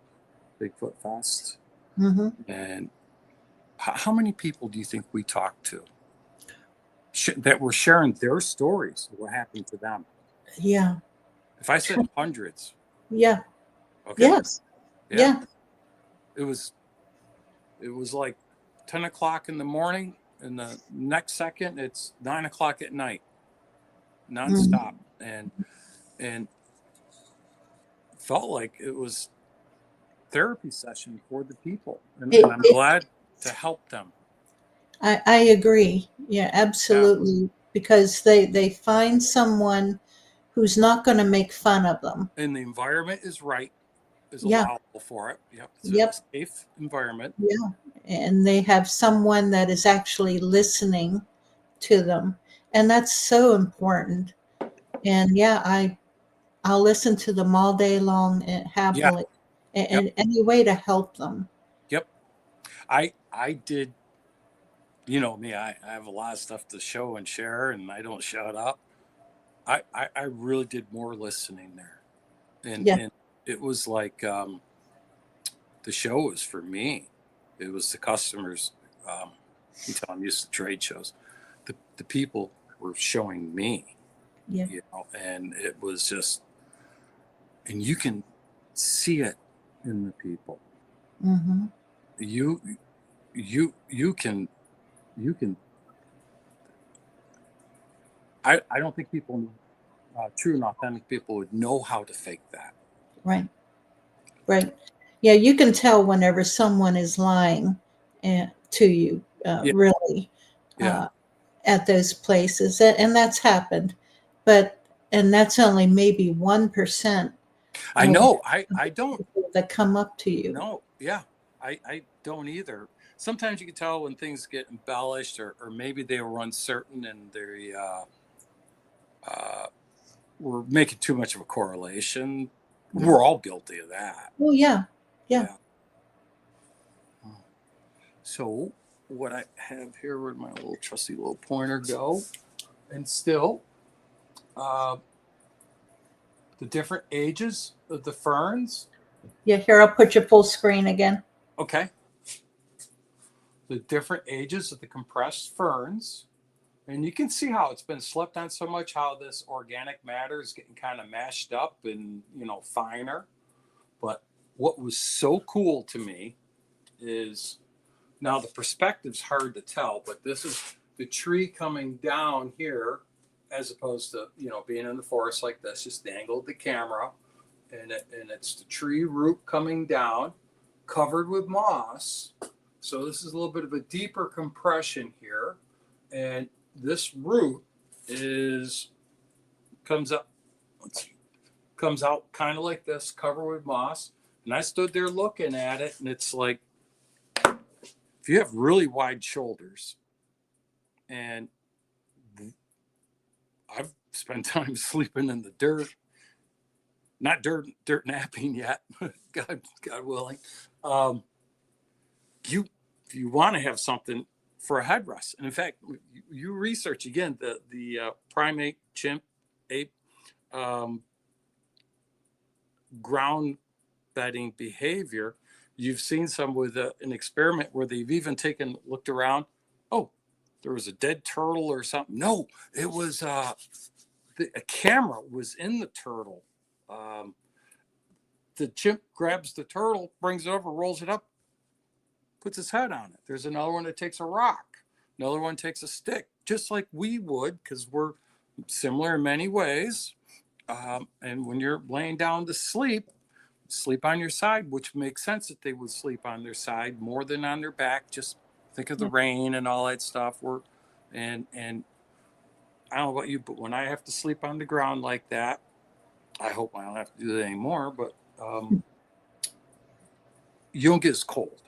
Bigfoot Fest, Mm-hmm. and how many people do you think we talked to that were sharing their stories of what happened to them? Yeah. If I said hundreds, Yeah. okay, Yes. yeah, Yeah. it was like 10 o'clock in the morning, and the next second it's 9 o'clock at night, nonstop, and felt like it was therapy session for the people, and It, I'm it, glad to help them. I agree. Yeah, Yeah, absolutely. Because they find someone who's not going to make fun of them. and the environment is right, is Yeah. allowable for it. Yep, it's a Yep. safe environment. Yeah. And they have someone that is actually listening to them. And that's so important. And yeah, I'll listen to them all day long and Yeah, happily, yep, and any way to help them. yep. I did, you know me, I have a lot of stuff to show and share, and I don't shut up. I really did more listening there, Yeah. and it was like the show was for me. It was the customers. You tell I'm used to trade shows. The people were showing me, Yeah. you know, and it was just, and you can see it in the people. Mm-hmm. You you can you can. I don't think people, true and authentic people, would know how to fake that. Right. Right. Yeah, you can tell whenever someone is lying to you, Yeah, really, yeah. uh, at those places, and that's happened, but and that's only maybe 1% I of know. I don't people that come up to you. know. Yeah, I don't either. Sometimes you can tell when things get embellished, or maybe they were uncertain and they uh, were making too much of a correlation. Yeah. We're all guilty of that. Oh yeah. Yeah. Yeah. So what I have here, where'd my little trusty little pointer go? And still, uh, the different ages of the ferns. Yeah. Here, I'll put you full screen again. Okay. The different ages of the compressed ferns. And you can see how it's been slept on so much, how this organic matter is getting kind of mashed up and, finer. But what was so cool to me is, now the perspective's hard to tell, but this is the tree coming down here as opposed to, being in the forest like this, just the angle of the camera. And it's the tree root coming down, covered with moss. So this is a little bit of a deeper compression here. And this root comes up, comes out kind of like this, covered with moss. And I stood there looking at it, and it's like, if you have really wide shoulders, and I've spent time sleeping in the dirt, not dirt napping yet, God willing. Um, you want to have something for a headrest, and in fact, you research again the primate, chimp, ape, um, ground bedding behavior. You've seen some with an experiment where they've even looked around. Oh, there was a dead turtle or something. No, it was a camera was in the turtle. Um, the chimp grabs the turtle, brings it over, rolls it up, puts his head on it. There's another one that takes a rock. Another one takes a stick, just like we would, because we're similar in many ways. And when you're laying down to sleep, sleep on your side, which makes sense that they would sleep on their side more than on their back. Just think of the rain and all that stuff. And I don't know about you, but when I have to sleep on the ground like that, I hope I don't have to do that anymore, but you don't get as cold,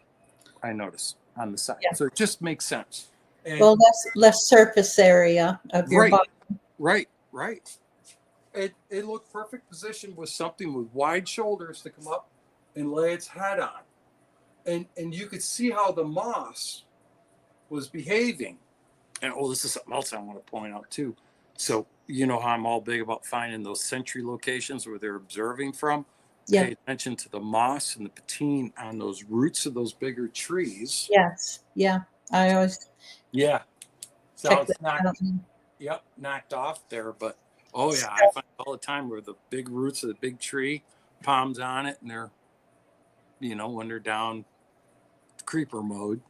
I notice, on the side. Yeah. So it just makes sense. And Well, less surface area of your body. Right. It looked perfect position with something with wide shoulders to come up and lay its head on. And you could see how the moss was behaving. And this is something else I want to point out too. So you know how I'm all big about finding those sentry locations where they're observing from. Yeah. Pay attention to the moss and the patine on those roots of those bigger trees. Yes. Yeah. I always So it's knocked off there, but I find all the time where the big roots of the big tree, palms on it, and they're, when they're down creeper mode.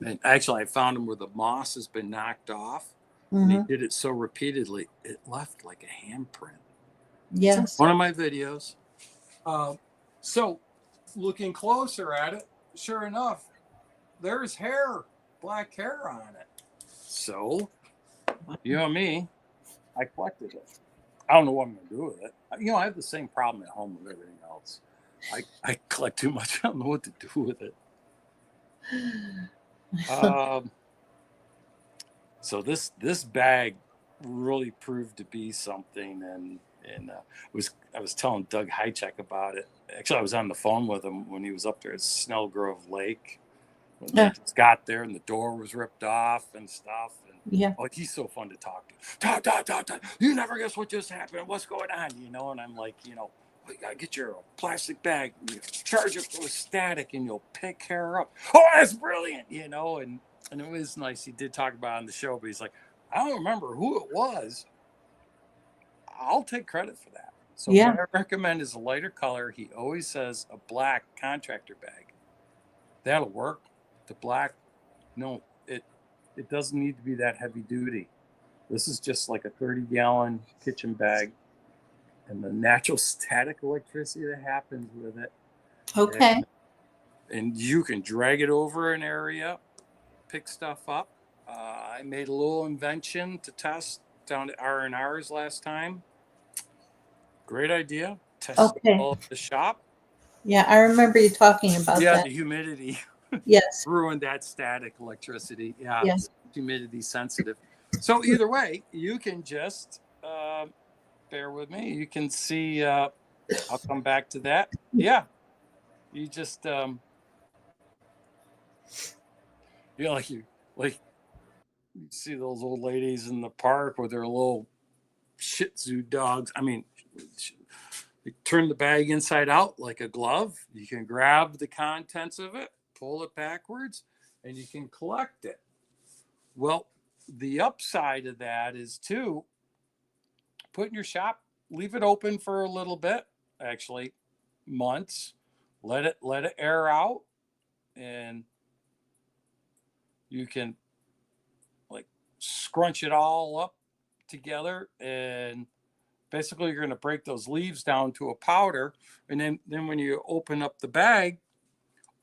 And actually, I found them where the moss has been knocked off. And he did it so repeatedly, it left like a handprint. Yes. One of my videos. So looking closer at it, sure enough, there's hair, black hair on it. So, you know me, I collected it. I don't know what I'm going to do with it. I have the same problem at home with everything else. I collect too much. I don't know what to do with it. So this bag really proved to be something, and I was telling Doug Hychek about it. Actually, I was on the phone with him when he was up there at Snellgrove Lake. When they just got there and the door was ripped off and stuff. And, he's so fun to talk to. You never guess what just happened. What's going on? And I'm like, you gotta get your plastic bag, you charge it with static, and you'll pick hair up. Oh, that's brilliant, and it was nice. He did talk about it on the show, but he's like, I don't remember who it was. I'll take credit for that. So what I recommend is a lighter color. He always says a black contractor bag. That'll work. The black, no, it doesn't need to be that heavy duty. This is just like a 30-gallon kitchen bag, and the natural static electricity that happens with it. Okay. And you can drag it over an area, pick stuff up. I made a little invention to test down at R&R's last time. Great idea. Test all at the shop. Yeah, I remember you talking about that. Yeah, the humidity. Yes. Ruined that static electricity. Yeah. Yes. Humidity sensitive. So either way, you can just bear with me. You can see. I'll come back to that. Yeah. You just like you see those old ladies in the park with their little Shih Tzu dogs. I mean, you turn the bag inside out like a glove. You can grab the contents of it, pull it backwards, and you can collect it. Well, the upside of that is too, put in your shop, leave it open for a little bit, actually months, let it air out, and you can like scrunch it all up together, and basically you're going to break those leaves down to a powder, and then when you open up the bag,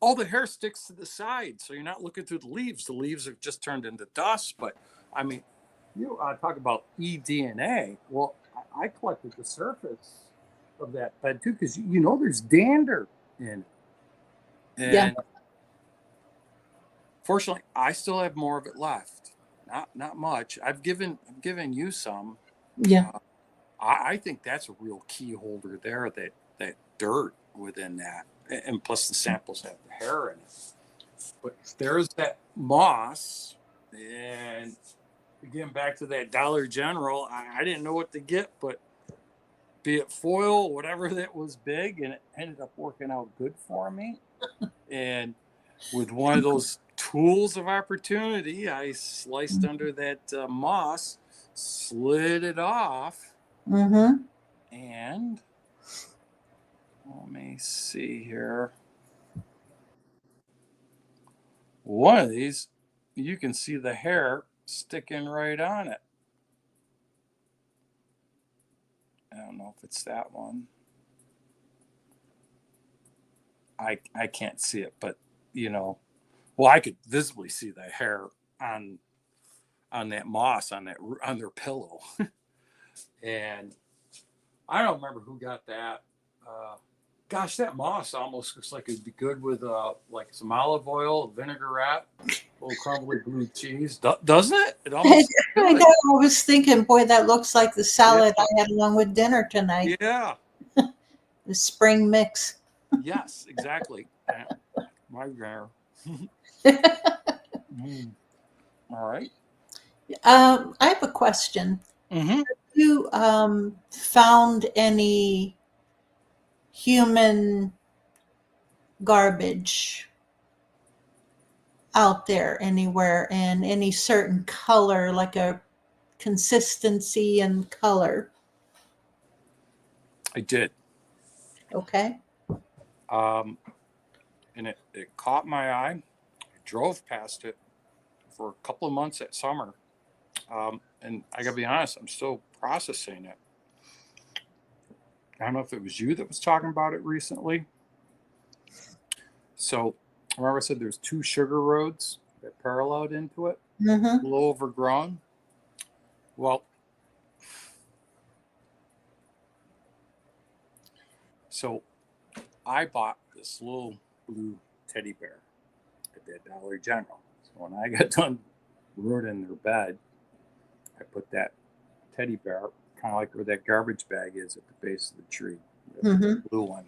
all the hair sticks to the side, so you're not looking through the leaves. The leaves have just turned into dust. But I mean, you talk about eDNA. Well, I collected the surface of that bed too, because there's dander in it. And fortunately, I still have more of it left. Not much. I've given you some. Yeah. I think that's a real key holder there. That dirt within that. And plus the samples have the hair in it. But there's that moss. And again, back to that Dollar General, I didn't know what to get, but be it foil, whatever that was big, and it ended up working out good for me. And with one of those tools of opportunity, I sliced under that moss, slid it off, and let me see here. One of these, you can see the hair sticking right on it. I don't know if it's that one. I can't see it, but well, I could visibly see the hair on that moss on their pillow. And I don't remember who got that. Gosh, that moss almost looks like it'd be good with like some olive oil, vinaigrette, a little crumbly blue cheese, doesn't it? It almost. I know. I was thinking, boy, that looks like the salad I had along with dinner tonight. Yeah. The spring mix. Yes, exactly. My hair. All right. I have a question. Mm-hmm. Have you found any human garbage out there anywhere in any certain color, like a consistency and color? I did. Okay. And it caught my eye. I drove past it for a couple of months that summer. And I gotta be honest, I'm still processing it. I don't know if it was you that was talking about it recently. So remember I said there's 2 sugar roads that paralleled into it, a little overgrown. Well, so I bought this little blue teddy bear at that Dollar General. So when I got done ruining their bed, I put that teddy bear kind of like where that garbage bag is at the base of the tree, the blue one.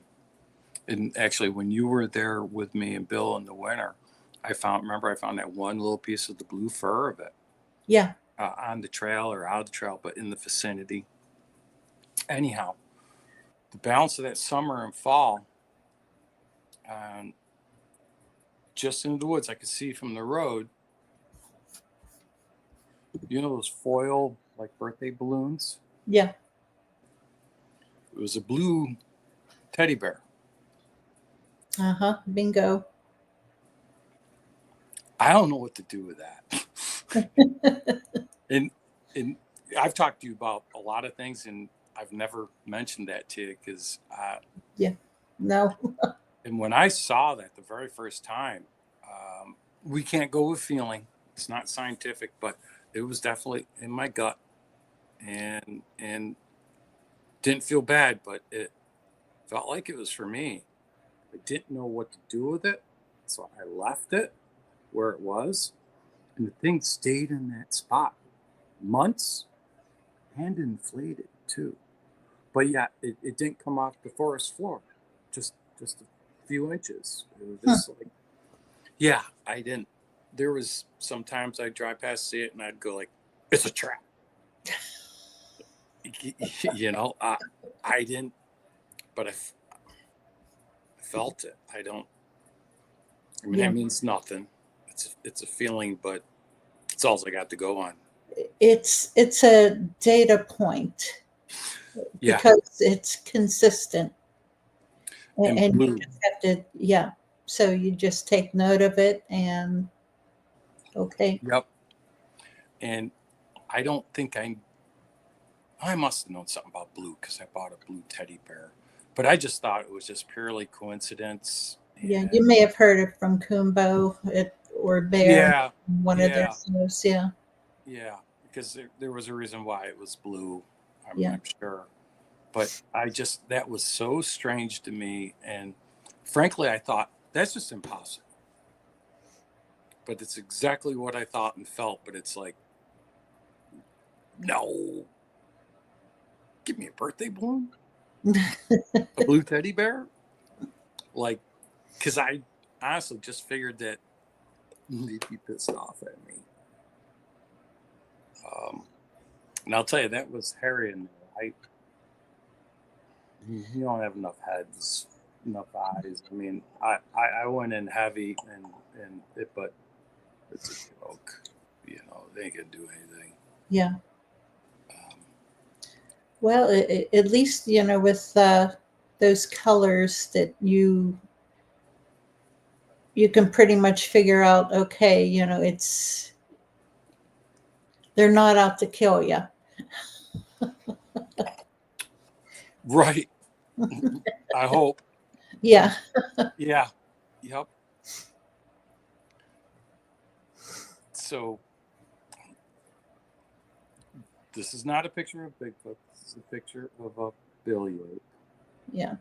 And actually, when you were there with me and Bill in the winter, I found that one little piece of the blue fur of it. Yeah. On the trail or out of the trail, but in the vicinity. Anyhow, the balance of that summer and fall, just into the woods, I could see from the road, those foil like birthday balloons? Yeah. It was a blue teddy bear. Bingo. I don't know what to do with that. and I've talked to you about a lot of things, and I've never mentioned that to you because No. And when I saw that the very first time, we can't go with feeling. It's not scientific, but it was definitely in my gut, and didn't feel bad, but it felt like it was for me. I didn't know what to do with it, so I left it where it was, and the thing stayed in that spot months and inflated too. But yeah, it didn't come off the forest floor, just a few inches. It was just like, yeah, I didn't. There was sometimes I'd drive past, see it, and I'd go like, it's a trap. I didn't, but I felt it. That means nothing. It's a feeling, but it's all I got to go on. It's a data point. Yeah. Because it's consistent. And blue. You just have to, so you just take note of it and okay. Yep. And I don't think I must have known something about blue because I bought a blue teddy bear, but I just thought it was just purely coincidence. Yeah, you may have heard it from Kumbo or Bear. One of their shows. Yeah. Yeah, because there was a reason why it was blue. I'm sure. But that was so strange to me. And frankly, I thought that's just impossible. But it's exactly what I thought and felt. But it's like, no, give me a birthday balloon, a blue teddy bear. Like, because I honestly just figured that they'd be pissed off at me. And I'll tell you, that was hairy in there. You don't have enough heads, enough eyes. I mean, I went in heavy but it's a joke. They ain't gonna do anything. Yeah. Well, at least, with those colors that you can pretty much figure out, okay, they're not out to kill you. Right. I hope. Yeah. Yeah. Yep. So this is not a picture of Bigfoot. This is a picture of a billy ape. Yeah.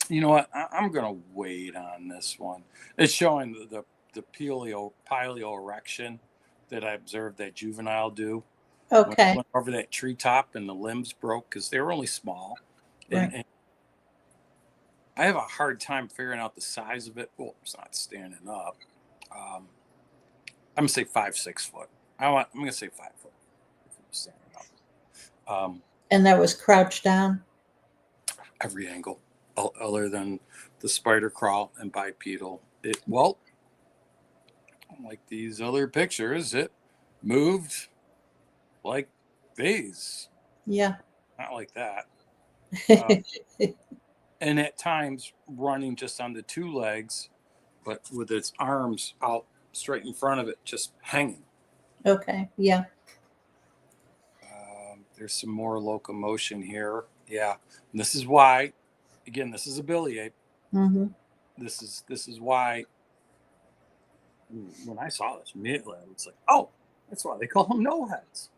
You know what? I'm going to wait on this one. It's showing the paleo erection that I observed that juvenile do. When I Okay. went over that treetop and the limbs broke because they were only small. Right. And I have a hard time figuring out the size of it. Well, it's not standing up. I'm going to say 5-6 foot. I'm going to say 5 foot if it was standing up. And that was crouched down. Every angle other than the spider crawl and bipedal. Well, like these other pictures, it moved like these, Yeah. not like that. And at times running just on the 2 legs, but with its arms out straight in front of it, just hanging. Okay. Yeah. There's some more locomotion here. Yeah. And this is why, again, this is a billy ape. Mm-hmm. This is why when I saw this immediately, I was like, oh, that's why they call them no heads.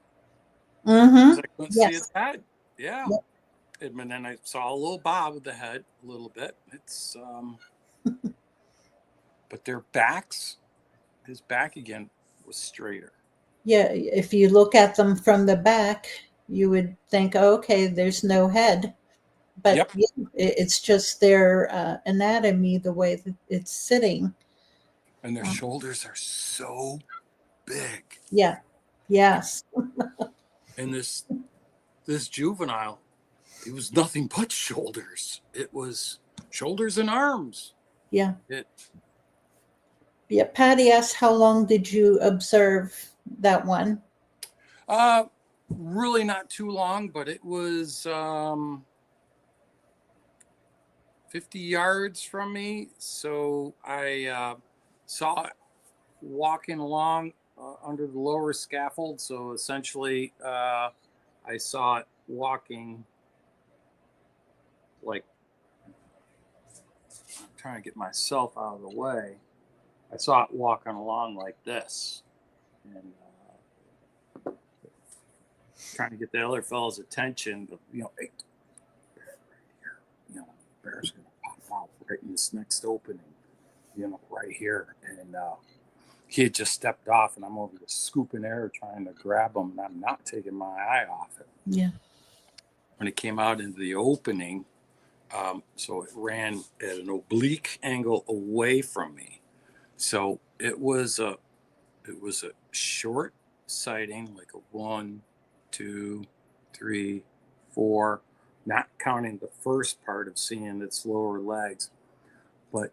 Mm-hmm. I couldn't see Yes. its head. Yeah. Yep. And then I saw a little bob of the head a little bit. It's but their backs, his back again was straighter. Yeah. If you look at them from the back, you would think, okay, there's no head. But Yep. yeah, it's just their anatomy, the way that it's sitting. And their shoulders are so big. Yeah. Yes. And this juvenile, it was nothing but shoulders. It was shoulders and arms. Yeah. It Yeah. Patty asked, how long did you observe that one? really not too long, but it was 50 yards from me. So I saw it walking along under the lower scaffold. So essentially, I saw it walking like, I'm trying to get myself out of the way. I saw it walking along like this. And trying to get the other fellow's attention, but hey, bear right here. Bear's gonna pop out right in this next opening, right here. And he had just stepped off, and I'm over here scooping air trying to grab him, and I'm not taking my eye off it. Yeah. When it came out into the opening, so it ran at an oblique angle away from me. So it was a short sighting, like a 1, 2, 3, 4, not counting the first part of seeing its lower legs. But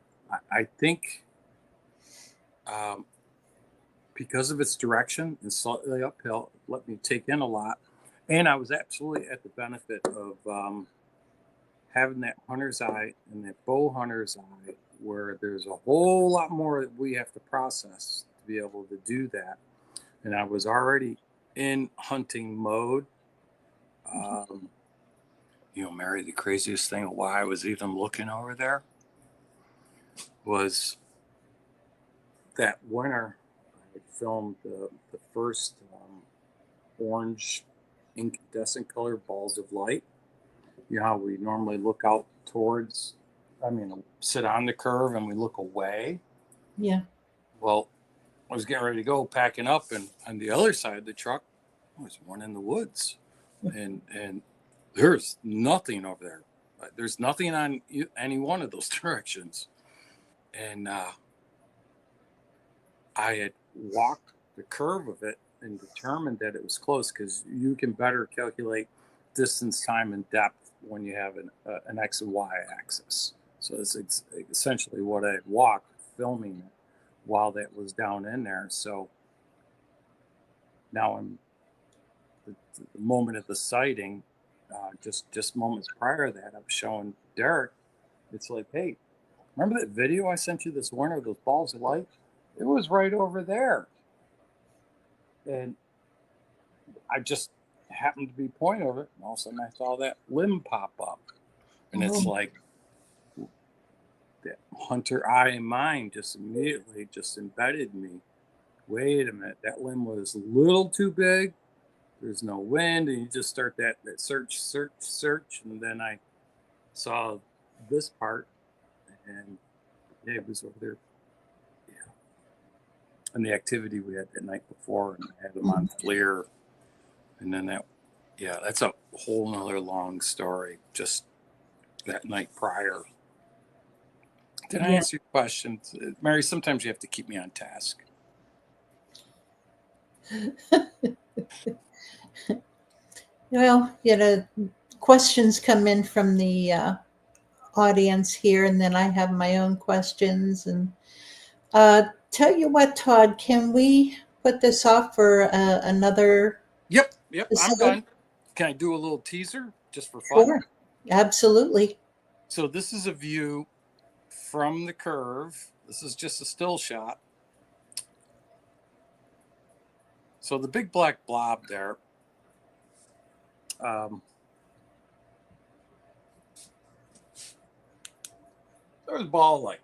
I think because of its direction and slightly uphill, it let me take in a lot. And I was absolutely at the benefit of having that hunter's eye and that bow hunter's eye, where there's a whole lot more that we have to process to be able to do that. And I was already in hunting mode. Mary, the craziest thing of why I was even looking over there was that winter I had filmed the first orange incandescent colored balls of light. You know how we normally look out towards, sit on the curve and we look away. Yeah. Well, I was getting ready to go packing up, and on the other side of the truck was one in the woods, and there's nothing over there. There's nothing on any one of those directions. And I had walked the curve of it and determined that it was close, because you can better calculate distance, time, and depth when you have an X and Y axis. So it's essentially what I had walked filming it while that was down in there. So now I'm the moment of the sighting, just moments prior to that, I was showing Derek. It's like, hey, remember that video I sent you this winter of those balls of light? It was right over there. And I just happened to be pointing over it, and all of a sudden I saw that limb pop up. And it's like that hunter eye in mind just immediately just embedded me. Wait a minute, that limb was a little too big. There's no wind, and you just start that search, and then I saw this part, and yeah, it was over there. Yeah, and the activity we had that night before, and I had them on FLIR, and then that's a whole nother long story. Just that night prior. Did I answer your question, Mary? Sometimes you have to keep me on task. Well, questions come in from the audience here, and then I have my own questions. And tell you what, Todd, can we put this off for another? Yep, episode? I'm done. Can I do a little teaser just for fun? Sure, absolutely. So this is a view from the curve. This is just a still shot. So the big black blob there, there's ball light.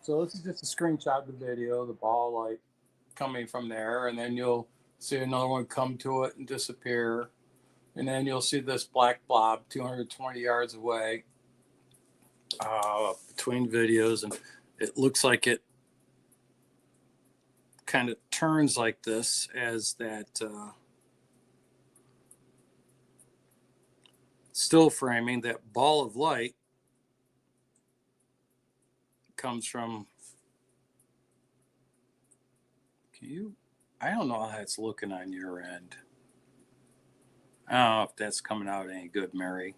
So this is just a screenshot of the video, the ball light coming from there, and then you'll see another one come to it and disappear. And then you'll see this black blob 220 yards away between videos, and it looks like it kind of turns like this as that still framing. That ball of light comes from, I don't know how it's looking on your end. I don't know if that's coming out any good, Mary.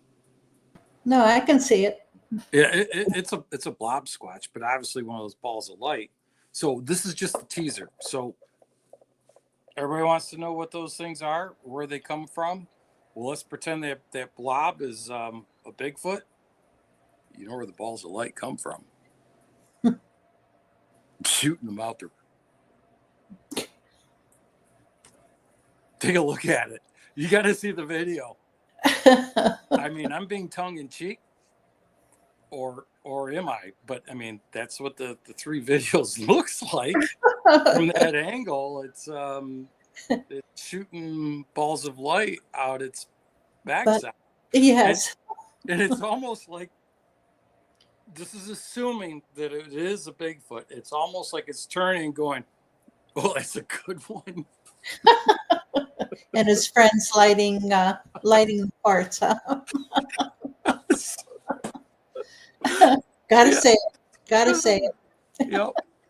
No, I can see it. Yeah, it's a blob squatch, but obviously one of those balls of light. So this is just a teaser. So everybody wants to know what those things are, where they come from. Well, let's pretend that blob is a Bigfoot. You know where the balls of light come from. Shooting them out there. Take a look at it. You got to see the video. I mean, I'm being tongue in cheek, or am I? But I mean, that's what the three videos looks like from that angle. It's shooting balls of light out its backside. Yes. And it's almost like, this is assuming that it is a Bigfoot. It's almost like it's turning and going, oh, that's a good one. And his friends lighting the parts. Huh? Gotta say it. Gotta say it.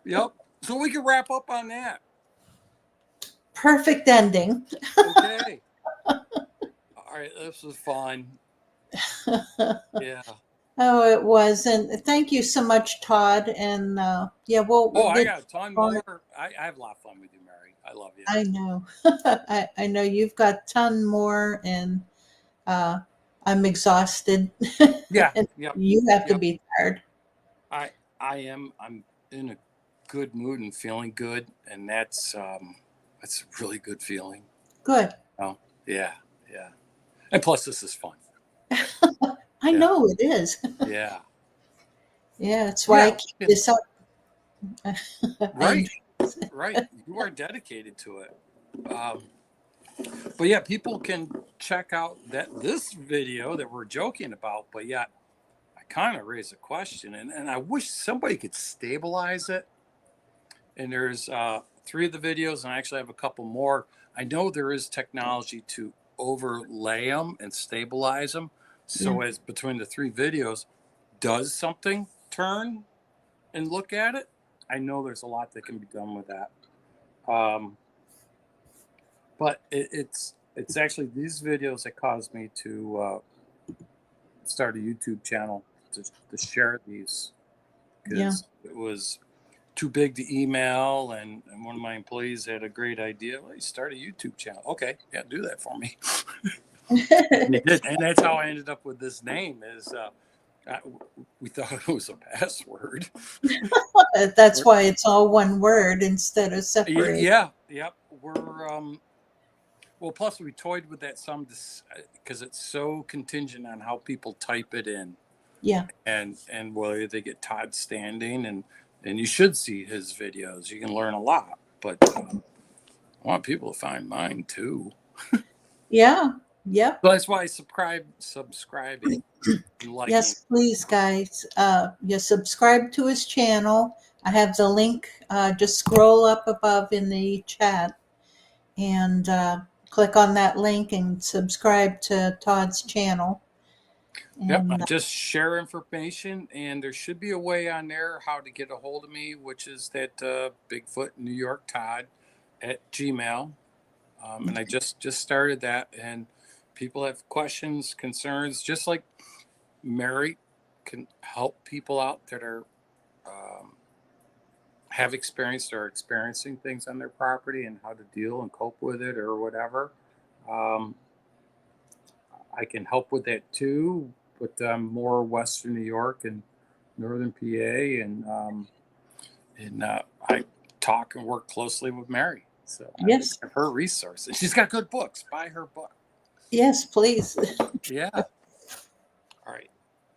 Yep. So we can wrap up on that. Perfect ending. Okay. All right, this was fun. Yeah. Oh, it was. And thank you so much, Todd. And we'll I got a ton more. I have a lot of fun with you, Mary. I love you. I know. I know you've got a ton more, and I'm exhausted. Yeah. You have to be tired. I am. I'm in a good mood and feeling good, and that's a really good feeling. Good. Oh, yeah. And plus, this is fun. I know it is. Yeah. Yeah, that's why I keep this up. Right. You are dedicated to it. But yeah, people can check out this video that we're joking about, but yet I kind of raise a question, and I wish somebody could stabilize it. And there's 3 of the videos, and I actually have a couple more. I know there is technology to overlay them and stabilize them. So as between the 3 videos, does something turn and look at it? I know there's a lot that can be done with that. But it's actually these videos that caused me to start a YouTube channel to share these, because it was too big to email, and one of my employees had a great idea. Well, you start a YouTube channel. Okay, yeah, do that for me. And that's how I ended up with this name. We thought it was a password. That's why it's all one word instead of separate. Yeah. We're well, plus we toyed with that some because it's so contingent on how people type it in. Yeah. and whether they get Todd Standing, and you should see his videos. You can learn a lot, but I want people to find mine too. Yeah. Yep. So that's why subscribing and liking. Yes, please, guys. You subscribe to his channel. I have the link. Just scroll up above in the chat and click on that link and subscribe to Todd's channel. Yep, And just share information, and there should be a way on there how to get a hold of me, which is that Bigfoot New York Todd at Gmail. And I just started that, and people have questions, concerns, just like Mary can help people out that are have experienced or experiencing things on their property and how to deal and cope with it or whatever. I can help with that too, but more Western New York and Northern PA, and I talk and work closely with Mary. So yes, I have her resource, and she's got good books. Buy her book. yes, please. Yeah. All right.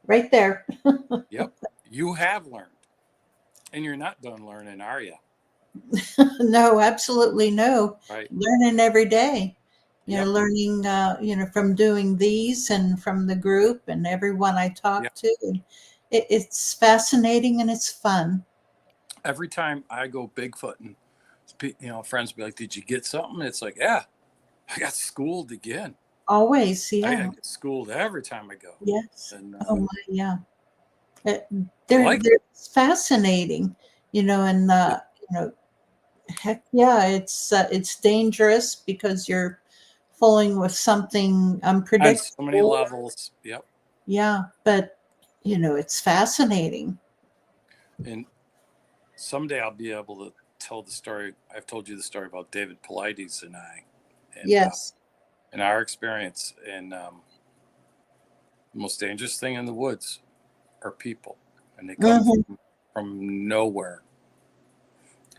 Right there. Yep. You have learned, and you're not done learning, are you? No, absolutely no. Right. Learning every day. Yep. Learning, from doing these and from the group and everyone I talk Yep. to. And it's fascinating and it's fun. Every time I go Bigfooting, friends be like, "Did you get something?" It's like, "Yeah, I got schooled again." Always, I yeah. get schooled every time I go. Yes. And Oh my, yeah. like They're fascinating, and heck yeah, it's dangerous because you're fooling with something on so many unpredictable. levels. Yep. Yeah, but it's fascinating. And someday I'll be able to tell the story. I've told you the story about David Paulides and I, and Yes. and our experience. And the most dangerous thing in the woods are people, and they come from nowhere.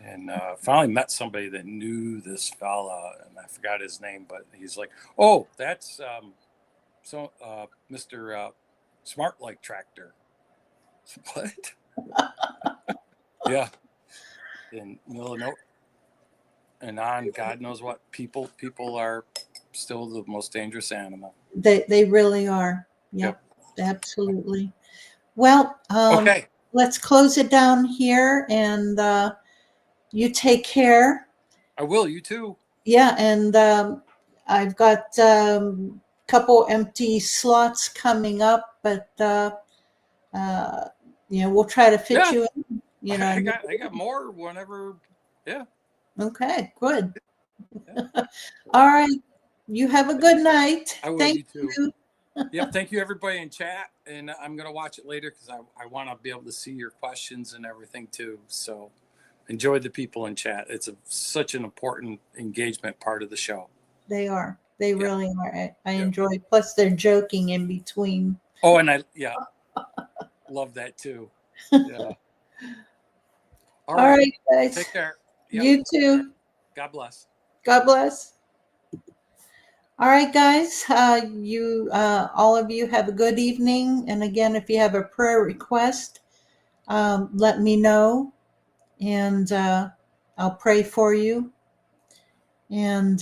And finally met somebody that knew this fella, and I forgot his name, but he's like, "Oh, that's Mr. Smart Like Tractor." What? Yeah. In middle of nowhere, and on God knows what, people are still the most dangerous animal. They really are. Yep. Absolutely. Well, Okay. let's close it down here, and you take care. I will. You too. Yeah, and I've got couple empty slots coming up, but we'll try to fit Yeah. you in. I got more whenever. Yeah. Okay, good. Yeah. All right. You have a good night. I will. Thank You too. you. Yep. Thank you, everybody in chat. And I'm going to watch it later because I want to be able to see your questions and everything too. So enjoy the people in chat. It's such an important engagement part of the show. They are. They really are. I Yep. enjoy. Plus, they're joking in between. Oh, and I love that too. Yeah. All right, guys. Take care. Yep. You too. God bless. God bless. All right, guys. All of you have a good evening. And again, if you have a prayer request, let me know, and I'll pray for you. And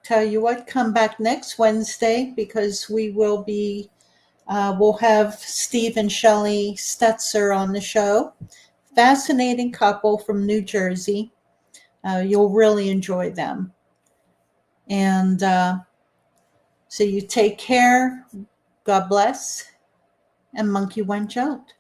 tell you what, come back next Wednesday because we will be. We'll have Steve and Shelley Stetzer on the show. Fascinating couple from New Jersey. You'll really enjoy them. And so you take care. God bless. And Monkey Wench out.